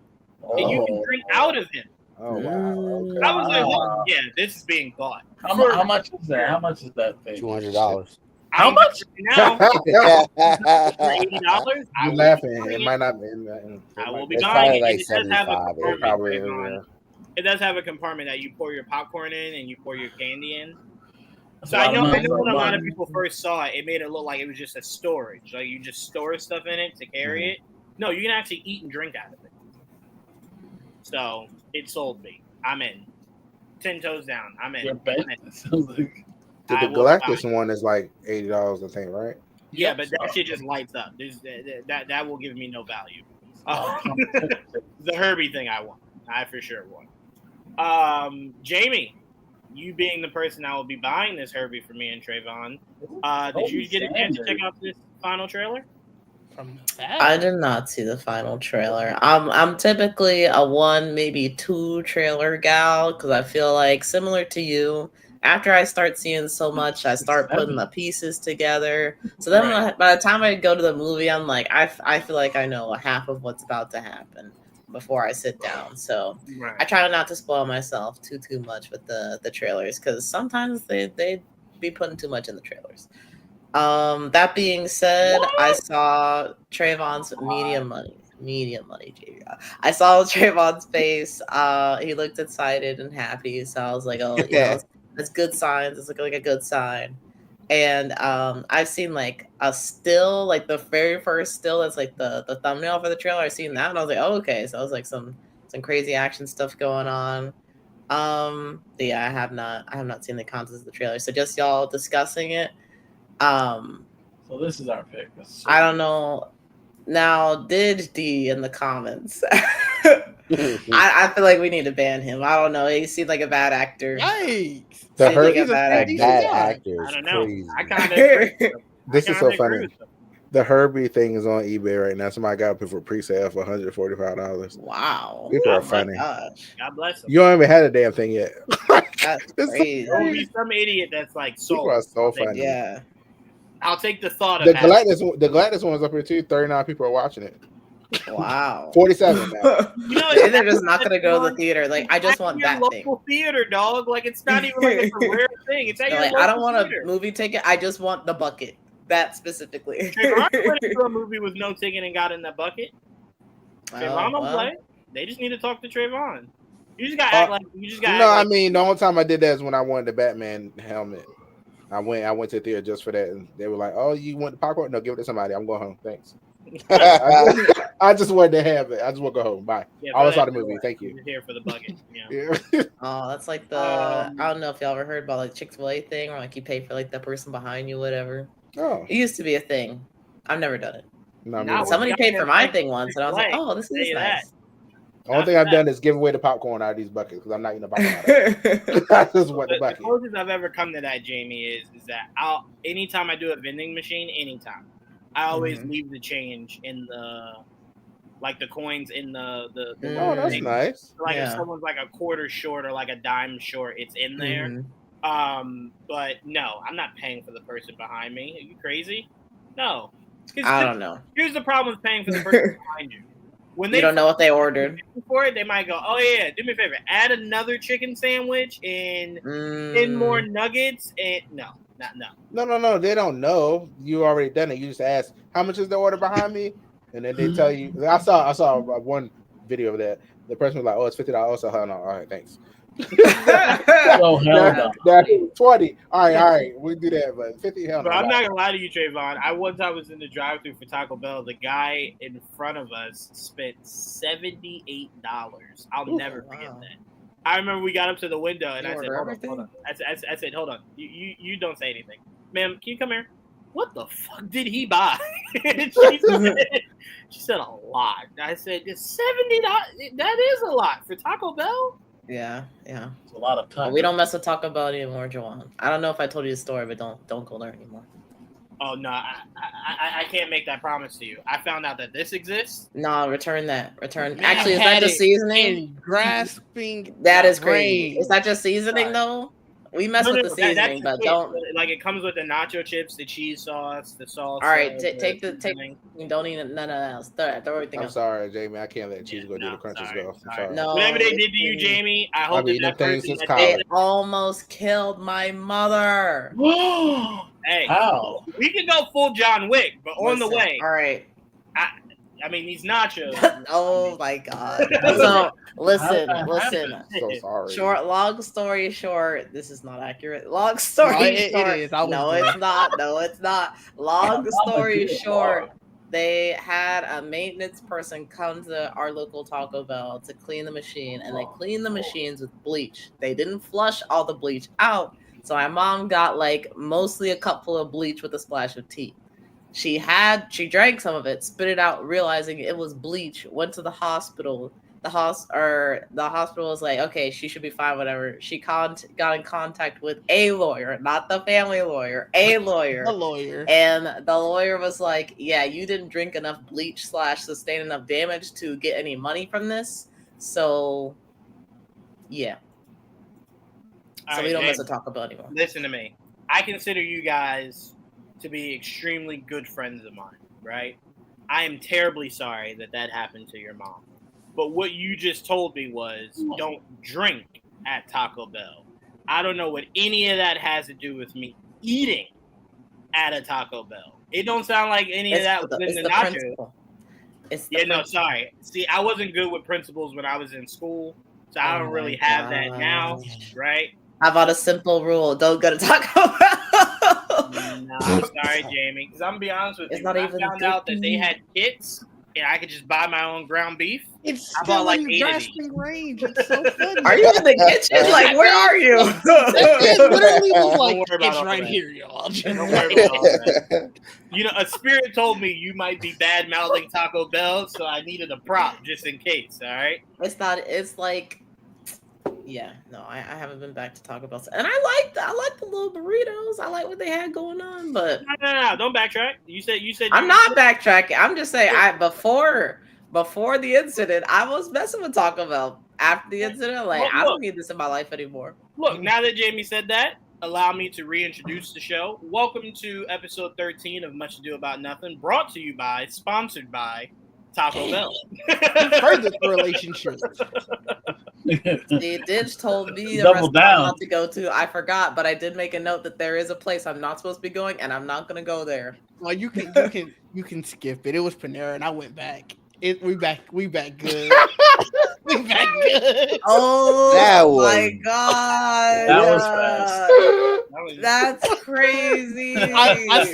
and you can drink out of him. Oh wow! Okay. I was like, well, yeah, this is being bought. How much is that? How much is that thing? $200. How much? Now, for $80, You're laughing. It might not be. I will be It's buying probably it. like It does have a 75. compartment. Probably. Trayvon. It does have a compartment that you pour your popcorn in and you pour your candy in. That's So a lot I of know money. when a lot of people first saw it, it made it look like it was just a storage. Like you just store stuff in it to carry it. No, you can actually eat and drink out of it. So it sold me. I'm in. 10 toes down. I'm in. You're betting. I'm in. It sounds like The Galactus one is like $80, I think, right? Yeah, but that shit just lights up. That will give me no value. The Herbie thing I want. I for sure want. Jamie, you being the person that will be buying this Herbie for me and Trayvon, did you get a chance to check out this final trailer? I did not see the final trailer. I'm typically a 1, maybe 2 trailer gal because I feel like similar to you. After I start seeing so much, I start putting the pieces together. So then by the time I go to the movie, I'm like, I feel like I know half of what's about to happen before I sit down. So I try not to spoil myself too much with the trailers because sometimes they be putting too much in the trailers. That being said, I saw Trayvon's medium money, JV. I saw Trayvon's face. He looked excited and happy. So I was like, oh, that's good signs. It's like a good sign. And I've seen like a still, like the very first still that's like the thumbnail for the trailer. I've seen that and I was like, oh, okay. So I was like some crazy action stuff going on. But yeah, I have not seen the contents of the trailer. So just y'all discussing it. so. This is our pick. I don't know. Now, did D in the comments? I feel like we need to ban him. I don't know. He seemed like a bad actor. Yikes! The Seemed like Herbie, a bad actor. Bad actor I is don't know. crazy. I kind of this is so funny. The Herbie thing is on eBay right now. Somebody got it for pre-sale for $145. Wow. People are Oh my funny. gosh. God bless him. You don't even have a damn thing yet. That's This is crazy. There will be some idiot that's like People sold. are so funny. Yeah. I'll take the thought of The having- Galactus one's up here too. 39 people are watching it. Wow. 47 now. You know, And they're just not gonna go to the theater. Like, I just want your that thing. local theater, dog. Like it's not even like it's a rare thing. It's at They're your like, local I don't want theater. a movie ticket. I just want the bucket. That specifically. Trayvon went into a movie with no ticket and got in that bucket. Trayvon Oh, will well. play. They just need to talk to Trayvon. You just gotta act like you just gotta. No, act I like, mean the only time I did that is when I wanted the Batman helmet. I went to the theater just for that, and they were like, "Oh, you want the popcorn? No, give it to somebody. I'm going home. Thanks." I just wanted to have it. I just want to go home. Bye. yeah, I always for saw that, the movie. Thank I'm you. just here for the bucket. Yeah. Yeah. Oh, that's like the I don't know if y'all ever heard about like Chick-fil-A thing where like you pay for like the person behind you, whatever. Oh, It used to be a thing. I've never done it. no, me Now neither. what- Somebody paid for my Chick-fil-A. thing once, and I was like, "Oh, this Tell is you nice." The only thing I've done is give away the popcorn out of these buckets because I'm not eating the popcorn out of it. I just want the The bucket. closest I've ever come to that, Jamie, is that anytime I do a vending machine, anytime, I always leave the change in the coins in the Oh, that's thing. nice. Like if Yeah. someone's like a quarter short or like a dime short, it's in there. Mhm. But no, I'm not paying for the person behind me. Are you crazy? No. 'Cause I don't know. Here's the problem with paying for the person behind you. When You don't know what they ordered. for it, they might go, "Oh yeah, do me a favor, add another chicken sandwich and 10 more nuggets." And no. No. They don't know. You already done it. You just ask, "How much is the order behind me?" And then they tell you. I saw one video of that. The person was like, "Oh, it's $50." So, "Oh, no, all right, thanks." Oh, hell no. That 20. All right, we do that, but 50. Hell no. But I'm not gonna lie to you, Trayvon. I one time was in the drive-thru for Taco Bell. The guy in front of us spent $78. I'll never forget wow. that. I remember we got up to the window and You I said, order hold everything? on. I said, hold on. You don't say anything, ma'am. Can you come here? what the fuck did he buy? She said a lot. I said, $70. That is a lot for Taco Bell. Yeah. It's a lot of time. We don't mess with Taco Bell anymore, Joanne. I don't know if I told you the story, but don't go there anymore. Oh no, I can't make that promise to you. I found out that this exists. No, return that. Return. Man, Actually, is I that had just it seasoning? in grasping. That is the crazy. brain. Is that just seasoning Right. though? We mess with the seasoning, but don't. Like it comes with the nacho chips, the cheese sauce, the sauce. All right, take. Don't eat none of that else. Throw everything I'm else. sorry, Jamie. I can't let cheese go do No, the crunches sorry, go. I'm sorry. sorry. No. Whatever they did to you, Jamie, I hope I've eaten that them things person since that college. did It almost killed my mother. Hey, How? we can go full John Wick, but on the way, All right. I mean these nachos. Oh my god. So listen. So sorry. Long story short, this is not accurate. Long story short, it is. I was no, there. it's not. No, it's not. Long story short, they had a maintenance person come to our local Taco Bell to clean the machine, and they cleaned the machines with bleach. They didn't flush all the bleach out, so my mom got like mostly a cupful of bleach with a splash of tea. She drank some of it, spit it out, realizing it was bleach, went to the hospital. The hospital was like, okay, she should be fine, whatever. She got in contact with a lawyer, not the family lawyer, a lawyer. A lawyer. And the lawyer was like, yeah, you didn't drink enough bleach / sustain enough damage to get any money from this. So, yeah. All So right, we don't Jamie, mess with Taco Bell anymore. listen to me. I consider you guys to be extremely good friends of mine, right? I am terribly sorry that happened to your mom. But what you just told me was don't drink at Taco Bell. I don't know what any of that has to do with me eating at a Taco Bell. It don't sound like any of that was in the nachos. principle. Sorry. See, I wasn't good with principles when I was in school, so I don't really have that now, right? How about a simple rule? Don't go to Taco Bell. No, I'm sorry, Jamie. Because I'm gonna be honest with It's you. not When I even found out that they had kits and I could just buy my own ground beef. It's I still bought like in 8 of these. grasping range. It's so funny. Are you in the kitchen? Like, where are you? It literally was like, Don't worry about it's all right that. here, y'all. Don't worry about all that. You know, a spirit told me you might be bad mouthing Taco Bell, so I needed a prop just in case. All right. It's not. It's like, yeah. No, I haven't been back to Taco Bell, and I like the little burritos. I like what they had going on, but No. Don't backtrack. You said. I'm not backtracking. I'm just saying. Before the incident, I was messing with Taco Bell. After the incident, like, I don't need this in my life anymore. Look, now that Jamie said that, allow me to reintroduce the show. Welcome to episode 13 of Much Ado About Nothing, brought to you by, sponsored by Taco Bell. Further the relationship. The Ditch told me a Double restaurant down. not to go to. I forgot, but I did make a note that there is a place I'm not supposed to be going, and I'm not gonna go there. Well, you can skip it. It was Panera, and I went back. We back good. We back good. Oh That my god, That was fast. That's crazy. I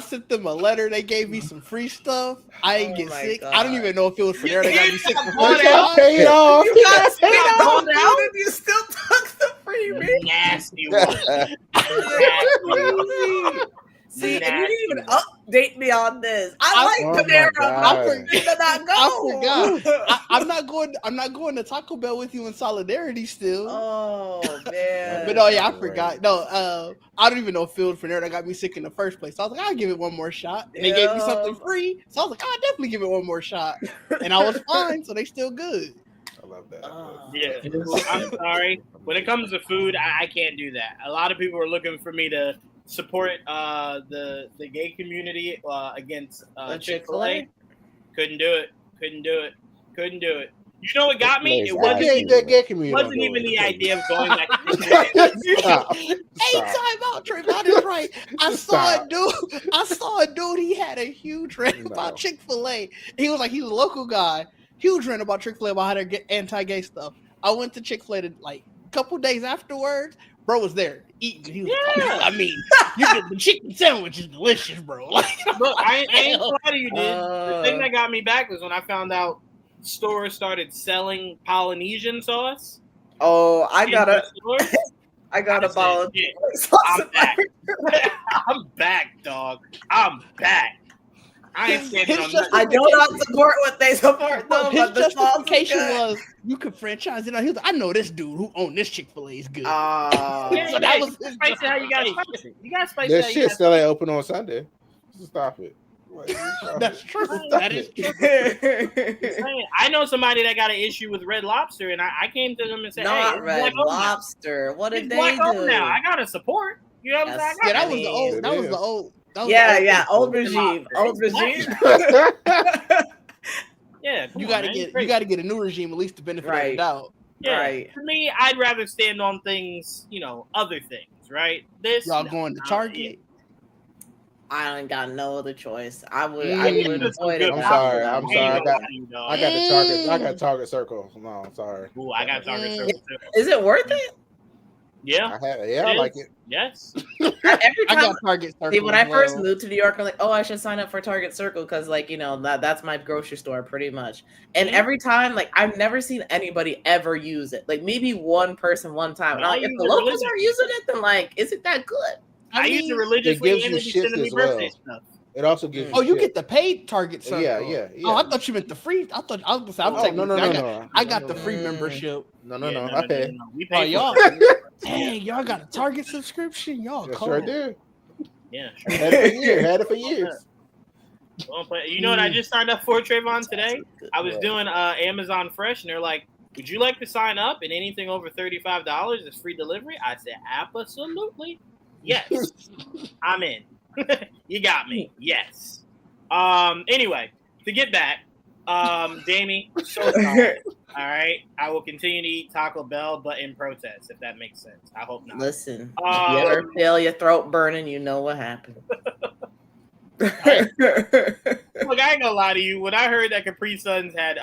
sent them a letter. They gave me some free stuff. I didn't get my sick. God. I don't even know if it was Panera. They got me sick before Going time. out. Paid off. You got spit Yeah, out, going out. and you still took the free meat. Nasty one. Crazy. See, and you didn't even update me on this. I like Oh my Panera, but God. I'm gonna not go. I forgot. I'm not going to Taco Bell with you in solidarity still. Oh man. But yeah, I forgot. No, I don't even know if it was Panera that got me sick in the first place. So I was like, I'll give it one more shot. And they gave me something free. So I was like, I'll definitely give it one more shot. And I was fine, so they still good. I love that. Yeah, I'm sorry. When it comes to food, I can't do that. A lot of people are looking for me to support the gay community against Chick-fil-A. Couldn't do it. You know what got me? It wasn't even the idea of going back to Chick-fil-A. Hey, time out, Trayvon is right. I saw a dude. He had a huge rant about Chick-fil-A. He was a local guy. Huge rant about Chick-fil-A about how they're anti-gay stuff. I went to Chick-fil-A a couple days afterwards. Bro was there eating. He was the chicken sandwich is delicious, bro. Look, I ain't gonna lie to you, dude. The thing that got me back was when I found out stores started selling Polynesian sauce. Oh, I I got a bottle of shit. sauce. I'm back. I'm back, dog. I'm back. I ain't standing on nothing. I do not support what they support, though. His But the sauce is justification good. was you could franchise it. He was like, I know this dude who owned this Chick-fil-A is good. Yeah, So that was you his spice it how you got spice it. You got spice it That how you shit got still ain't open on Sunday. Stop it. That's true. Stop That it. is true. spice. I know somebody that got an issue with Red Lobster, and I came to them and said, Not "Hey, Red Lobster. What did it's they black owned do? now. I gotta support." You know what I'm saying? Yeah, that I was the mean, old. That was it the is. old. That was Yeah, the yeah. Old Red regime. Lobster. Old regime. Yeah, You got to get a new regime at least to benefit of the Right. doubt. Yeah, Right. for me, I'd rather stand on things, other things, right? This Y'all going to Target? I ain't got no other choice. I would It's avoid good it. I'm Wow. sorry. I'm sorry. I got I the Target. I got Target Circle. No, I'm sorry. Ooh, I got Target Mm. Circle too. Is it worth it? Yeah, I like it. yes. Every I time. got Target Circle. See, when I as first well. moved to New York, I'm like, oh, I should sign up for Target Circle because, that's my grocery store pretty much. And every time, I've never seen anybody ever use it. Like maybe one person one time. And I'm like, if use the it locals religiously. are using it, then is it that good? I use it mean, religiously, gives and you it be shifts sending me as well. birthday stuff. It also gives Oh, you shit. get the paid Target Circle. Yeah. Oh, I thought you meant the free. I was gonna say, I'm taking. No. I got the free membership. No. Yeah, I pay. We Oh, pay y'all. for it. Dang, y'all got a Target subscription. Y'all Yes, cold. sure did. Yeah, Had it for years. Well, but you know what I just signed up for, Trayvon, today? I was doing Amazon Fresh, and they're like, would you like to sign up? And anything over $35 is free delivery? I said, absolutely. Yes. I'm in. You got me. Yes. Anyway, to get back, Jamie, so sorry. All right. I will continue to eat Taco Bell, but in protest, if that makes sense. I hope not. Listen, if you ever feel your throat burning, you know what happened. Look, I ain't gonna lie to you. When I heard that Capri Suns had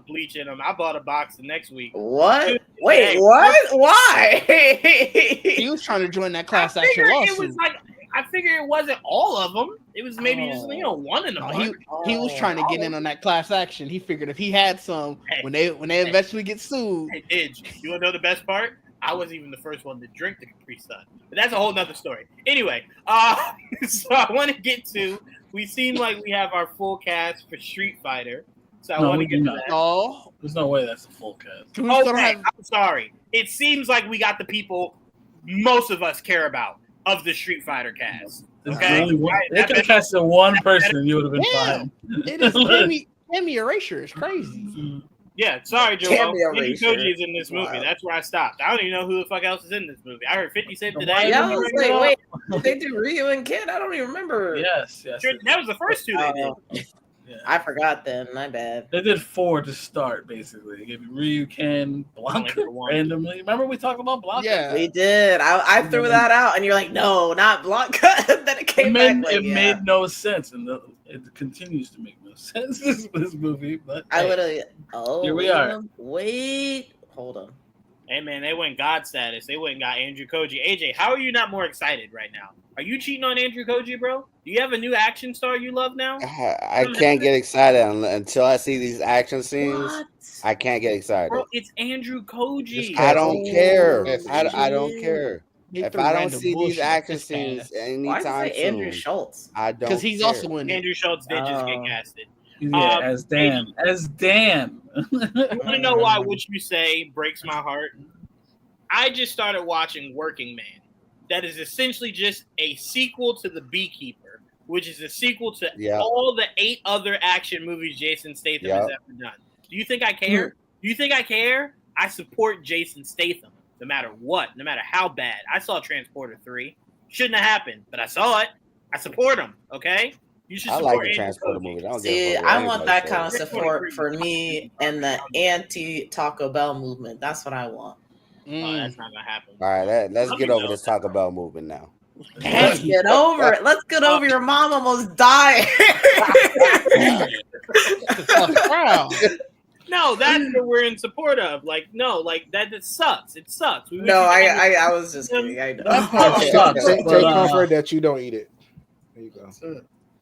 bleach in them, I bought a box the next week. What? Wait, what? Why? He was trying to join that class I action figured it lawsuit. was I figured it wasn't all of them. It was maybe just one in a No, bunch. he was trying to get in on that class action. He figured if he had some, when they eventually get sued. Hey, Idge, you wanna know the best part? I wasn't even the first one to drink the Capri Sun, but that's a whole nother story. Anyway, so I want to get to. We seem like we have our full cast for Street Fighter, so I want to get to that. Oh, There's no way that's a full cast. Okay, I'm sorry. It seems like we got the people most of us care about of the Street Fighter cast. Okay, They could have casted one person, and you would have been fine. It is Cammy Erasure is crazy. Yeah, sorry, Joel. Cameo Andy Racer. Koji is in this movie. Wow. That's where I stopped. I don't even know who the fuck else is in this movie. I heard 50 Cent today. Yeah, I was like, wait, did they do Ryu and Kid? I don't even remember. Yes. That was the first two they did. Yeah. I forgot then. My bad. They did 4 to start, basically. They gave you Ryu, Ken, Blanca randomly. Remember we talked about Blanca? Yeah. We did. I threw that out, and you're like, no, not Blanca. Then it came back. It made no sense, and it continues to make no sense, this movie. But I hey, literally. here we are. Wait. Hold on. Hey, man, they went God status. They went and got Andrew Koji. AJ, how are you not more excited right now? Are you cheating on Andrew Koji, bro? Do you have a new action star you love now? I can't get excited until I see these action scenes. What? I can't get excited. Bro, it's Andrew Koji. I don't care. Yes, I don't care. They If threw I don't random see these bullshit action at this scenes cast. Why anytime did you say Andrew soon, Schultz? I don't. Because he's care. also in it. Andrew Schultz did just get casted. Yeah, as Dan. As Dan. You want to know why what you say breaks my heart? I just started watching Working Man. That is essentially just a sequel to The Beekeeper, which is a sequel to all the 8 other action movies Jason Statham has ever done. Do you think I care? Do you think I care? I support Jason Statham no matter what, no matter how bad. I saw Transporter 3. Shouldn't have happened, but I saw it. I support him, okay? You should support like the Transporter movie. See, I want that kind of support for me and the anti-Taco Bell movement. That's what I want. Oh, that's not gonna happen. All right, let's get over this Taco Bell movement now. Let's get over it. Let's get over your mom almost dying. No, that's what we're in support of. Like, no, like that sucks. It sucks. I was just kidding. I know. Take comfort that you don't eat it. There you go.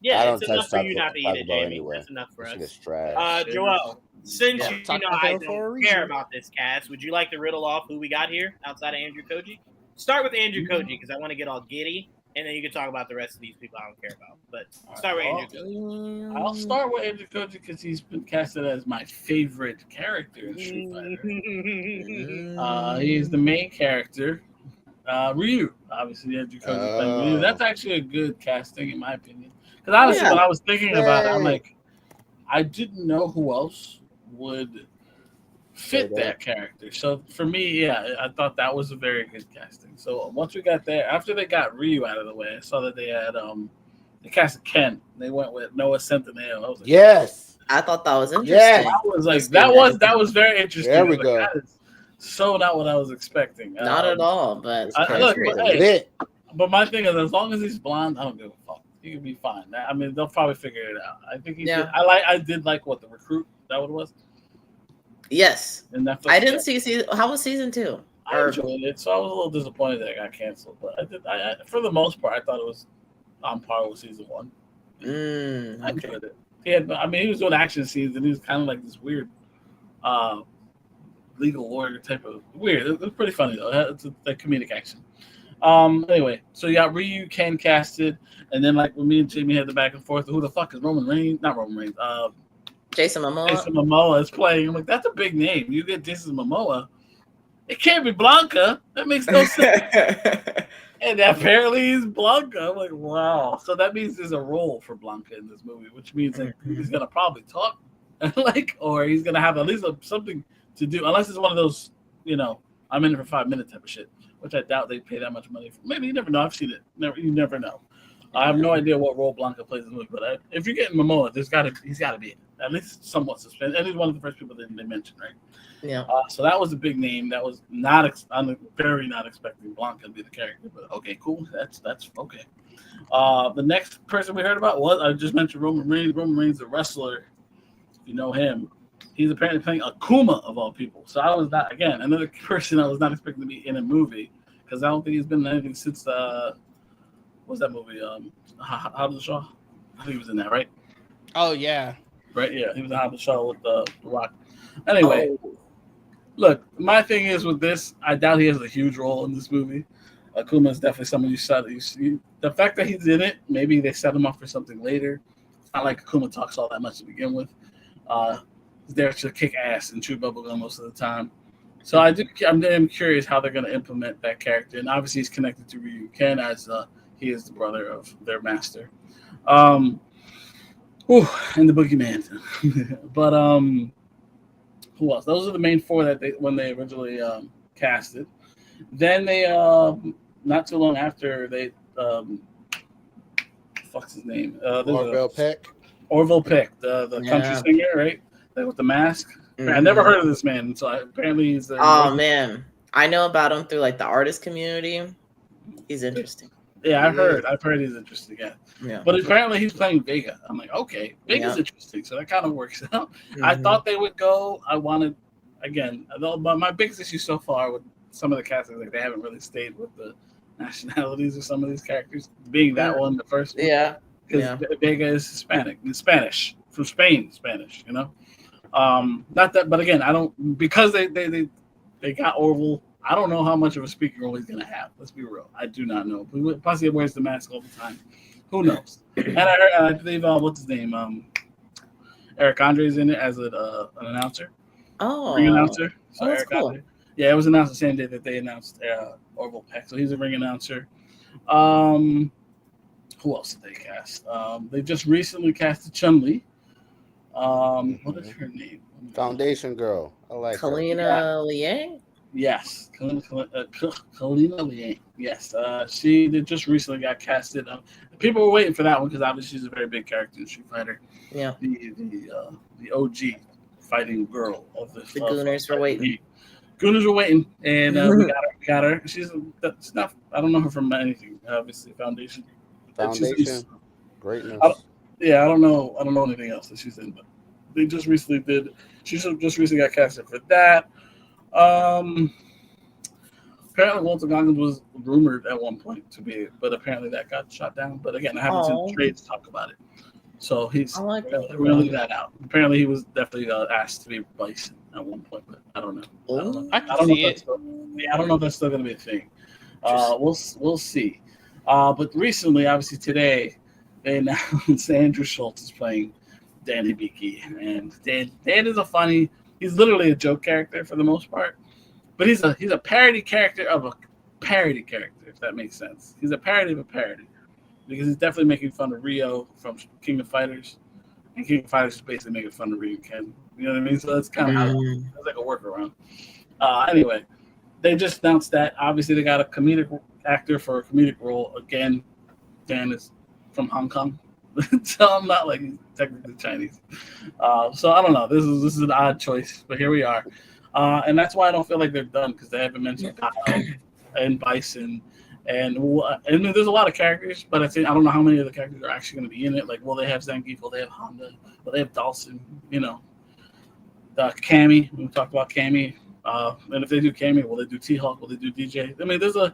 Yeah, it's enough for you not to eat it, Jamie. Anyway. That's enough for us. It's trash. Joel, since you know I for a don't care about this cast, would you like to riddle off who we got here outside of Andrew Koji? start with Andrew Koji because I want to get all giddy, and then you can talk about the rest of these people I don't care about. But start with Andrew Koji. I'll start with Andrew Koji because he's been casted as my favorite character in Street Fighter. He's the main character. Ryu, obviously, Andrew Koji playing Ryu. That's actually a good casting, in my opinion. Because honestly, when I was thinking about it, I'm like, I didn't know who else would fit that character. So for me, I thought that was a very good casting. So once we got there, after they got Ryu out of the way, I saw that they had they casted Ken. They went with Noah Centineo. I was like, yes, I thought that was interesting. Yes. I was like, that was very interesting. There we like, go. That is so not what I was expecting. Not at all, but but my thing is, as long as he's blonde, I don't give a fuck. He can be fine. I mean, they'll probably figure it out. I think he did. I did like what the recruit. That what it was. Yes. And I didn't see how was season 2? I enjoyed it, so I was a little disappointed that it got canceled. But I for the most part, I thought it was on par with season 1. I enjoyed it. He was doing action scenes, and he was kind of like this weird, legal lawyer type of weird. It was pretty funny though. It's a comedic action. Anyway, so you got Ryu, Ken casted, and then like when me and Jimmy had the back and forth, who the fuck is Roman Reigns? Not Roman Reigns. Jason Momoa. Jason Momoa is playing. I'm like, that's a big name. You get Jason Momoa. It can't be Blanca. That makes no sense. And apparently he's Blanca. I'm like, wow. So that means there's a role for Blanca in this movie, which means like he's gonna probably talk, like, or he's gonna have at least something to do, unless it's one of those, I'm in it for 5 minutes type of shit, which I doubt they pay that much money for. Maybe you never know. I've seen it. You never know. I have no idea what role Blanca plays in the movie, but if you're getting Momoa, he's got to be at least somewhat suspended. And he's one of the first people that they mentioned, right? Yeah. So that was a big name. That was I'm very not expecting Blanca to be the character, but okay, cool. That's okay. The next person we heard about was, I just mentioned, Roman Reigns. Roman Reigns, the wrestler. If you know him, he's apparently playing Akuma of all people. So I was not, again, another person I was not expecting to be in a movie, because I don't think he's been in anything since what's that movie? Hobbs and Shaw. I think he was in that, right? Oh yeah. Right, yeah, he was in Hobbs and Shaw with The Rock. Anyway, look, my thing is with this, I doubt he has a huge role in this movie. Akuma is definitely someone you saw. The fact that he's in it, maybe they set him up for something later. It's not like Akuma talks all that much to begin with. He's there to kick ass and chew bubblegum most of the time. So I'm curious how they're going to implement that character. And obviously he's connected to Ryu Ken, as he is the brother of their master. And the boogeyman. But who else? Those are the main four that when they originally casted. Then they not too long after they what's his name? Orville Peck. Orville Peck, the country singer, right? With the mask. Mm-hmm. I never heard of this man, so apparently he's. Man, I know about him through like the artist community. He's interesting. Yeah, I've heard he's interesting. Yeah. But apparently he's playing Vega. I'm like, okay, Vega's interesting, so that kind of works out. Mm-hmm. I thought they would go. I wanted, again, but my biggest issue so far with some of the castings, like they haven't really stayed with the nationalities of some of these characters. Being that one, the first one. Yeah. Because Vega is Hispanic, Spanish, from Spain, Spanish, Not that, but again, I don't, because they got Orville. I don't know how much of a speaking role he's gonna have. Let's be real. I do not know. Plus, he wears the mask all the time. Who knows? And I heard, I believe, what's his name? Eric Andre's in it as an announcer. Oh, ring announcer. So that's Eric cool. Andre. Yeah, it was announced the same day that they announced Orville Peck. So he's a ring announcer. Who else did they cast? They just recently casted Chun-Li. What is her name? Foundation Girl. I like Kalina Liang? Yes, Kalina Liang. Yes, she just recently got casted. People were waiting for that one because obviously she's a very big character in Street Fighter. Yeah, the OG fighting girl of the Gooners were waiting. Gooners were waiting, and we got her. That's not. I don't know her from anything. Obviously, Foundation. Greatness. I don't know anything else that she's in, but they just recently did. She just recently got casted for that. Apparently Walter Goggins was rumored at one point to be, but apparently that got shot down. But again, I haven't seen the trades talk about it, so he's really that out. Apparently, he was definitely asked to be Bison at one point, but I don't know. I don't know if that's still going to be a thing. We'll see. But recently, obviously today, they announced Andrew Schultz is playing Dan Hibiki, and Dan is he's literally a joke character for the most part, but he's a parody character of a parody character, if that makes sense. He's a parody of a parody because he's definitely making fun of Rio from King of Fighters, and King of Fighters is basically making fun of Ryu Ken. You know what I mean? So that's kind of it's like a workaround. Anyway, they just announced that. Obviously, they got a comedic actor for a comedic role. Again, Dan is from Hong Kong, so I'm not like technically Chinese. So I don't know. This is an odd choice, but here we are, and that's why I don't feel like they're done because they haven't mentioned Kyle and Bison, and there's a lot of characters, but I don't know how many of the characters are actually going to be in it. Like, will they have Zangief? Will they have Honda? Will they have Dawson? You know, Cammy. We talked about Cammy. And if they do Cammy, will they do T-Hawk? Will they do DJ? I mean, there's a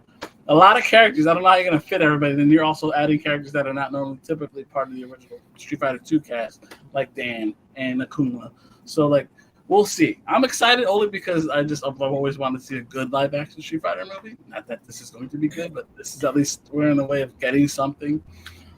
lot of characters. I don't know how you're going to fit everybody. Then you're also adding characters that are not normally typically part of the original Street Fighter 2 cast, like Dan and Akuma. So, like, we'll see. I'm excited only because I've always wanted to see a good live-action Street Fighter movie. Not that this is going to be good, but this is at least we're in the way of getting something.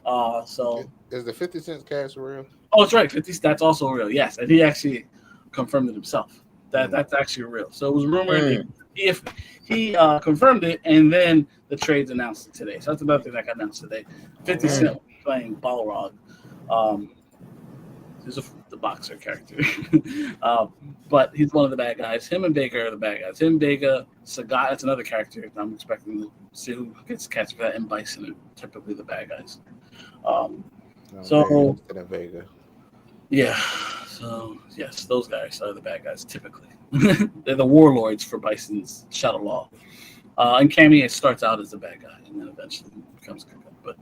So is the 50 Cent cast real? Oh, it's right. 50. That's also real. Yes, and he actually confirmed it himself. That's actually real. So it was rumored if he confirmed it, and then the trades announced it today. So that's another thing that got announced today. 50 Cent playing Balrog. He's the boxer character. But he's one of the bad guys. Him and Vega are the bad guys. Him, Vega, Sagat, that's another character. I'm expecting to see who gets cast for that, and Bison are typically the bad guys. Vega. Yeah. So, yes, those guys are the bad guys, typically. They're the warlords for Bison's Shadow Law. And Cammy starts out as the bad guy and then eventually becomes good guy. But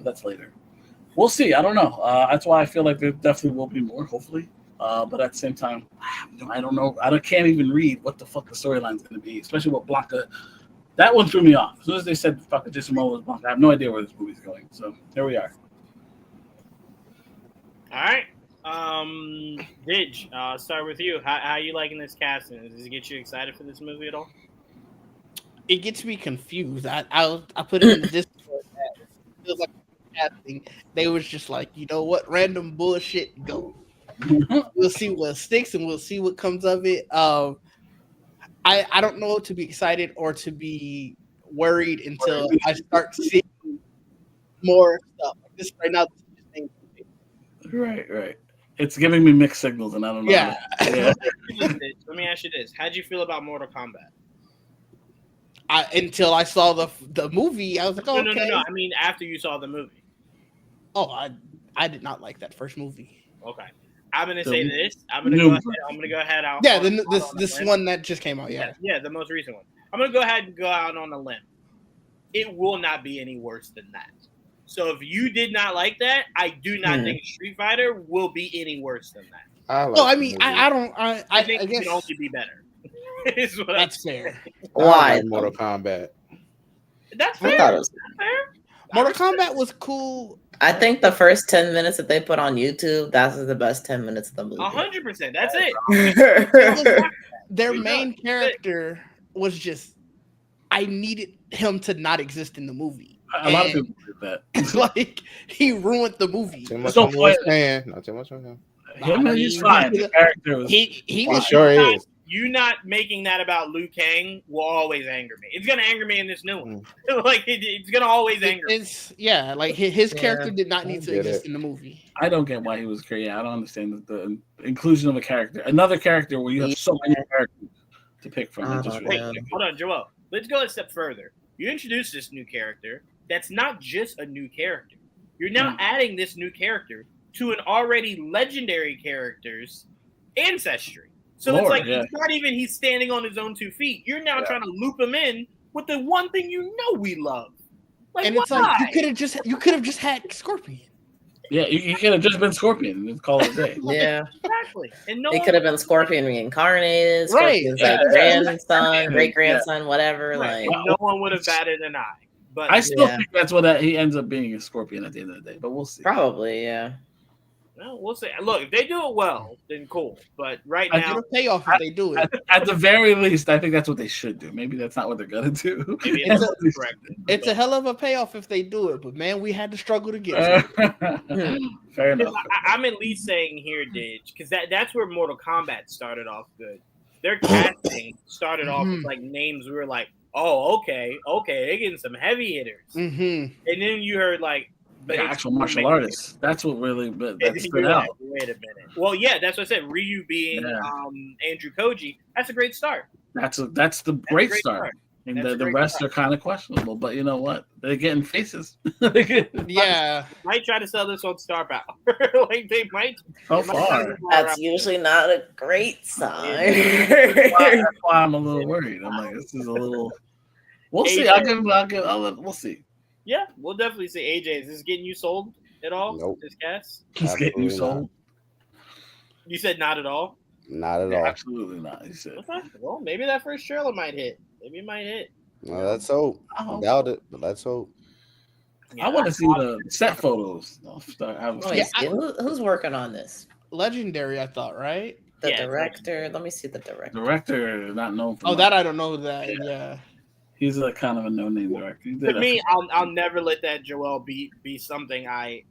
that's later. We'll see. I don't know. That's why I feel like there definitely will be more, hopefully. But at the same time, I don't know. I can't even read what the fuck the storyline's going to be, especially with Blanca. That one threw me off. As soon as they said fucking Jason Momoa was Blanca, I have no idea where this movie's going. So here we are. All right. Didge, start with you. How are you liking this casting? Does it get you excited for this movie at all? It gets me confused. I put it in the Discord. It feels like casting. They was just like, you know what, random bullshit, go. We'll see what sticks and we'll see what comes of it. I don't know to be excited or to be worried until I start seeing more stuff like this right now. Right. It's giving me mixed signals, and I don't know. Yeah. Let me ask you this: how'd you feel about Mortal Kombat? Until I saw the movie, I was like, oh, No. okay. I mean, after you saw the movie. Oh, I did not like that first movie. Okay, I'm gonna say this. I'm gonna go ahead. This one that just came out. Yeah, the most recent one. I'm gonna go ahead and go out on a limb. It will not be any worse than that. So if you did not like that, I do not think Street Fighter will be any worse than that. I think it can only be better. That's fair. Why? Like Mortal Kombat. That's fair. Mortal Kombat was cool. I think the first 10 minutes that they put on YouTube, that's the best 10 minutes of the movie. 100%. That's it. Their main character was just, I needed him to not exist in the movie. A lot of people did that. Like, he ruined the movie. Too much on his hand. Not too much on him. He's fine. The character was. He was sure is. You not making that about Liu Kang will always anger me. It's gonna anger me in this new one. Like it's gonna always anger me. Like his character did not need to exist in the movie. I don't get why he was created. I don't understand the inclusion of a character, another character where you have so many characters to pick from. Hold on, Joel. Let's go a step further. You introduce this new character. That's not just a new character. You're now adding this new character to an already legendary character's ancestry. So it's like it's not even he's standing on his own 2 feet. You're now trying to loop him in with the one thing you know we love. Like, and it's like you could have just had Scorpion. Yeah, you could have just been Scorpion and call it a day. Yeah, exactly. And it could have been Scorpion reincarnated. Scorpion's grandson, great grandson, whatever. Right. Like no one would have batted an eye. But I still think that's what he ends up being, a Scorpion at the end of the day. But we'll see. Probably, yeah. Well, we'll see. Look, if they do it well, then cool. But right I now, get a payoff if they do it. At the very least, I think that's what they should do. Maybe that's not what they're gonna do. maybe It's it's correct. It's a hell of a payoff if they do it, but man, we had to struggle to get to it. Fair enough. I'm at least saying here, Didge, because that's where Mortal Kombat started off good. Their casting started off with like names we were like, oh, okay, they're getting some heavy hitters. And then you heard like the actual martial artists. That's what really that stood out. Like, wait a minute. Well, yeah, that's what I said. Ryu being Andrew Koji, that's a great start. That's the great start. And the rest are kind of questionable, but you know what? They're getting faces. Yeah, might try to sell this on Star Power. Like they might. So far, that's usually not a great sign. That's why I'm a little worried. I'm like, this is a little. We'll see. We'll see. Yeah, we'll definitely see. AJ, is this getting you sold at all? Nope. This cast? He's getting you sold. You said not at all? Not at all. Absolutely not. He said. Okay. Well, maybe that first trailer might hit. Maybe it might hit. Well, let's hope. I doubt it, but let's hope. Yeah, I want to see the set photos. Who's working on this? Legendary, I thought, right? The director. Let me see the director. Director, not known for. Oh, that I don't know that. Yeah. He's a kind of a no-name director. To me, I'll never let that Joel be something I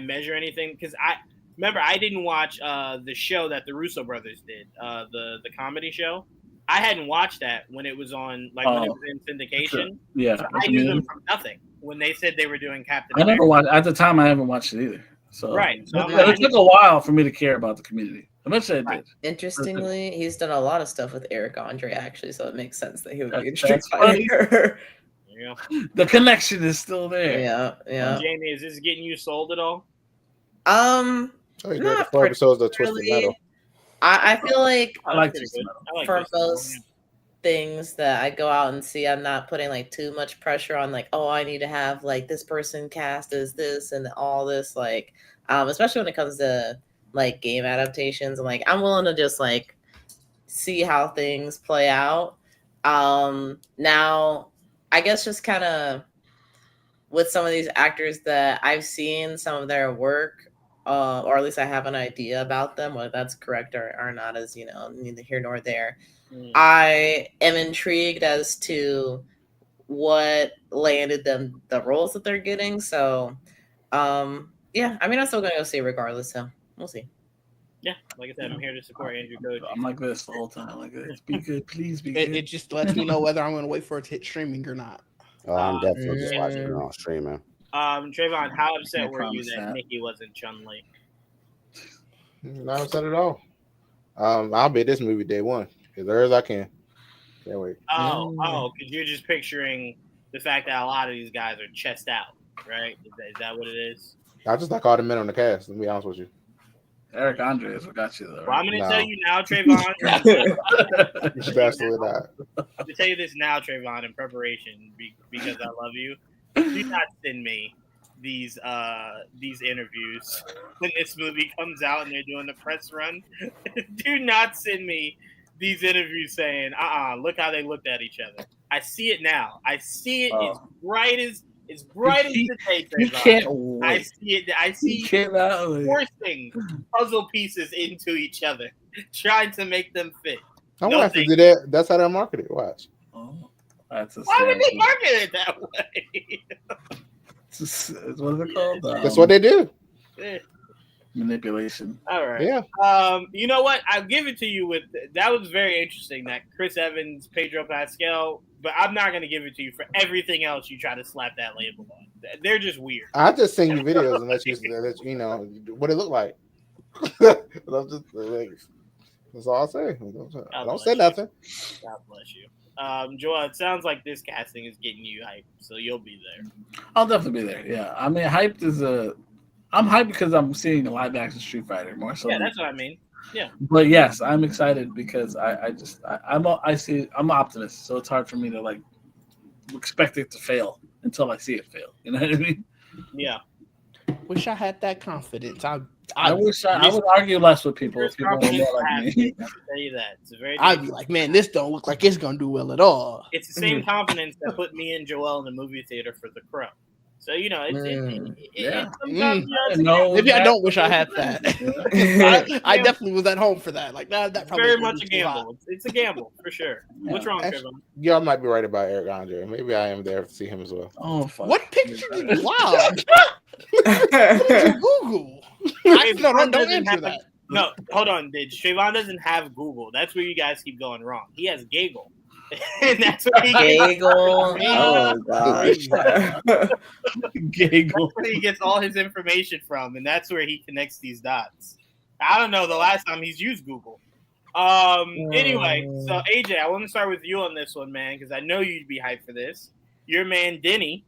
measure anything, because I didn't watch the show that the Russo brothers did, the comedy show. I hadn't watched that when it was on, like when it was in syndication. Sure. Yeah, so I knew them from nothing when they said they were doing Captain I America. never watched at the time. I haven't watched it either. So right, so it took a while for me to care about the community. Eventually, it did. Interestingly, he's done a lot of stuff with Eric Andre, actually, so it makes sense that he would be in Street Fighter. Yeah. The connection is still there. Yeah. Jamie, is this getting you sold at all? Oh, you got the 4 episodes of Twisted Metal. I feel like I like for most things that I go out and see, I'm not putting like too much pressure on like, oh, I need to have like this person cast as this and all this, like especially when it comes to like game adaptations. And like I'm willing to just like see how things play out. Now I guess just kind of with some of these actors that I've seen some of their work, or at least I have an idea about them, whether that's correct or not, is neither here nor there. I am intrigued as to what landed them the roles that they're getting. So, yeah, I mean, I'm still gonna go see regardless. So we'll see. Yeah, like I said, I'm here to support Andrew Koji. I'm like this the whole time. Like this. Be good, please be good. It just lets me know whether I'm gonna wait for it to hit streaming or not. Oh, I'm definitely just watching it on streaming. Trayvon, how upset were you that Nikki wasn't Chun-Li? Not upset at all. I'll be at this movie day one as early as I can. Can't wait. Oh, because you're just picturing the fact that a lot of these guys are chest out, right? Is that what it is? I just like all the men on the cast. Let me be honest with you. Eric Andre is what got you though. Right? Well, I'm going to tell you now, Trayvon. You should absolutely not. I'm going to tell you this now, Trayvon, in preparation because I love you. Do not send me these interviews when this movie comes out and they're doing the press run. Do not send me these interviews saying, look how they looked at each other. I see it now. I see it as bright as the day. You can't wait. I see it. I see forcing puzzle pieces into each other, trying to make them fit. I want to have to do that. That's how they market it. Watch. Why would they market it that way? What is it called? That's what they do. Manipulation. All right. Yeah. You know what? I'll give it to you with that was very interesting. That Chris Evans, Pedro Pascal, but I'm not going to give it to you for everything else you try to slap that label on. They're just weird. I just send you videos and let you know what it looked like. That's all I'll say. Don't say nothing. God bless you. Joel, it sounds like this casting is getting you hyped, so you'll be there. I'll definitely be there. Yeah, I mean, I'm hyped because I'm seeing a live action Street Fighter more so. Yeah, that's what I mean. Yeah. But yes, I'm excited because I'm an optimist, so it's hard for me to like expect it to fail until I see it fail. You know what I mean? Yeah. Wish I had that confidence. I wish I would argue less with people if people were more like me. I can tell you that. It's very I'd be like, man, this don't look like it's gonna do well at all. It's the same confidence that put me and Joel in the movie theater for The Crow. So you know, Yeah. sometimes, you know, Maybe I don't wish I had that. I definitely was at home for that. Like that probably very much a gamble. It's a gamble for sure. Yeah. What's wrong, Actually, Trayvon? y'all might be right about Eric Andre. Maybe I am there to see him as well. Oh, fuck. What picture did you? Wow. What did you Google? Don't answer that. No, hold on, dude. Trayvon doesn't have Google. That's where you guys keep going wrong. He has Gaggle. And that's where he Gaggle. Oh gosh. Gaggle. That's where he gets all his information from, and that's where he connects these dots. I don't know the last time he's used Google. Anyway, so AJ, I want to start with you on this one, man, because I know you'd be hyped for this. Your man Denny,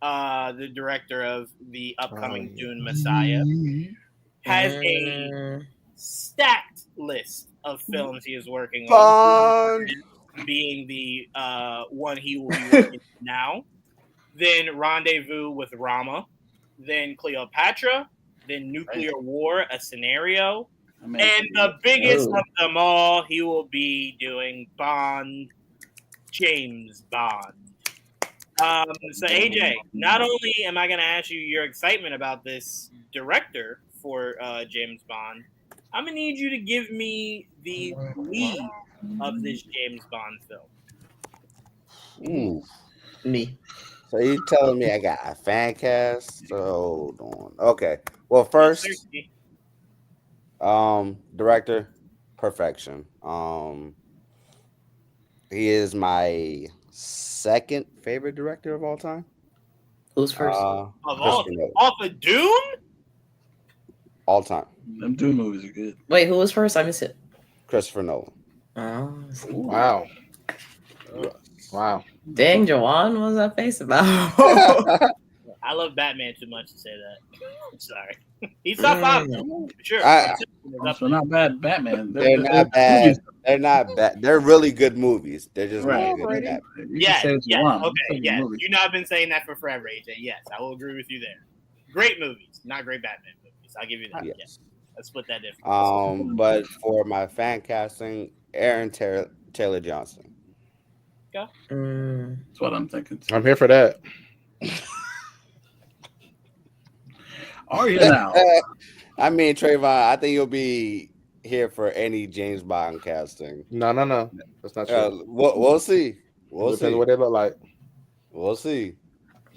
the director of the upcoming Dune Messiah, has a stacked list of films he is working on. Being the one he will be working now, then Rendezvous with Rama, then Cleopatra, then Nuclear War, a scenario, and the biggest of them all, he will be doing Bond, James Bond. So AJ, not only am I going to ask you your excitement about this director for James Bond, I'm going to need you to give me the lead of this James Bond film. Me. So you telling me I got a fan cast? So hold on. Okay. Well, first, director, perfection. He is my second favorite director of all time. Who's first? Off of Dune? All time. Them Dune movies are good. Wait, who was first? I missed it. Christopher Nolan. Oh, Wow. Wow. Dang, Joanne, what was that face about? I love Batman too much to say that. I'm sorry. He's top five, sure. So not bad, Batman. They're not bad. They're not bad. They're really good movies. They're just right. really good. Yes. Okay. Yes. You know, I've been saying that for forever, AJ. Yes, I will agree with you there. Great movies, not great Batman movies. I'll give you that. Yes. Let's split that difference. But for my fan casting, Aaron Taylor Johnson. Okay. That's what I'm thinking. I'm here for that. Are you now? I mean, Trayvon, I think you'll be here for any James Bond casting. No. That's not true. We'll see. We'll see what they look like. We'll see.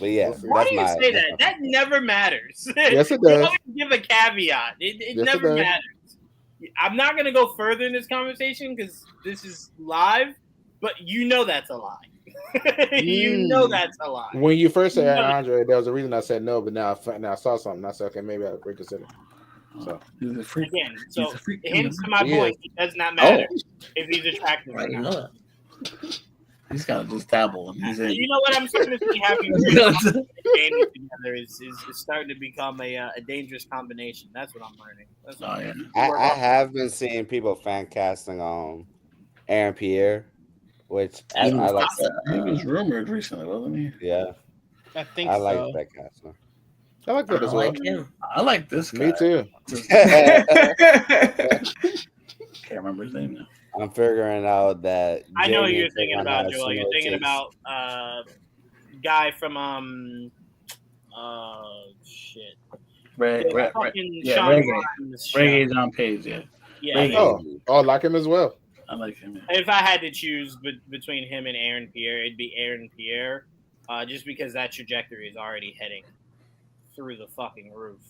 But yeah, why do you say that? That never matters. Yes, it You does. always give a caveat. It never matters. I'm not going to go further in this conversation because this is live, but you know that's a lie. You know that's a lie. When you first said Andre, there was a reason I said no, but now I saw something. I said, okay, maybe I'll reconsider. So again, so hence to my point, it does not matter if he's attractive or not. He's got to just dabble. You know what I'm starting to see happening together is starting to become a dangerous combination. That's what I'm learning. That's what I have been seeing people fan casting Aaron Pierre, which I like. He was rumored recently, wasn't he? Yeah, I think I like that casting. I like that as well. I like this guy. Me too. Can't remember his name now. I'm figuring out that I know who you're thinking about, Joel. You're thinking about guy from Reggae's on page, yeah. I like him as well. I like him. Yeah. If I had to choose between him and Aaron Pierre, it'd be Aaron Pierre, just because that trajectory is already heading through the fucking roof.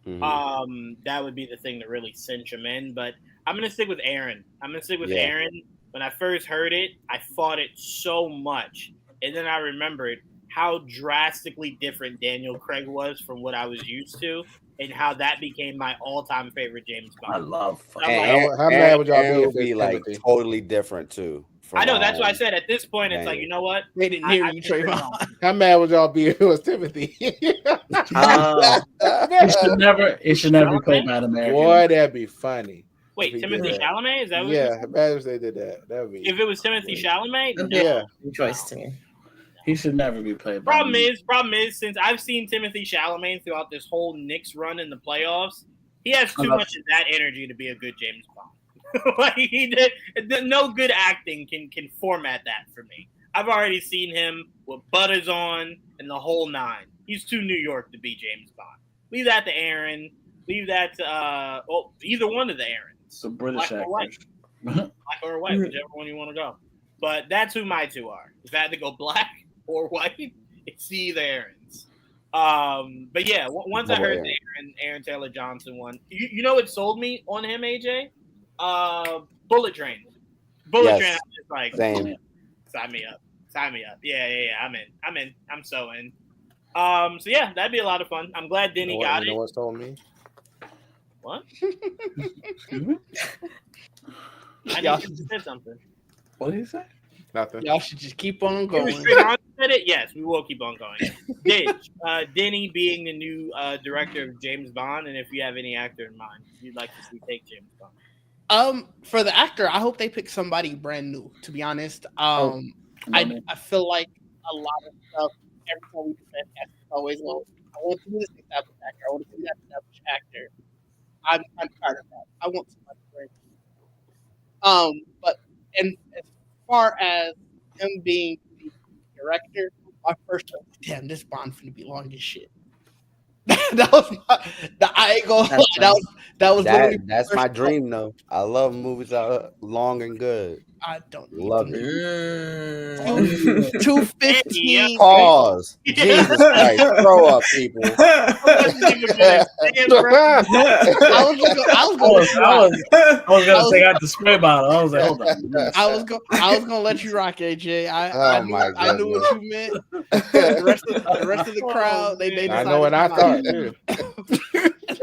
Mm-hmm. That would be the thing to really cinch him in, but I'm gonna stick with Aaron. Aaron. When I first heard it, I fought it so much, and then I remembered how drastically different Daniel Craig was from what I was used to, and how that became my all-time favorite James Bond. I love. How mad would y'all be like totally different too? I know, that's why I said at this point, it's like, you know what? They didn't hear you, Trayvon. How mad would y'all be if it was Timothy? It should never be played by an American. Boy, that'd be funny. Wait, Timothy Chalamet? Is that what? Yeah, bad if they did that. That would be. If it was Timothy Chalamet, yeah, good choice to me. He should never be played. Problem is, since I've seen Timothy Chalamet throughout this whole Knicks run in the playoffs, he has too much of that energy to be a good James Bond. Like no good acting can format that for me. I've already seen him with butters on and the whole nine. He's too New York to be James Bond. Leave that to Aaron. Leave that to either one of the Aarons. So British Black or white. Black or white, whichever one you want to go. But that's who my two are. If I had to go black or white, it's either Aarons. But yeah, once I heard the Aaron Taylor Johnson one, you know what sold me on him, AJ? Bullet Train. Bullet Train. I'm just like, same. Sign me up. Yeah. I'm in. I'm so in. So yeah, that'd be a lot of fun. I'm glad Denny got it. You know what told me? What? I need you to say something. What did he say? Nothing. Y'all should just keep on going. Said it? Yes, we will keep on going. Ditch. Denny being the new director of James Bond, and if you have any actor in mind you'd like to see take James Bond. For the actor, I hope they pick somebody brand new. To be honest, I feel like a lot of stuff. Every time we do that, always I want to do this established actor. I want to do that established actor. I'm tired of that. I want somebody brand new. But and as far as him being the director, my first thought, damn, this Bond finna be long as shit. That was I ain't gonna lie. That's my dream though. I love movies that are long and good. I don't love it. 2:15. Pause. Jesus Christ. Throw up, people. I was gonna say I had to spray bottle. I was like, hold on. I was gonna let you rock, AJ. I knew what you meant. The rest of the crowd, they I know what I thought too.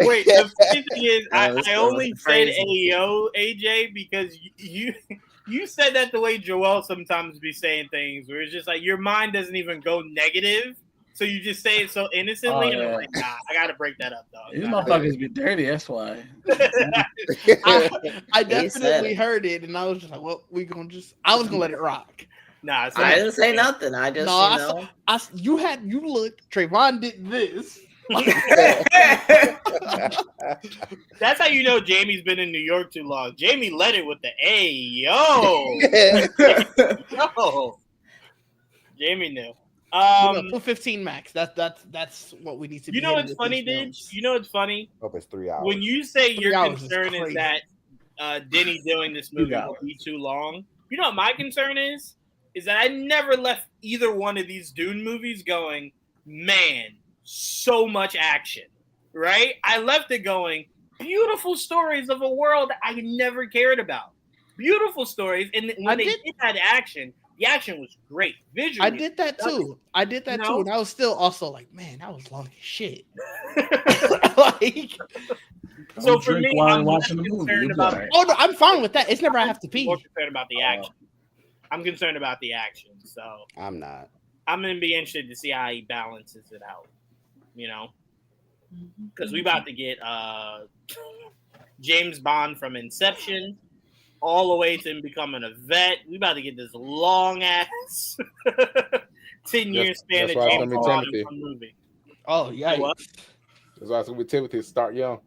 Wait, the funny thing is, I only said Ayo, AJ, because you said that the way Joel sometimes be saying things, where it's just like your mind doesn't even go negative, so you just say it so innocently, and I'm like, nah, I gotta break that up, dog. These motherfuckers be dirty, that's why. I definitely heard it, and I was just like, well, I was gonna let it rock. Nah, I didn't say nothing. I just, you looked. Trayvon did this. That's how you know Jamie's been in New York too long. Jamie led it with the yo. Jamie knew. 15 max. That's what we need to. You know what's funny, dude? You know what's funny? Hope it's 3 hours. When you say your concern is that Denny doing this movie will be too long. You know what my concern is? Is that I never left either one of these Dune movies going, man, so much action, right? I left it going, beautiful stories of a world I never cared about. Beautiful stories. And when they did that action, the action was great. Visually. I did that too. Too. And I was still also like, man, that was long as shit. So for me, I'm watching the movie. Oh no, I'm fine with that. It's never I have to pee. More concerned about the action. I'm concerned about the action. So I'm not. I'm gonna be interested to see how he balances it out. You know, because we about to get James Bond from Inception all the way to him becoming a vet. We about to get this long ass 10-year span of James Bond in one movie. Oh yeah, that's why it's gonna be Timothy. Start young.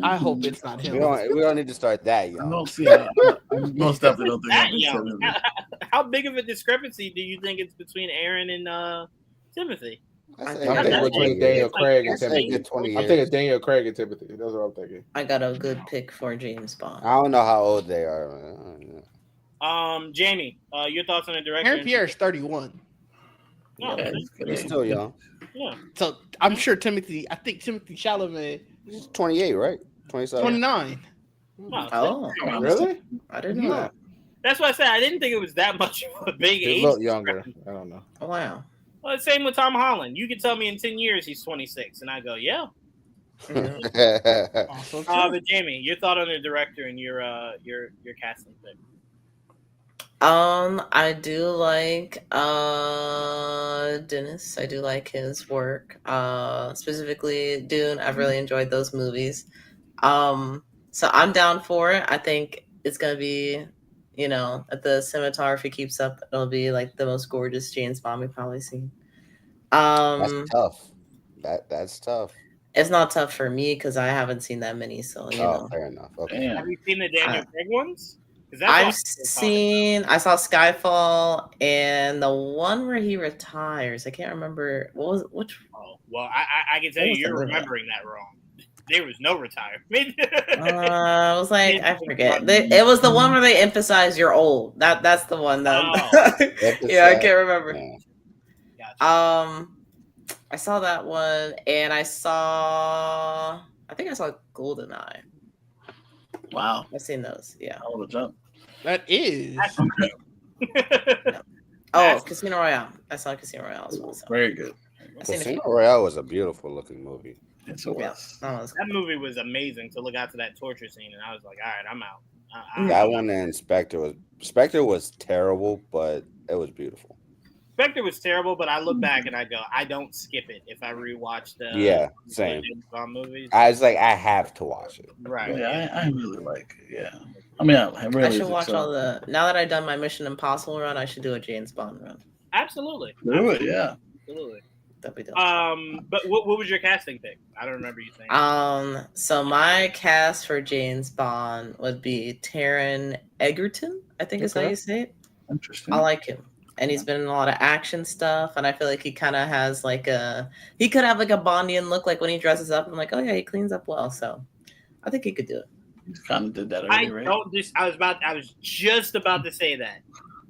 I hope it's not him. We don't need to start that young. Most definitely don't think that young. How big of a discrepancy do you think it's between Aaron and Timothy? I'm thinking between Daniel Craig and Timothy. I'm thinking Daniel Craig and Timothy. That's what I'm thinking. I got a good pick for James Bond. I don't know how old they are. Jamie, your thoughts on the director? Aaron Pierre is 31. Oh, yeah, he's still young. Yeah. So I'm sure Timothy Chalamet is 28, right? 27. 29. Oh, really? I didn't know that. That's why I said I didn't think it was that much of a big age. He looked younger. I don't know. Oh, wow. Well, same with Tom Holland. You could tell me in 10 years he's 26, and I go, yeah. But Jamie, your thought on the director and your casting pick? I do like Dennis. I do like his work. Specifically Dune. I've really enjoyed those movies. So I'm down for it. I think it's gonna be, if the cinematography keeps up, it'll be like the most gorgeous James Bond we've probably seen. That's tough. That's tough. It's not tough for me because I haven't seen that many. So fair enough. Okay. Have you seen the Daniel Craig ones? I saw Skyfall and the one where he retires. I can't remember which. Oh, well, I can tell you're remembering that wrong. There was no retirement. I was like, I forget. It was the one where they emphasize you're old. That's the one that. Yeah, I can't remember. Yeah. Gotcha. I saw that one, and I think I saw GoldenEye. Wow, I've seen those. Yeah. All the jump. That is. Oh, Casino Royale. I saw Casino Royale as well. So. Very good. Casino Royale was a beautiful looking movie. It's a was. That movie was amazing to look out to that torture scene, and I was like, all right, I'm out. That one and Spectre was terrible, but it was beautiful. Spectre was terrible, but I look back and I go, I don't skip it if I rewatch the same movies. I was like, I have to watch it. Right. Yeah, I really like it. Yeah. I mean, I should watch all the. Now that I've done my Mission Impossible run, I should do a James Bond run. Absolutely. Do it, yeah. Absolutely. That'd be dope. But what was your casting pick? I don't remember you saying. So my cast for James Bond would be Taron Egerton. I think is how you say it. Interesting. I like him. And he's been in a lot of action stuff, and I feel like he kind of has he could have like a Bondian look, like when he dresses up. I'm like, oh yeah, he cleans up well, so I think he could do it. He kind of did that already, right? I was just about to say that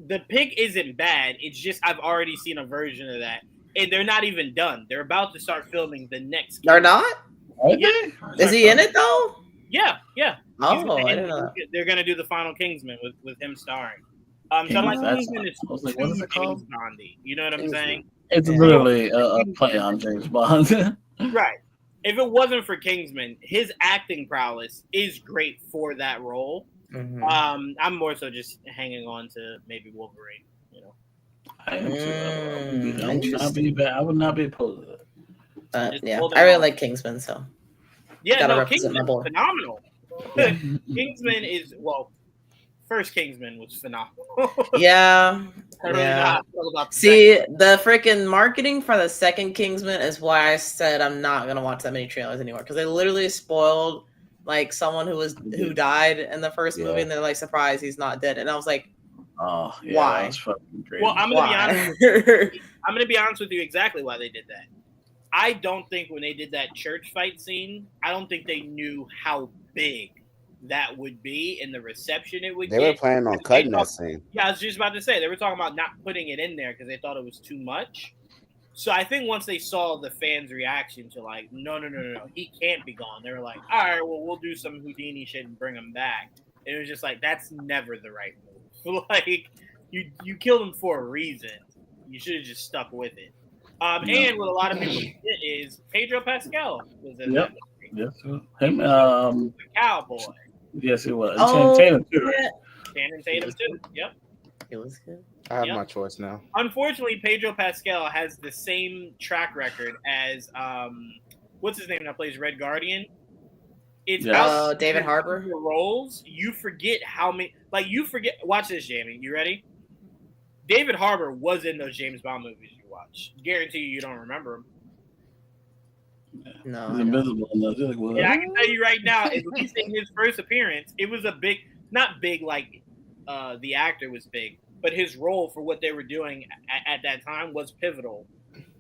the pick isn't bad. It's just I've already seen a version of that, and they're not even done. They're about to start filming the next. They're not? Yeah. Is he in it though? Yeah. Oh, I didn't know that. They're gonna do the final Kingsman with him starring. So Kingsman is what is it called? Bondi. You know what I'm saying? It's literally a play on James Bond. Right. If it wasn't for Kingsman, his acting prowess is great for that role. Mm-hmm. I'm more so just hanging on to maybe Wolverine. You know. I am too. I would not be opposed to that. Yeah, I really like Kingsman, so. Yeah, no, Kingsman is phenomenal. Kingsman is first Kingsman was phenomenal. Yeah. Yeah. See, the freaking marketing for the second Kingsman is why I said I'm not gonna watch that many trailers anymore, because they literally spoiled like someone who died in the first movie, and they're like surprised he's not dead, and I was like, oh yeah, why? That's fucking great. Well, I'm gonna be honest with you exactly why they did that. I don't think when they did that church fight scene, I don't think they knew how big that would be and the reception it would get. They were planning on cutting that scene. Yeah, I was just about to say, they were talking about not putting it in there because they thought it was too much. So I think once they saw the fans' reaction to like, no, he can't be gone, they were like, all right, well, we'll do some Houdini shit and bring him back. And it was just like, that's never the right move. Like, you killed him for a reason. You should have just stuck with it. And what a lot of people forget is Pedro Pascal was in that movie. Yes, him. Cowboy. Yes, it was. Oh, Tatum too. Right? Channing Tatum too. Yep. It was good. I have my choice now. Unfortunately, Pedro Pascal has the same track record as what's his name that plays Red Guardian. It's David Harbour. Roles you forget how many. Like you forget. Watch this, Jamie. You ready? David Harbour was in those James Bond movies you watch. Guarantee you don't remember him. No, he's invisible. Yeah, I can tell you right now, at least in his first appearance, it was a big, not big like the actor was big, but his role for what they were doing at that time was pivotal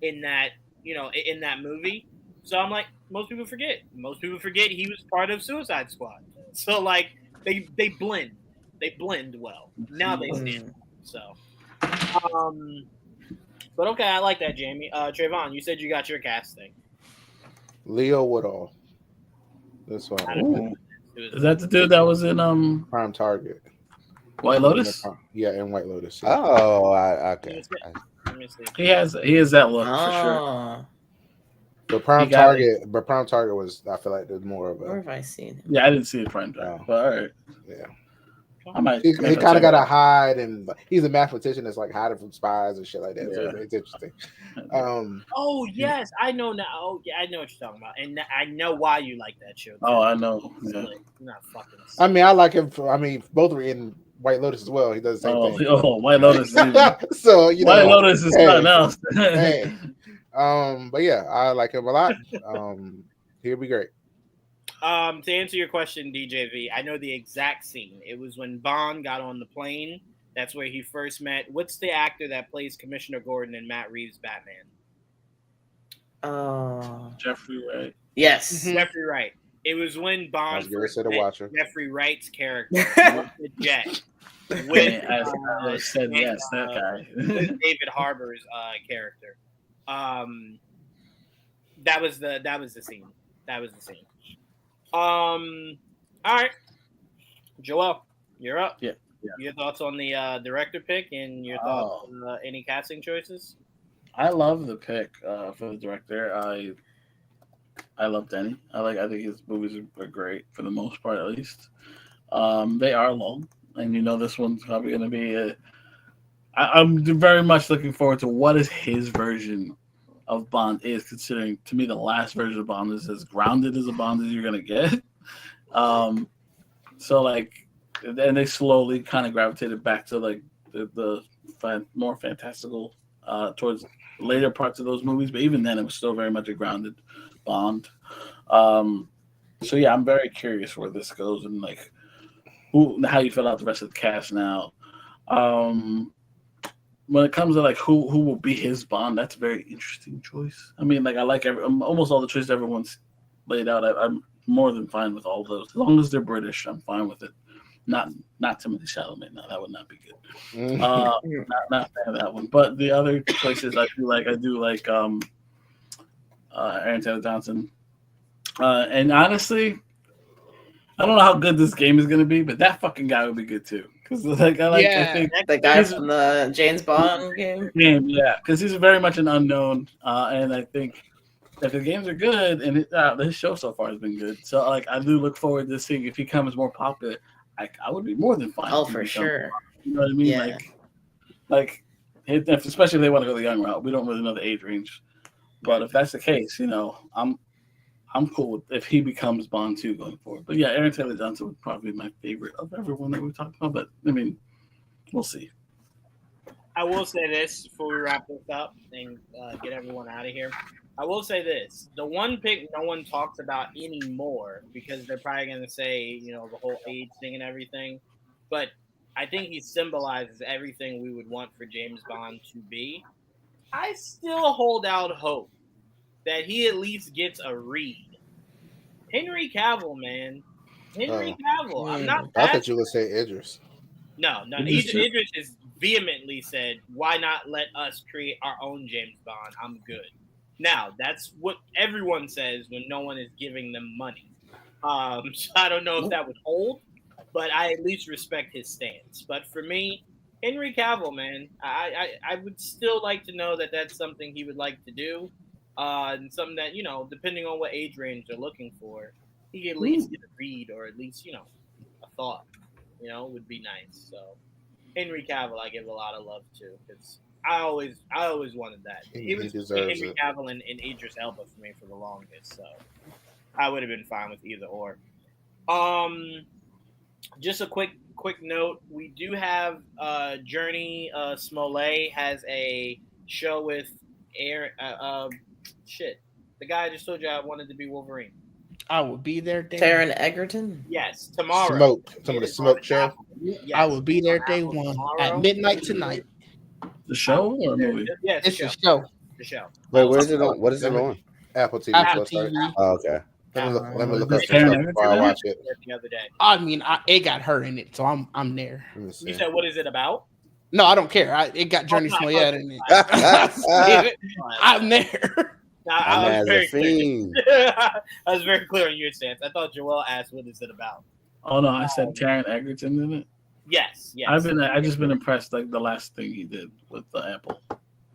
in that, in that movie. So I'm like, most people forget. Most people forget he was part of Suicide Squad. So like they blend. They blend well. Now they stand. So but okay, I like that, Jamie. Trayvon, you said you got your casting. Leo Woodall. This one. Is that the dude that was in Prime Target? White Lotus? Yeah, in White Lotus. Yeah. Oh, okay. Let me see. He has that look for sure. But Prime Target was, I feel like, there's more of a. Where have I seen him? Yeah, I didn't see it Prime Target, but all right. Yeah. He kind of got to hide, and he's a mathematician that's like hiding from spies and shit like that. So it's interesting. Oh yes, I know now. Oh yeah, I know what you're talking about, and I know why you like that show. Oh, I know. Yeah. Like, not fucking. I mean, I like him. Both were in White Lotus as well. He does the same thing. Oh, White Lotus. So White Lotus is something else. But yeah, I like him a lot. He'll be great. To answer your question, DJV, I know the exact scene. It was when Bond got on the plane. That's where he first met. What's the actor that plays Commissioner Gordon in Matt Reeves' Batman? Jeffrey Wright. Yes. Jeffrey Wright. It was when Bond first met Jeffrey Wright's character, the Jet. With, I said yes, that guy. With David Harbour's character. That was the scene. That was the scene. All right, Joel, you're up. Yeah. Your thoughts on the director pick and your thoughts on any casting choices? I love the pick for the director. I love Denny. I think his movies are great for the most part, at least. They are long, and this one's probably going to be I'm very much looking forward to what is his version of Bond is, considering to me the last version of Bond is as grounded as a Bond as you're going to get. And they slowly kind of gravitated back to like the more fantastical towards later parts of those movies, but even then it was still very much a grounded Bond. I'm very curious where this goes and like how you feel out the rest of the cast now. When it comes to like who will be his Bond, that's a very interesting choice. I mean, like I like almost all the choices everyone's laid out. I'm more than fine with all of those as long as they're British. I'm fine with it. Not Timothée Chalamet. No, that would not be good. Not fan of that one. But the other choices I do like Aaron Taylor Johnson. And honestly, I don't know how good this game is going to be, but that fucking guy would be good too. Because I think the guy from the James Bond game. Yeah, because he's very much an unknown, and I think if the games are good, and this show so far has been good, so like I do look forward to seeing if he becomes more popular. I would be more than fine. Oh, for sure. You know what I mean? Yeah. Especially if they want to go the young route. We don't really know the age range, but if that's the case, I'm cool with if he becomes Bond 2 going forward. But yeah, Aaron Taylor Johnson would probably be my favorite of everyone that we talked about. But I mean, we'll see. I will say this before we wrap this up and get everyone out of here. I will say this: the one pick no one talks about anymore because they're probably going to say, the whole age thing and everything. But I think he symbolizes everything we would want for James Bond to be. I still hold out hope that he at least gets a read. Henry Cavill, man. Henry Cavill. I'm not. I thought you would say Idris. No. Idris has vehemently said, "Why not let us create our own James Bond? I'm good." Now, that's what everyone says when no one is giving them money. So I don't know if that would hold, but I at least respect his stance. But for me, Henry Cavill, man, I would still like to know that that's something he would like to do. And something that, depending on what age range they're looking for, he could at least get a read or at least, a thought, would be nice. So Henry Cavill, I give a lot of love to because I always wanted that. It was Henry Cavill and Idris Elba for me for the longest, so I would have been fine with either or. Just a quick note: we do have Journey Smollett has a show with the guy I just told you I wanted to be Wolverine. I will be there. Taron Egerton. Yes, tomorrow. Some of the smoke show. Yes. I will be there day one at midnight tonight. The show or a movie? Yes, it's a show. The show. Wait, where is it on? What is it on? Apple TV. Apple TV. Oh, okay. Let me look up some stuff before I watch it. The other day. I mean, it got her in it, so I'm there. You said, what is it about? No, I don't care. It got Journey Smollett in it. I'm there. I was very clear. I was very clear on your stance. I thought Joel asked, "What is it about?" Oh no, I said Taron Egerton in it. Yes. I've just been impressed. Like the last thing he did with the Apple,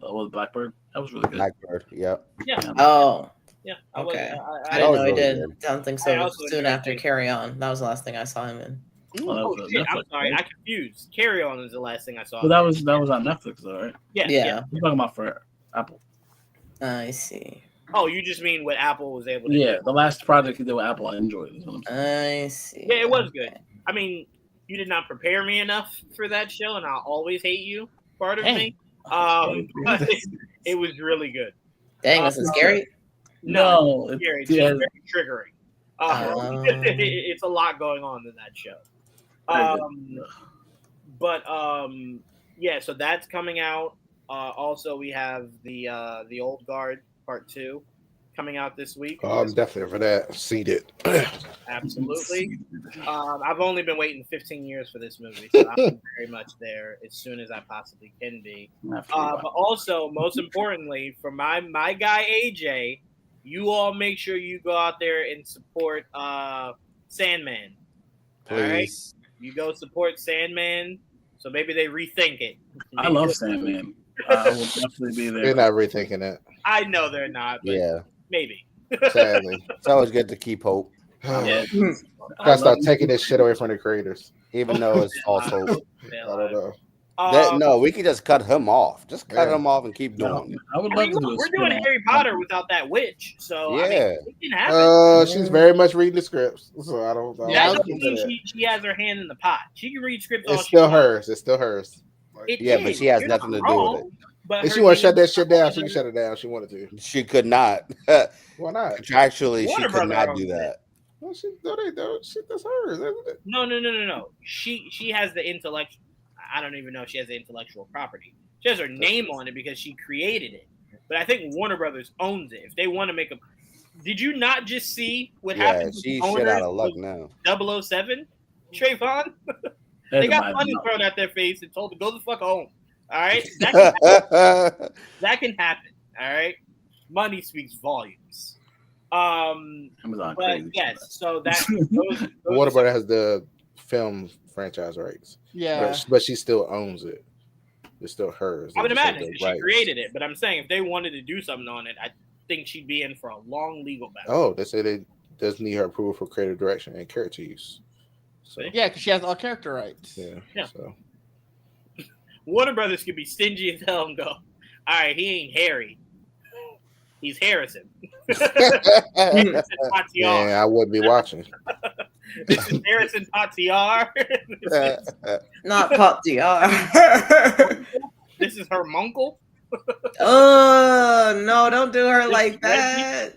with Blackbird, that was really good. Blackbird, yep. Yeah. Oh. Yeah. Okay. I didn't know he did something so soon after Carry On. That was the last thing I saw him in. Shit, I'm sorry, I confused. Carry On was the last thing I saw. But that was on Netflix, though, right? Yeah. We're talking about for Apple. I see. Oh, you just mean what Apple was able to do? Yeah, the last project he did with Apple, I enjoyed it. I see. Yeah, it was good. I mean, you did not prepare me enough for that show, and I'll always hate you, part of me. But it was really good. Dang, was it scary? No, it's scary. It's just very triggering. It's a lot going on in that show. Yeah, so that's coming out. Also, we have the Old Guard Part 2 coming out this week. Oh, I'm definitely for that. Seen it. Absolutely. I've only been waiting 15 years for this movie, so I'm very much there as soon as I possibly can be. But also, most importantly, for my guy AJ, you all make sure you go out there and support Sandman. Please. All right? You go support Sandman, so maybe they rethink it. I love Sandman. I will definitely be there. They're not rethinking it. I know they're not, but maybe. Sadly. It's always good to keep hope. Yeah. Gotta start taking this shit away from the creators. Even though it's false hope. I don't know. No, we can just cut him off. Just cut him off and keep doing it. I would love to do we're doing Harry Potter without that witch, so I mean, it can happen. She's very much reading the scripts, so I don't. That doesn't mean she has her hand in the pot. She can read scripts. It's still hers. It's still hers. But she has nothing to do with it. But if she want to shut that shit down, she can shut it down. If she wanted to. She could not. Why not? Contractually, she could not do that. Well, they don't. Shit, that's hers, isn't it? No. She has the intellect. I don't even know if she has the intellectual property. She has her name on it because she created it. But I think Warner Brothers owns it. If they want to make a, did you not just see what happened? Yeah, she's shit out of luck now. 007, Trayvon. They got money thrown at their face and told to go the fuck home. All right, that can happen. All right, money speaks volumes. Amazon crazy. Yes, so that Warner Brothers has the film franchise rights. Yeah, but she still owns it. It's still hers. I would imagine she created it, but I'm saying if they wanted to do something on it, I think she'd be in for a long legal battle. Oh, they say they does need her approval for creative direction and character use. So yeah, because she has all character rights. Yeah. So Warner Brothers could be stingy as hell and go, all right, he ain't Harry. He's Harrison. Yeah, I wouldn't be watching. This is Harrison Patiar. Not Patiar. This is her munkle. Oh no! Don't do her like that.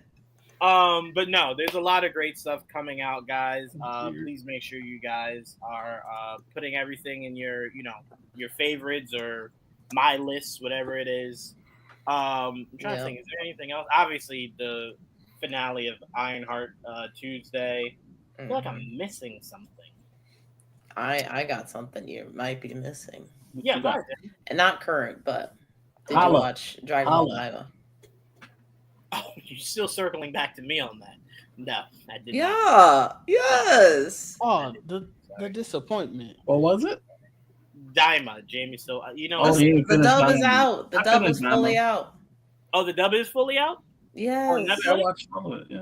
But no, there's a lot of great stuff coming out, guys. Please make sure you guys are putting everything in your favorites or my lists, whatever it is. I'm trying to think. Is there anything else? Obviously, the finale of Ironheart Tuesday. I feel like I'm missing something. I got something you might be missing. Yeah, and not current, but did you watch Dragon Ball Live? Oh, you're still circling back to me on that. No, I didn't. Yeah. Yes. Oh, the disappointment. What was it? Daima, Jamie. So the dub is out. The dub is fully out. Oh, the dub is fully out. Yes. I watched all of it. Yeah.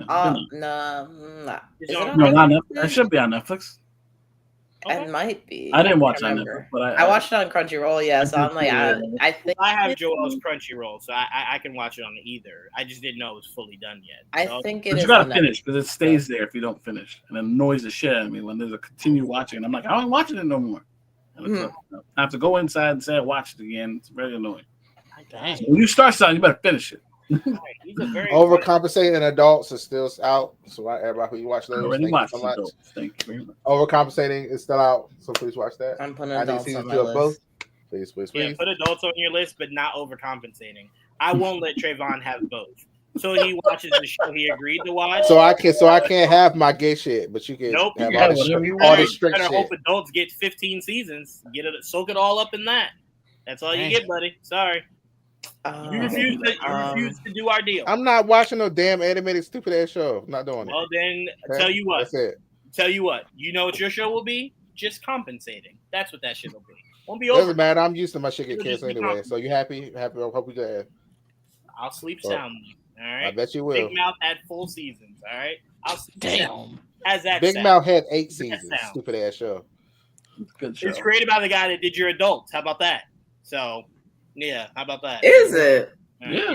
No, not Netflix. It should be on Netflix. It might be. I didn't watch it on Netflix, but I watched it on Crunchyroll. Yeah, so I'm like, I think I have Joel's Crunchyroll, so I can watch it on either. I just didn't know it was fully done yet. I think it is. You gotta finish because it stays there if you don't finish, and it annoys the shit out of me when there's a continue watching. And I'm like, I don't watching it no more. I have to go inside and say I watched it again. It's very annoying. Dang. So when you start something, you better finish it. Overcompensating adults is still out. So everybody who watch those, thank you so much. Thank you very much. Overcompensating is still out. So please watch that. I'm putting adults on my list. Both. Please. Yeah, put adults on your list, but not overcompensating. I won't let Trayvon have both. So he watches the show he agreed to watch. So I can't have my gay shit, but you can have all the strict shit. Hope adults get 15 seasons. Get it, soak it all up in that. That's all you get, buddy. Sorry. You refuse to do our deal. I'm not watching no damn animated stupid ass show. I'm not doing it. Well, then tell you what. That's it. Tell you what. You know what your show will be? Just compensating. That's what that shit will be. Won't be over. Doesn't matter. I'm used to my shit get canceled anyway. So you happy? Happy? I hope you glad. I'll sleep soundly. All right. I bet you will. Big Mouth had full seasons. All right. I'll sleep Damn. As that Big sound? Mouth had 8 seasons. Stupid ass show. Good show. It's created by the guy that did your adults. How about that? So, yeah. How about that? Is it? Yeah.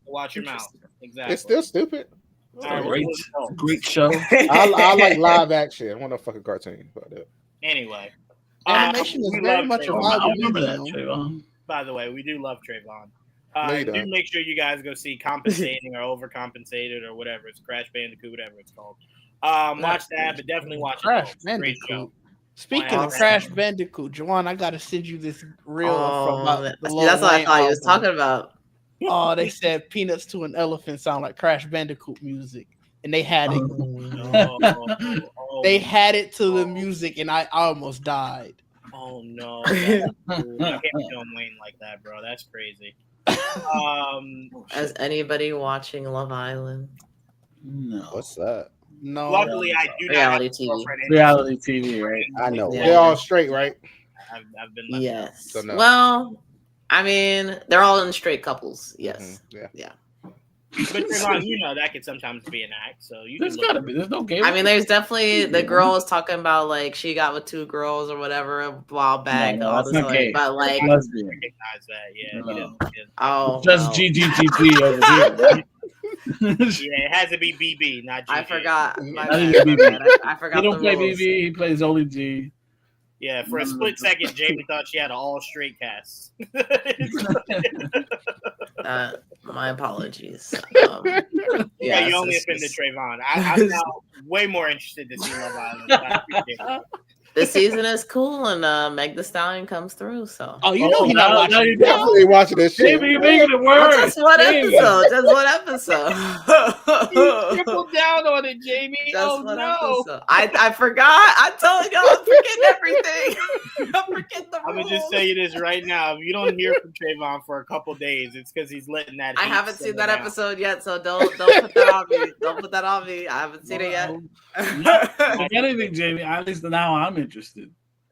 Watch your mouth. Exactly. It's still stupid. Great show. I like live action. I want a fucking cartoon. Anyway, animation is very much a vibe. I remember that, Trayvon. By the way, we do love Trayvon. Do make sure you guys go see Compensating or Overcompensated or whatever. It's Crash Bandicoot, whatever it's called. Watch that, but definitely watch Crash it. Great show. Bandicoot. Speaking of Crash Bandicoot, Jawan, I gotta send you this reel from the that's what I thought you was talking about. Oh, they said Peanuts to an Elephant sound like Crash Bandicoot music, and they had it. They had it to the music, and I almost died. Oh no! I can't be doing Wayne like that, bro. That's crazy. Is anybody watching Love Island? No. What's that? No. Luckily, I do reality not have TV. Reality TV, right? I know. Yeah. They're all straight, right? I've been left out. Yes. So no. Well, I mean, they're all in straight couples. Yes. Yeah. But Trayvon, you know that could sometimes be an act, so you There's can gotta be. There's no game. I mean, there's definitely the girl was talking about like she got with 2 girls or whatever a while back. No, all that's this not other- gay. but like, Lesbian. recognize that. Yeah, No. oh, Just well, GGGG over here. yeah, it has to be BB, not GG. I forgot. My Not bad, even my BB. bad. I forgot He don't the play rules. BB. He plays only G. Yeah, for a split second, Jamie thought she had an all straight cast. My apologies. Yeah, you only it's- offended Trayvon. I'm now way more interested to see Love Island. I appreciate it. This season is cool, and Meg Thee Stallion comes through. So Oh, you know he's not now watching. you Now. Definitely watching this shit. Jamie, you making it worse. just one Jamie. episode. Just one episode. You tripled down on it, Jamie. Just Oh one no! episode. I forgot. I'm telling y'all, I'm forgetting everything. I'm forgetting the I'm rules. gonna just tell you this right now. If you don't hear from Trayvon for a couple days, it's because he's letting that. I heat haven't seen simmer that down. episode yet, so don't put that on me. Don't put that on me. I haven't seen it yet. If anything, Jamie, at least now I'm interested.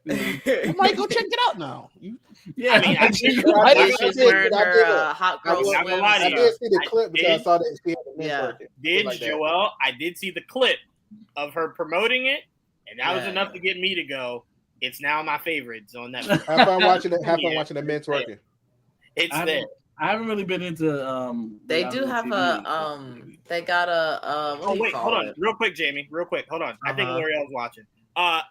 I might go check it out now. Yeah, I mean, I She's I wearing did her it. hot I girl will- I'm gonna swim. lie to I you. did see the I clip because I did- saw that she had the men's Yeah. working. Did Like that. Joelle? I did see the clip of her promoting it, and that was Yeah. enough to get me to go. It's now my favorites on Netflix. Have fun watching it. Have fun Yeah. watching the men's working. It's I there. haven't really been into. They reality do have TV. they got a what Oh do you wait, call hold on, it? real quick, Jamie. Real quick, hold on. I think Uh-huh. L'Oreal's watching. I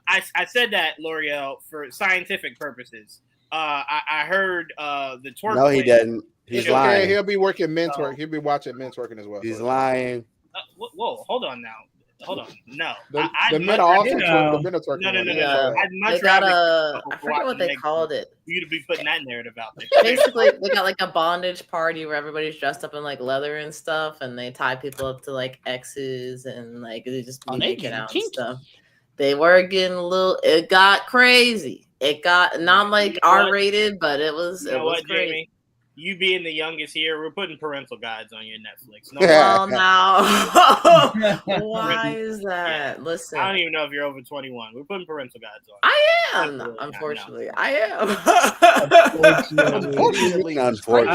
said that L'Oreal for scientific purposes. I heard the twerk. No, he lady- didn't. He's It's okay. lying. He'll be working men's work. He'll be watching men's working as well. He's So- lying. Whoa, hold on now. Hold on. No, The, I'd the much men are also rather- know. the men are twerking. No. Yeah. I'd much They got rather I forget what they called it. for you to be putting that narrative out there. Basically, they got like a bondage party where everybody's dressed up in like leather and stuff, and they tie people up to like X's and like they just be Oh, they making getting out and kinky. stuff. They were getting a little. It got crazy. It got not like You know what? R-rated, but it was. You It know was what, great. Jamie? You being the youngest here, we're putting parental guides on your Netflix. No, Yeah. Well, now, why is that? Listen, I don't even know if you're over 21. We're putting parental guides on. I am. Absolutely not, Unfortunately, I am. Unfortunately, Ouch. We're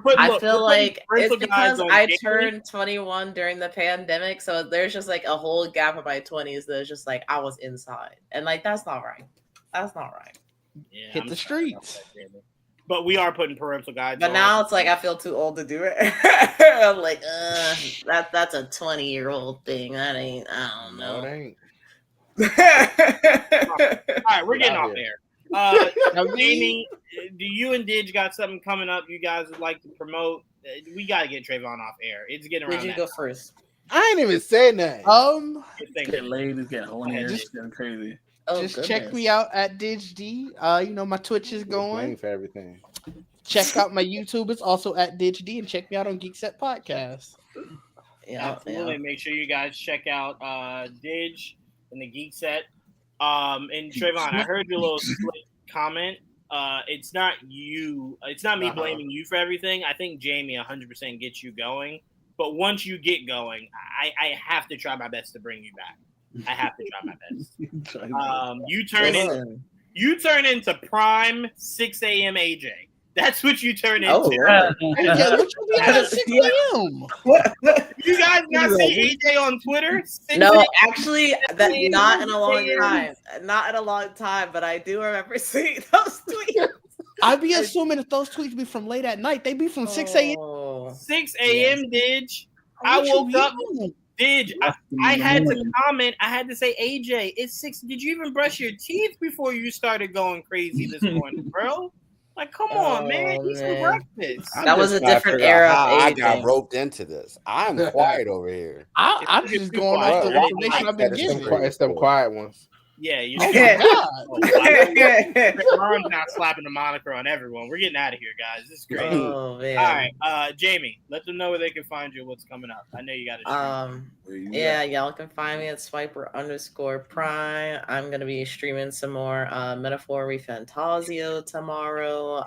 putting. I look, feel we're putting like parental it's guides because on I Jamie. turned 21 during the pandemic, so there's just like a whole gap of my 20s that's just like I was inside, and like that's not right. That's not right. Yeah, hit I'm the sorry about streets. that, Jamie. But we are putting parental guides But on. now it's like I feel too old to do it. I'm like, that's a 20-year-old thing. That ain't. I don't No, know. it ain't. All right, we're getting Out off here. there. Jamie, do you and Didge got something coming up you guys would like to promote? We got to get Trayvon off air. It's getting around Did you that go first? I ain't even saying that. It's thing. getting late. It's getting horny. Just- It's getting crazy. Oh, Just goodness. check me out at DidgeD. You know my Twitch is Blame going. for everything. Check out my YouTube. It's also at DidgeD, and check me out on Geek Set Podcast. Yeah, Absolutely. yeah. Make sure you guys check out Didge and the Geek Set. And Trayvon, I heard your little split comment. It's not you. It's not me blaming you for everything. I think Jamie 100% gets you going. But once you get going, I have to try my best to bring you back. I have to try my best. You turn into prime 6 a.m. AJ. That's what you turn into. Oh, Yeah, what you be at 6 a.m.? You guys not see AJ on Twitter? 6 No, a.m. actually, that not in a long time. Not in a long time, but I do remember seeing those tweets. I be assuming if those tweets be from late at night, they be from 6 a.m. Oh. 6 a.m. Didge. I woke up. Didge. I had to comment. I had to say, AJ, it's 6. Did you even brush your teeth before you started going crazy this morning, bro? Like, come on, man. Eat some breakfast. That was a different era of I aging. got roped into this. I'm quiet over here. I'm just going off the information I've been given. It's them quiet ones. Yeah, you Oh my god! Ron's not slapping the moniker on everyone. We're getting out of here, guys. This is great. Oh man! All right, Jamie, let them know where they can find you. What's coming up? I know you got to. Yeah, y'all can find me at Swiper_Prime. I'm gonna be streaming some more Metaphor Refantasio tomorrow.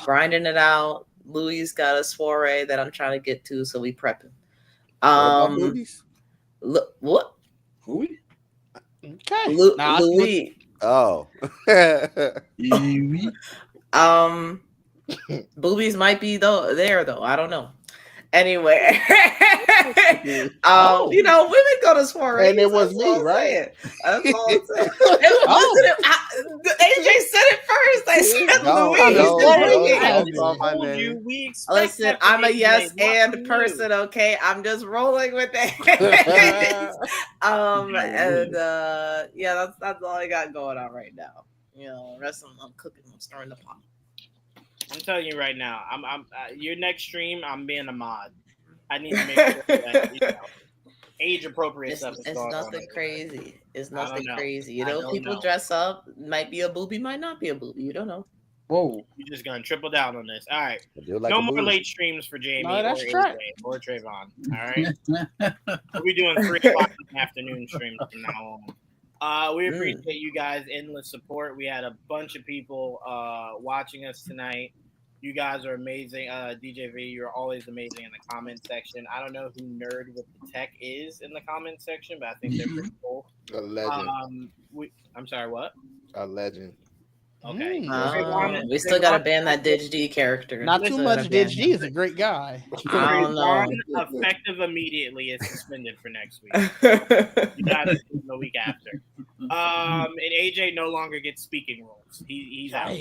Grinding it out. Louis got a soiree that I'm trying to get to, so we prepping. What? Who? Okay. Louis. Oh. Boobies might be there though. I don't know. Anyway, you know, women go to soirees, and it was me, right? That's all I'm saying. AJ said it first. I said Louis. Listen, I'm a yes and person. Okay, I'm just rolling with it. Yeah, that's all I got going on right now. You know, the rest of them I'm cooking. I'm stirring the pot. I'm telling you right now, I'm your next stream, I'm being a mod. I need to make sure that age appropriate stuff is going on. It's nothing crazy. It's nothing crazy. You know, people dress up. Might be a boobie, might not be a boobie. You don't know. Whoa! You're just gonna triple down on this. All right. Like no more late streams for Jamie or Trayvon. All right. We'll be doing 3 o'clock in the afternoon streams from now on. We appreciate you guys' endless support. We had a bunch of people watching us tonight. You guys are amazing. DJ V, you're always amazing in the comment section. I don't know who Nerd with the Tech is in the comment section, but I think they're pretty cool. A legend. I'm sorry, what? A legend. Okay. We still got to ban that Dig D character. Not too much. Dig D is a great guy. I don't know. Effective immediately is suspended for next week. You got it the week after. And AJ no longer gets speaking roles. He's out.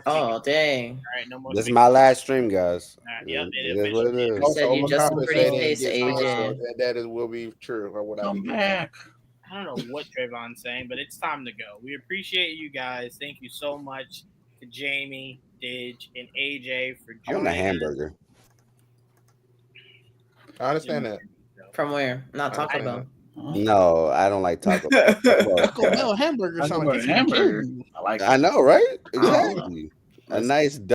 No dang. All right, no more. This is my last stream, guys. Yep, it is what it is. You said you just pretty face AJ. That will be true. Or what Come back. I don't know what Trayvon's saying, but it's time to go. We appreciate you guys. Thank you so much to Jamie, Didge, and AJ for joining. I want a hamburger. I understand that. From where? Not Taco Bell. No, I don't like Taco Bell. Taco Bell hamburger. Hamburger. I like. I know, right? Exactly. A nice.